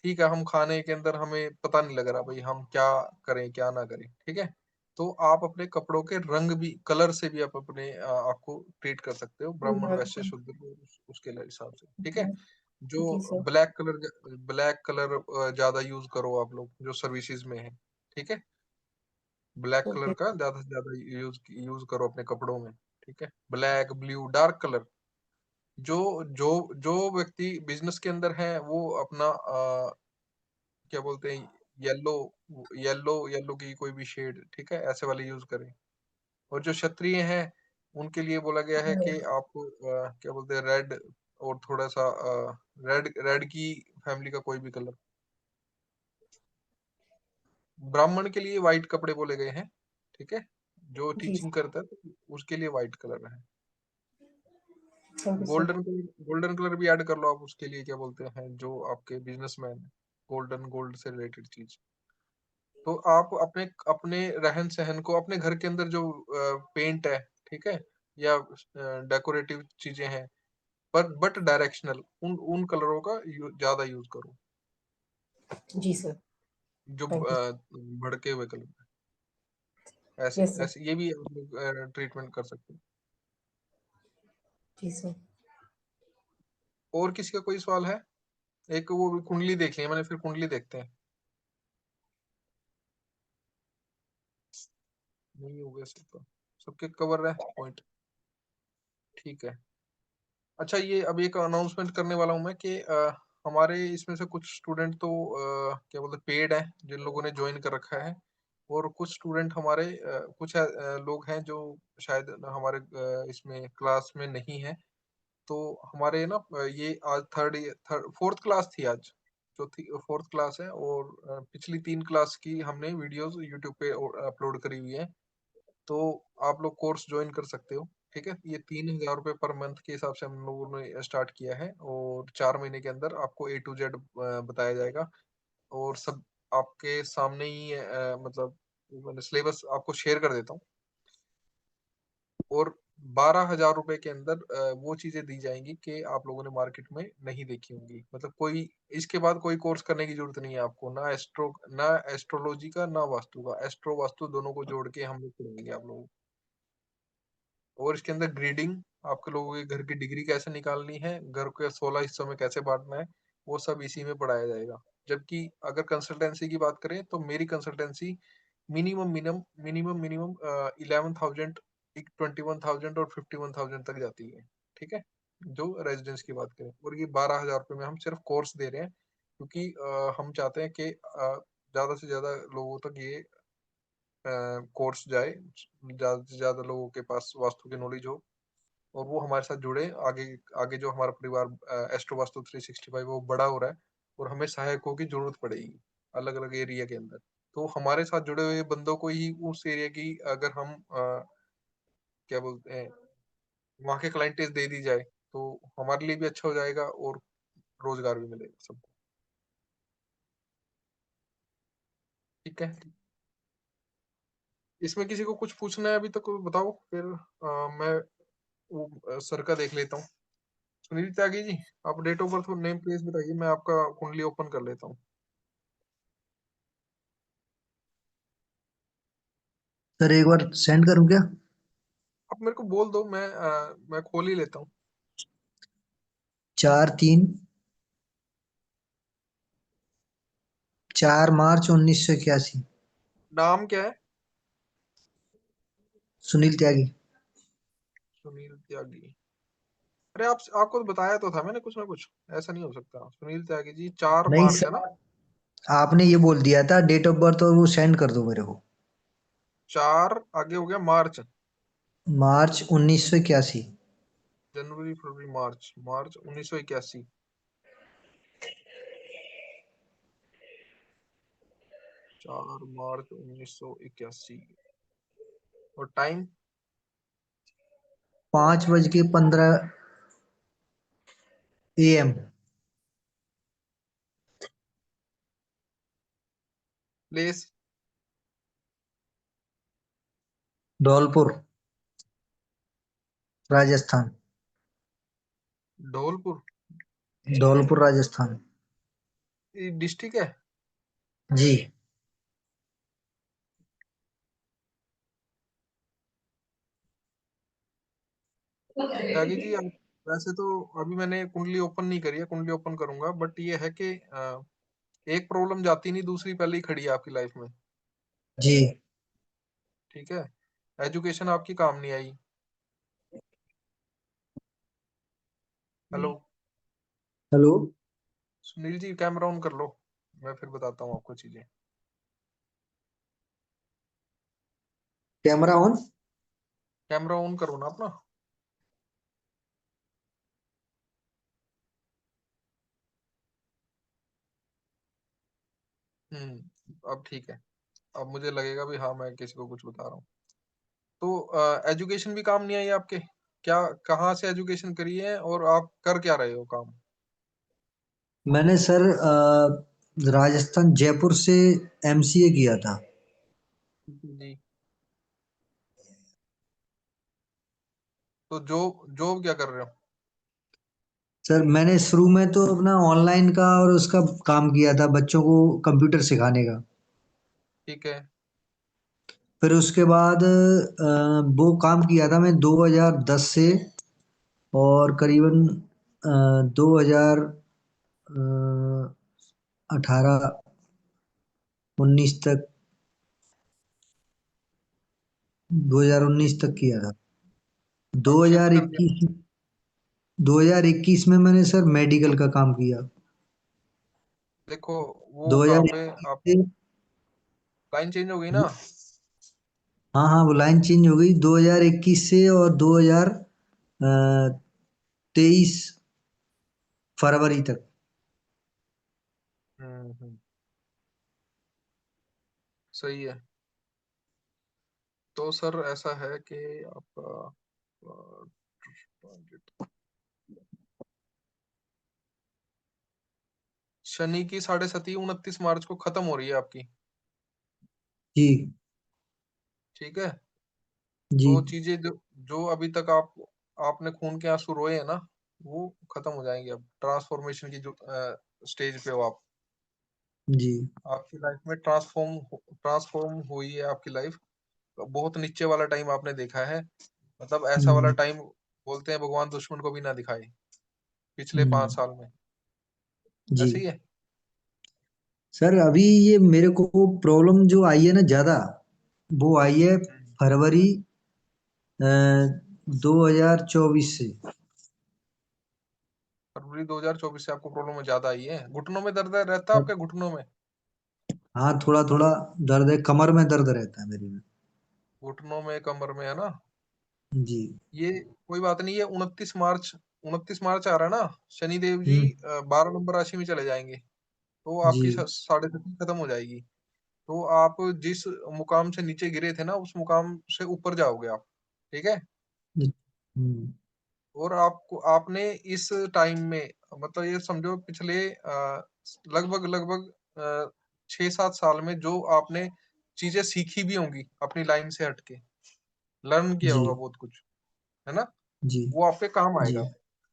ठीक है हम खाने के अंदर हमें पता नहीं लग रहा भाई हम क्या करें क्या ना करें, ठीक है, तो आप अपने कपड़ों के रंग भी, कलर से भी आप अपने आपको ट्रीट कर सकते हो, ब्राह्मण वैश्य शूद्र उसके हिसाब से, ठीक है। जो जी सर। ब्लैक कलर ज्यादा यूज करो आप लोग जो सर्विसेज में है, ठीक है, ब्लैक कलर ओके। का ज्यादा से ज्यादा यूज करो अपने कपड़ों में, ठीक है, ब्लैक ब्लू डार्क कलर। जो जो जो व्यक्ति बिजनेस के अंदर है वो अपना क्या बोलते हैं, येलो येलो येलो की कोई भी शेड, ठीक है, ऐसे वाले यूज करें। और जो क्षत्रिय हैं उनके लिए बोला गया है कि आप क्या बोलते हैं रेड, और थोड़ा सा रेड रेड की फैमिली का कोई भी कलर। ब्राह्मण के लिए व्हाइट कपड़े बोले गए हैं, ठीक है, जो जी टीचिंग करता है तो उसके लिए व्हाइट कलर है। Thank you sir. Golden colour भी ऐड कर लो आप उसके लिए, क्या बोलते हैं, जो आपके बिजनेसमैन है, गोल्ड से रिलेटेड चीज। तो आप अपने अपने रहन सहन को, अपने घर के अंदर जो पेंट है, ठीक है, या डेकोरेटिव चीजें हैं, पर बट डायरेक्शनल उन उन कलरों का ज्यादा यूज करो, जी सर। जो थैंक यू। भड़के हुए कलर, ऐसे यस सर। ऐसे ये भी हम लोग ट्रीटमेंट कर सकते हैं। जी सर। और किसी का कोई सवाल है? एक वो कुंडली देख लिया मैंने, फिर कुंडली देखते हैं। नहीं हो गया सबका, सबके कवर है पॉइंट, ठीक है। अच्छा ये अभी एक अनाउंसमेंट करने वाला हूँ मैं कि हमारे इसमें से कुछ स्टूडेंट तो क्या बोलते पेड हैं जिन लोगों ने ज्वाइन कर रखा है, और कुछ स्टूडेंट हमारे कुछ लोग हैं जो शायद हमारे इसमें क्लास में नहीं है। तो हमारे ना ये आज फोर्थ क्लास थी आज, चौथी फोर्थ क्लास है, और पिछली 3 क्लास की हमने वीडियोस यूट्यूब पे अपलोड करी हुई है। तो आप लोग कोर्स ज्वाइन कर सकते हो, ठीक है। ये 3,000 रुपये पर मंथ के हिसाब से हम लोगों ने स्टार्ट किया है, और 4 महीने के अंदर आपको A to Z बताया जाएगा, और सब आपके सामने ही मतलब मैंने सिलेबस आपको शेयर कर देता हूँ। और 12,000 रुपए के अंदर वो चीजें दी जाएंगी कि आप लोगों ने मार्केट में नहीं देखी होंगी। मतलब कोई इसके बाद कोई कोर्स करने की जरूरत नहीं है आपको, ना एस्ट्रोलॉजी का ना वास्तु का, एस्ट्रो वास्तु दोनों को जोड़ के हम लोग करेंगे आप लोगों को। और इसके अंदर ग्रेडिंग, आपके लोगों के घर की डिग्री कैसे निकालनी है, घर को 16 हिस्सों में कैसे बांटना है, वो सब इसी में पढ़ाया जाएगा। जबकि अगर कंसल्टेंसी की बात करें तो मेरी कंसल्टेंसी मिनिमम 11,000, 21,000 और 51,000 तक जाती है, ठीक है, जो रेजिडेंस की बात करें। और ये 12,000 रुपये में हम सिर्फ कोर्स दे रहे हैं, क्योंकि हम चाहते हैं कि ज्यादा से ज्यादा लोगों तक ये कोर्स जाए, ज्यादा से ज्यादा लोगों के पास वास्तु की नॉलेज हो, और वो हमारे साथ जुड़े। आगे आगे जो हमारा परिवार एस्ट्रो वास्तु 365 वो बड़ा हो रहा है, और हमें सहायकों की जरूरत पड़ेगी अलग अलग एरिया के अंदर। तो हमारे साथ जुड़े हुए बंदों को ही उस एरिया की अगर हम क्या बोलते हैं वहाँ के क्लाइंटेज दे दी जाए तो हमारे लिए भी अच्छा हो जाएगा, और रोजगार भी मिलेगा सबको, ठीक है। इसमें किसी को कुछ पूछना है अभी तक तो बताओ, फिर मैं वो सर का देख लेता हूँ। सुनील त्यागी जी, आप डेट ऑफ बर्थ और नेम प्लीज बताइए, मैं आपका कुंडली ओपन कर लेता हूँ। सर एक बार सेंड करूं क्या? आप मेरे को बोल दो, मैं खोल ही लेता हूँ। 4 मार्च 1981। नाम क्या है? सुनील त्यागी। सुनील त्यागी, अरे आपको तो बताया तो था मैंने कुछ ना कुछ, ऐसा नहीं हो सकता। सुनील त्यागी जी 4 नहीं मार्च है ना? सर, आपने ये बोल दिया था डेट ऑफ बर्थ और वो सेंड कर दो मेरे को। 4 आगे हो गया मार्च, मार्च 1981। जनवरी फरवरी मार्च, मार्च 1981। 4 मार्च 1981। और time 5:15 AM। Place Dholpur Rajasthan. Dholpur, Dholpur Rajasthan. ये डिस्ट्रिक्ट है? जी। त्यागी जी आप, वैसे तो अभी मैंने कुंडली ओपन नहीं करी है, कुंडली ओपन करूंगा, बट ये है कि एक प्रॉब्लम जाती नहीं, दूसरी पहले ही खड़ी है आपकी लाइफ में। जी। ठीक है, एजुकेशन आपकी काम नहीं आई। Hello hello. Sunil ji, camera on कर लो, मैं फिर बताता हूँ आपको चीजें। Camera on. कैमरा ऑन करो ना अपना। अब ठीक है, अब मुझे लगेगा भी हाँ मैं किसी को कुछ बता रहा हूँ। तो एजुकेशन भी काम नहीं आई आपके? क्या, कहाँ से एजुकेशन करी है और आप कर क्या रहे हो काम? मैंने सर राजस्थान जयपुर से MCA किया था। जी, तो जॉब जॉब क्या कर रहे हो? सर मैंने शुरू में तो अपना ऑनलाइन का और उसका काम किया था, बच्चों को कंप्यूटर सिखाने का। ठीक है। फिर उसके बाद वो काम किया था मैं 2010 से और करीबन 2018 19 तक, 2019 तक किया था। अब शिफ्ट कर दिया? 2021 2021 में मैंने सर मेडिकल का काम किया। देखो वो कहाँ पे 2021 आप, से, लाइन चेंज हो गई ना? हाँ हाँ वो लाइन चेंज हो गई 2021 से और 2023 फरवरी तक। हम्म, सही है। तो सर ऐसा है कि आपका शनि की 7.5 29 मार्च को खत्म हो रही है आपकी। जी। ठीक है, जी। तो चीजें जो अभी तक आपने खून के आंसू रोए हैं ना, वो खत्म हो जाएंगे। अब ट्रांसफॉर्मेशन की जो स्टेज पे हो आप, जी। आपकी लाइफ में ट्रांसफॉर्म हुई है आपकी लाइफ। बहुत नीचे वाला टाइम आपने देखा है, मतलब ऐसा वाला हम्म। टाइम बोलते हैं भगवान दुश्मन को भी ना दिखाए पिछले 5 हम्म। साल में। जी। ऐसे ही है। सर अभी ये मेरे को प्रॉब्लम जो आई है ना ज्यादा, वो आई है फरवरी 2024 से। फरवरी 2024 से आपको प्रॉब्लम ज्यादा आई है? घुटनों में दर्द रहता है आपके? घुटनों में, हाँ थोड़ा थोड़ा दर्द है, कमर में दर्द रहता है मेरी में। घुटनों में, कमर में, है ना? जी। ये कोई बात नहीं है। 29 मार्च आ रहा है ना, शनिदेव जी हम्म। 12 नंबर राशि में चले जाएंगे, तो जी। आपकी 7.5 खत्म हो जाएगी। तो आप जिस मुकाम से नीचे गिरे थे ना, उस मुकाम से ऊपर जाओगे आप। ठीक है, हम्म। और आपको आपने इस टाइम में, मतलब ये समझो पिछले लगभग लगभग 6-7 साल में जो आपने चीजें सीखी भी होंगी अपनी लाइन से हटके, लर्न किया जी। होगा बहुत कुछ, है ना? जी। वो आप पे काम जी। आएगा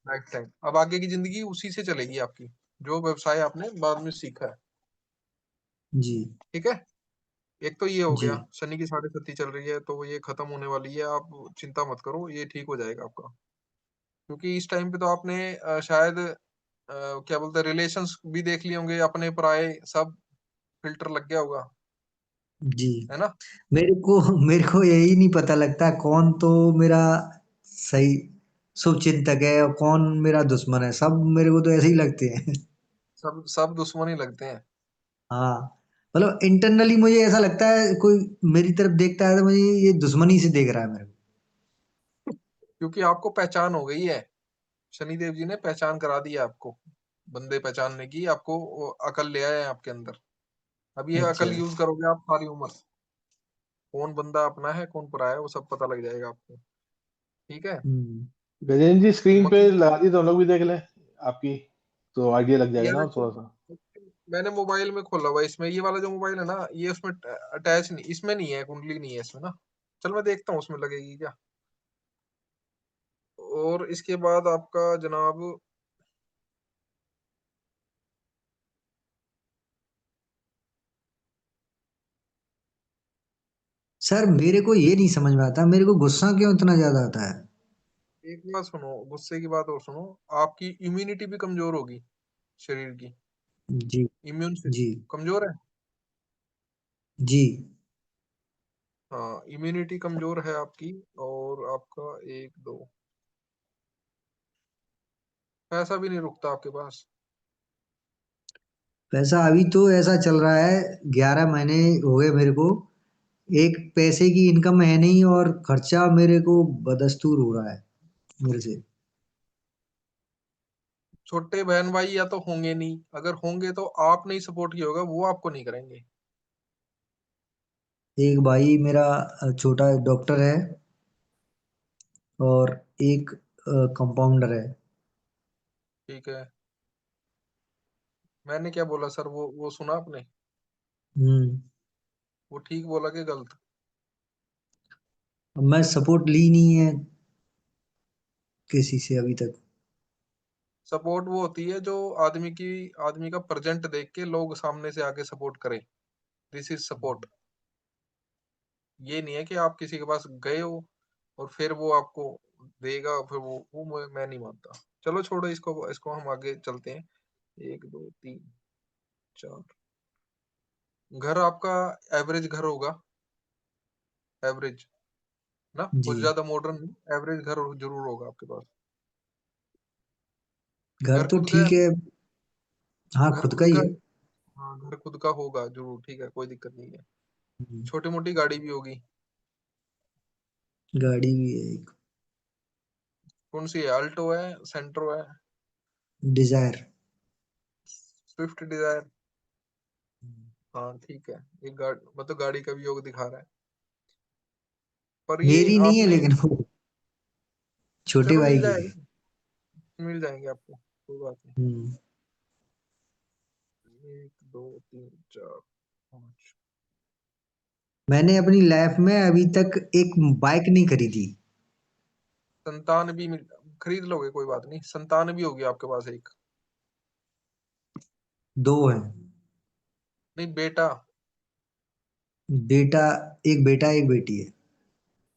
लाइफ टाइम। अब आगे की जिंदगी उसी से चलेगी आपकी, जो व्यवसाय आपने बाद में सीखा है। जी। ठीक है, एक तो ये हो जी। गया, शनि की 7.5 चल रही है तो ये खत्म होने वाली है, आप चिंता मत करो, ये ठीक हो जाएगा आपका। क्योंकि इस टाइम पे तो आपने शायद क्या बोलते हैं, रिलेशंस भी देख लिए होंगे, अपने पराये सब फिल्टर लग गया होगा, जी। है ना? मेरे को यही नहीं पता लगता कौन तो मेरा सही शुभ चिंतक है और कौन मेरा दुश्मन है, सब मेरे को तो ऐसे ही लगते हैं। सब दुश्मन ही लगते हैं। हाँ, मतलब इंटरनली मुझे ऐसा लगता है कोई मेरी तरफ देखता है तो मुझे ये दुश्मनी से देख रहा है मेरे को। क्योंकि आपको पहचान हो गई है, शनिदेव जी ने पहचान करा दी है आपको, बंदे पहचानने की आपको वो अकल ले आया है आपके अंदर। अब ये अच्छा। अकल यूज करोगे आप सारी उम्र, कौन बंदा अपना है कौन पराया है वो सब पता लग जाएगा आपको। ठीक है। गजेंद्र जी स्क्रीन पे मतलब लगा दी तो हम लोग भी देख लें आपकी, तो आइडिया लग जाएगा ये ना देखो, थोड़ा सा। मैंने मोबाइल में खोला हुआ है, इसमें ये वाला जो मोबाइल है ना, ये उसमें अटैच नहीं, इसमें नहीं है, कुंडली नहीं है इसमें ना। चल मैं देखता हूँ उसमें लगेगी क्या। और इसके बाद आपका जनाब सर मेरे को ये नहीं समझ में आता, मेरे को गुस्सा क्यों इतना ज्यादा आता है। एक बात सुनो, गुस्से की बात और सुनो। आपकी इम्यूनिटी भी कमजोर होगी शरीर की, जी इम्यून जी कमजोर है। जी। हाँ, इम्यूनिटी कमजोर है आपकी। और आपका एक दो पैसा भी नहीं रुकता आपके पास। पैसा अभी तो ऐसा चल रहा है, 11 महीने हो गए मेरे को, एक पैसे की इनकम है नहीं और खर्चा मेरे को बदस्तूर हो रहा है मेरे से। छोटे बहन भाई या तो होंगे नहीं, अगर होंगे तो आपने ही सपोर्ट किया होगा, वो आपको नहीं करेंगे। एक भाई मेरा छोटा डॉक्टर है और एक कंपाउंडर है। ठीक है। मैंने क्या बोला सर, वो सुना आपने? हम्म। वो ठीक बोला कि गलत? अब मैं सपोर्ट ली नहीं है किसी से अभी तक। सपोर्ट वो होती है जो आदमी का प्रेजेंट देख के लोग सामने से आके सपोर्ट करें। This is support. ये नहीं है कि आप किसी के पास गए हो और फिर वो आपको देगा, फिर वो मैं नहीं मानता। चलो छोड़ो इसको, इसको हम आगे चलते हैं। एक दो तीन चार। घर आपका एवरेज घर होगा, एवरेज ना, जी। कुछ ज्यादा मॉडर्न, एवरेज घर जरूर होगा आपके पास। घर घर तो खुद का है? ठीक है। हाँ, घर खुद का खुद ही का है। है? हाँ, घर खुद का होगा जरूर, ठीक है, कोई दिक्कत नहीं है। हम्म, छोटी मोटी गाड़ी भी होगी। गाड़ी भी है एक, कौन सी है, अल्टो है, सेंट्रो है, डिजायर। Swift Dzire? हाँ ठीक है। एक गाड़ी मतलब गाड़ी का भी योग दिखा रहा है, पर ये मेरी नहीं है आपने, लेकिन वो छोटे चलो भाई मिल की है। जाएगा, मिल जाएंगे आपको, कोई बात नहीं। हम्म। एक दो तीन चार पाँच। मैंने अपनी लाइफ में अभी तक एक बाइक नहीं खरीदी। संतान भी खरीद लोगे, कोई बात नहीं, संतान भी होगी आपके पास एक। दो है। नहीं बेटा, बेटा, एक बेटा एक बेटी है।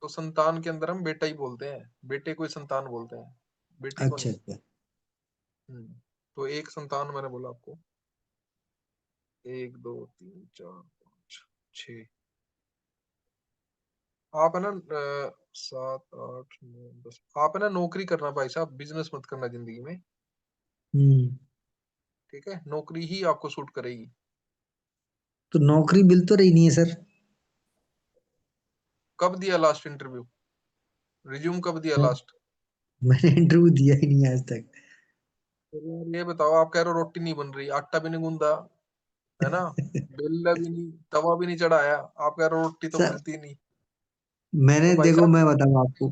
तो संतान के अंदर हम बेटा ही बोलते हैं, बेटे को ही संतान बोलते हैं, बेटी को अच्छा नहीं। अच्छा। तो एक संतान मैंने बोला आपको। एक दो तीन चार पाँच छ। आप है ना 7 8 9 10, आप है ना नौकरी करना भाई साहब, बिजनेस मत करना जिंदगी में। हम्म। ठीक है, नौकरी ही आपको सूट करेगी। तो नौकरी मिल तो रही नहीं है सर। कब दिया लास्ट इंटरव्यू, रिज्यूम कब दिया मैं- लास्ट? मैंने इंटरव्यू दिया ही नहीं आज तक। ये बताओ, आप कह रहे हो रोटी नहीं बन रही, आटा भी नहीं गूंदा, है ना, बेला भी नहीं, तवा भी नहीं चढ़ाया, आप कह रहे हो रोटी तो सर मिलती नहीं। तो मैंने भाई देखो, साहब मैं बताऊं आपको,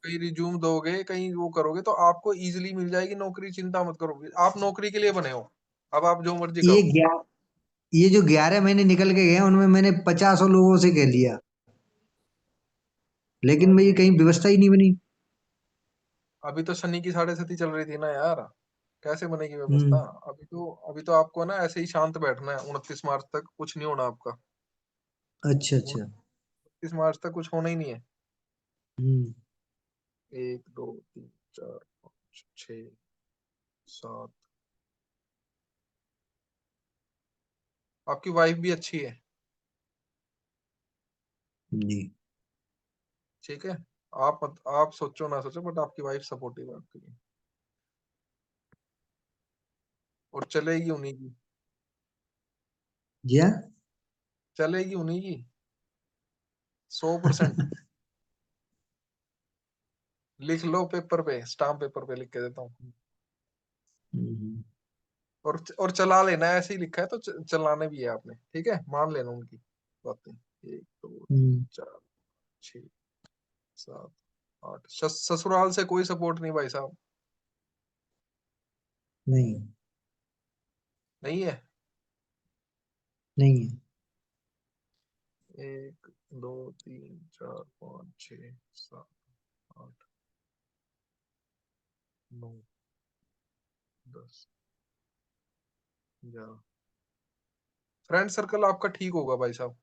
कहीं रिज्यूम दोगे, कहीं वो करोगे तो आपको इजीली मिल जाएगी नौकरी, चिंता मत करोगे, आप नौकरी के लिए बने हो। अब आप जो मर्जी ये करो। ये जो 11 महीने निकल के गए उनमें मैंने 50 लोगों से कह लिया, लेकिन मेरी कहीं व्यवस्था ही नहीं बनी। अभी तो शनि की 7.5 चल रही थी ना यार, कैसे बनेगी व्यवस्था? हम्म। अभी तो आपको ना ऐसे ही शांत बैठना है, 29 मार्च तक कुछ नहीं होना आपका। अच्छा अच्छा। 29 मार्च तक कुछ होना ही नहीं है। हम्म। एक दो तीन चार पाँच छ सात। आपकी वाइफ भी अच्छी है, जी। ठीक है। आप सोचो ना सोचो, बट आपकी वाइफ सपोर्टिव है आपके लिए, और चलेगी उन्हीं की, जी हाँ। चलेगी उन्हीं की 100%। लिख लो पेपर पे, स्टाम्प पेपर पे लिख के देता हूँ, और चला लेना, ऐसे ही लिखा है तो चलाने भी है आपने, ठीक है, मान लेना उनकी बातें। 1 2 3 4 6 7 8। ससुराल से कोई सपोर्ट नहीं भाई साहब, नहीं नहीं है। नहीं है। 1 2 3 4 5 6 7 8 9 10 11। फ्रेंड सर्कल आपका ठीक होगा भाई साहब,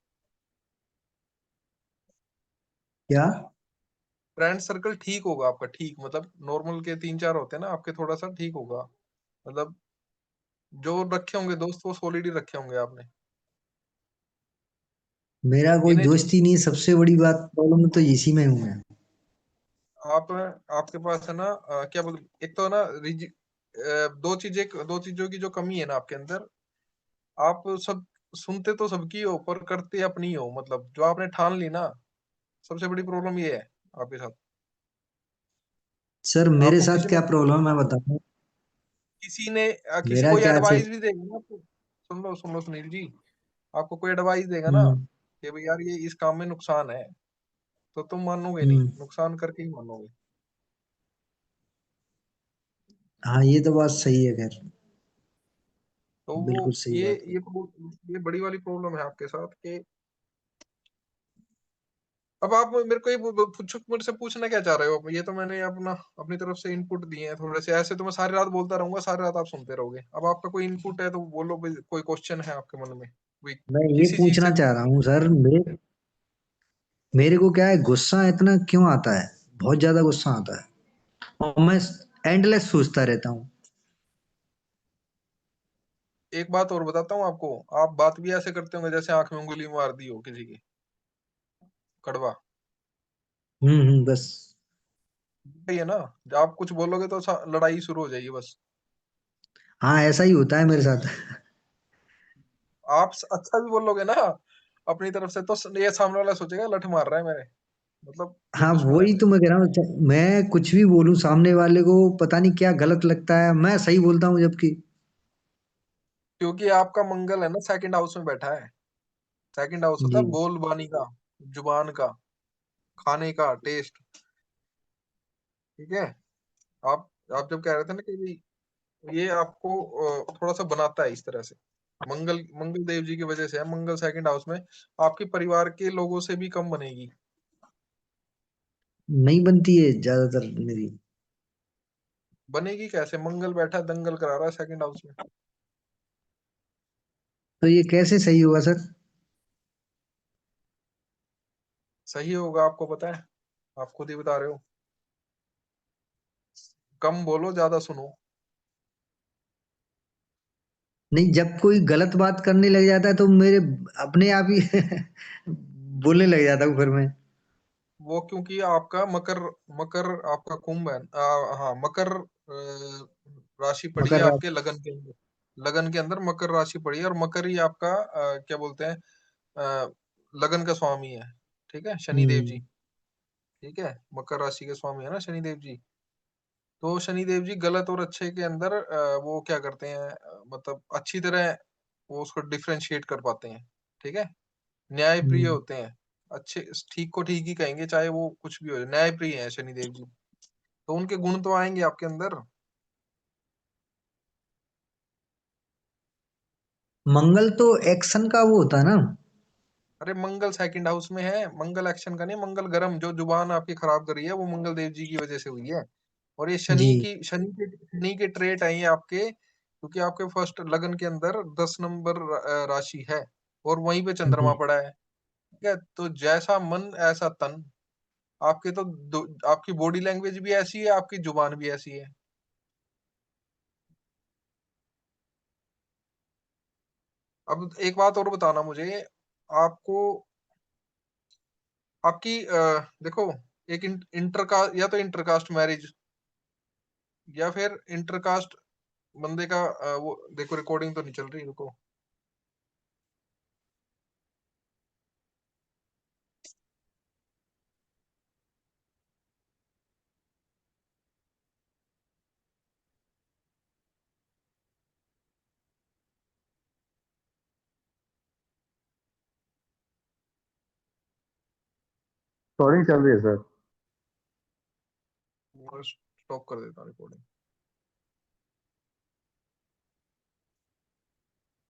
क्या? फ्रेंड सर्कल ठीक होगा आपका, ठीक मतलब नॉर्मल के 3-4 होते हैं ना, आपके थोड़ा सा ठीक होगा, मतलब जो रखे होंगे दोस्त वो सॉलिड ही रखे होंगे आपने। मेरा कोई गिने दोस्त ही नहीं है, सबसे बड़ी बात प्रॉब्लम तो इसी में हूँ मैं। आप आपके पास है ना क्या बोल, एक तो है ना दो चीजों की जो कमी है ना आपके अंदर, आप सब सुनते तो सबकी हो पर करते अपनी हो, मतलब जो आपने ठान ली ना, सबसे बड़ी प्रॉब्लम ये है आपके साथ। सर मेरे आपको साथ किसी ने क्या प्रॉब्लम है मैं बताऊं? किसी ने किसी मेरा कोई क्या एडवाइस भी देगा ना आपको, सुन लो सुनील जी, आपको कोई एडवाइस देगा ना हम्म कि भाई यार ये इस काम में नुकसान है, तो तुम मानोगे नहीं, हम्म नुकसान करके ही मानोगे। हाँ ये तो बात सही है, खैर तो वो बिल्कुल सही ये बात है। ये ये बड़ी वाली प्रॉब्लम है आपके साथ कि अब आप मेरे को ये पूछो, मेरे से पूछना क्या चाह रहे हो, ये तो मैंने अपना अपनी तरफ से इनपुट दिए हैं थोड़े से, ऐसे तो मैं सारी रात बोलता रहूंगा, सारी रात आप सुनते रहोगे। अब आपका कोई इनपुट है तो बोलो भाई, कोई क्वेश्चन है आपके मन में, भाई मैं ये किसी चीज पूछना से। चाह रहा हूँ सर, मेरे को क्या है, गुस्सा इतना क्यों आता है? बहुत ज्यादा गुस्सा आता है और मैं एंडलेस सोचता रहता हूँ। एक बात और बताता हूँ आपको, आप बात भी ऐसे करते होंगे जैसे आंख में उंगली मार दी हो किसी की, कड़वा। बस। ये है ना, जब आप कुछ बोलोगे तो लड़ाई शुरू हो जाएगी बस। हाँ ऐसा ही होता है मेरे साथ। आप अच्छा भी बोलोगे ना अपनी तरफ से, तो ये सामने वाला सोचेगा लठ मार रहा है मेरे, मतलब ये हाँ दुश्मन है वही मेरे। तो मैं कह रहा हूँ, मैं कुछ भी बोलूं सामने वाले को पता नहीं क्या गलत लगता है, मैं सही बोलता हूँ जबकि। क्योंकि आपका मंगल है ना सेकंड हाउस में बैठा है, सेकंड हाउस होता जी। है बोल बानी का, जुबान का, खाने का, टेस्ट, ठीक है। आप जब कह रहे थे ना कि भी ये आपको थोड़ा सा बनाता है इस तरह से, मंगल देव जी की वजह से है, मंगल सेकंड हाउस में आपके परिवार के लोगों से भी कम बनेगी। नहीं बनती है ज्यादातर मेरी। बनेगी कैसे, मंगल बैठा दंगल करा रहा है सेकंड हाउस में। तो ये कैसे सही होगा सर? सही होगा आपको पता है, आप खुद ही बता रहे हो, कम बोलो ज्यादा सुनो। नहीं, जब कोई गलत बात करने लग जाता है तो मेरे अपने आप ही बोलने लग जाता हूँ फिर मैं। वो क्योंकि आपका मकर मकर आपका कुंभ है, हाँ मकर राशि पड़ी है मकर आपके राशि। लगन के अंदर, लगन के अंदर मकर राशि पड़ी है, और मकर ही आपका क्या बोलते हैं अ, लगन का स्वामी है, ठीक है, शनि देव जी, हम्म ठीक है, मकर राशि के स्वामी है ना शनि देव जी। तो शनि देव जी गलत और अच्छे के अंदर वो क्या करते हैं, मतलब अच्छी तरह वो उसको डिफरेंशिएट कर पाते हैं, ठीक है, न्याय प्रिय हम्म। होते हैं, अच्छे ठीक को ठीक ही कहेंगे चाहे वो कुछ भी हो जाए, न्याय प्रिय है शनि देव जी, तो उनके गुण तो आएंगे आपके अंदर। मंगल तो एक्शन का वो होता है ना? अरे मंगल सेकंड हाउस में है, मंगल एक्शन का नहीं, मंगल गर्म, जो जुबान आपकी खराब करी है वो मंगल देव जी की वजह से हुई है। और ये जी। शनि के ट्रेट आई है आपके, क्योंकि आपके फर्स्ट लगन के अंदर 10 नंबर राशि है, और वहीं पे चंद्रमा जी। पड़ा है, ठीक है, तो जैसा मन ऐसा तन, आपके तो आपकी बॉडी लैंग्वेज भी ऐसी है, आपकी जुबान भी ऐसी है। अब एक बात और बताना मुझे, आपको आपकी देखो एक इंटरकास्ट, या तो इंटरकास्ट मैरिज या फिर इंटरकास्ट बंदे का वो देखो रिकॉर्डिंग तो नहीं चल रही, रुको। रिकॉर्डिंग चल रही है सर। स्टॉप कर देता हूँ रिकॉर्डिंग।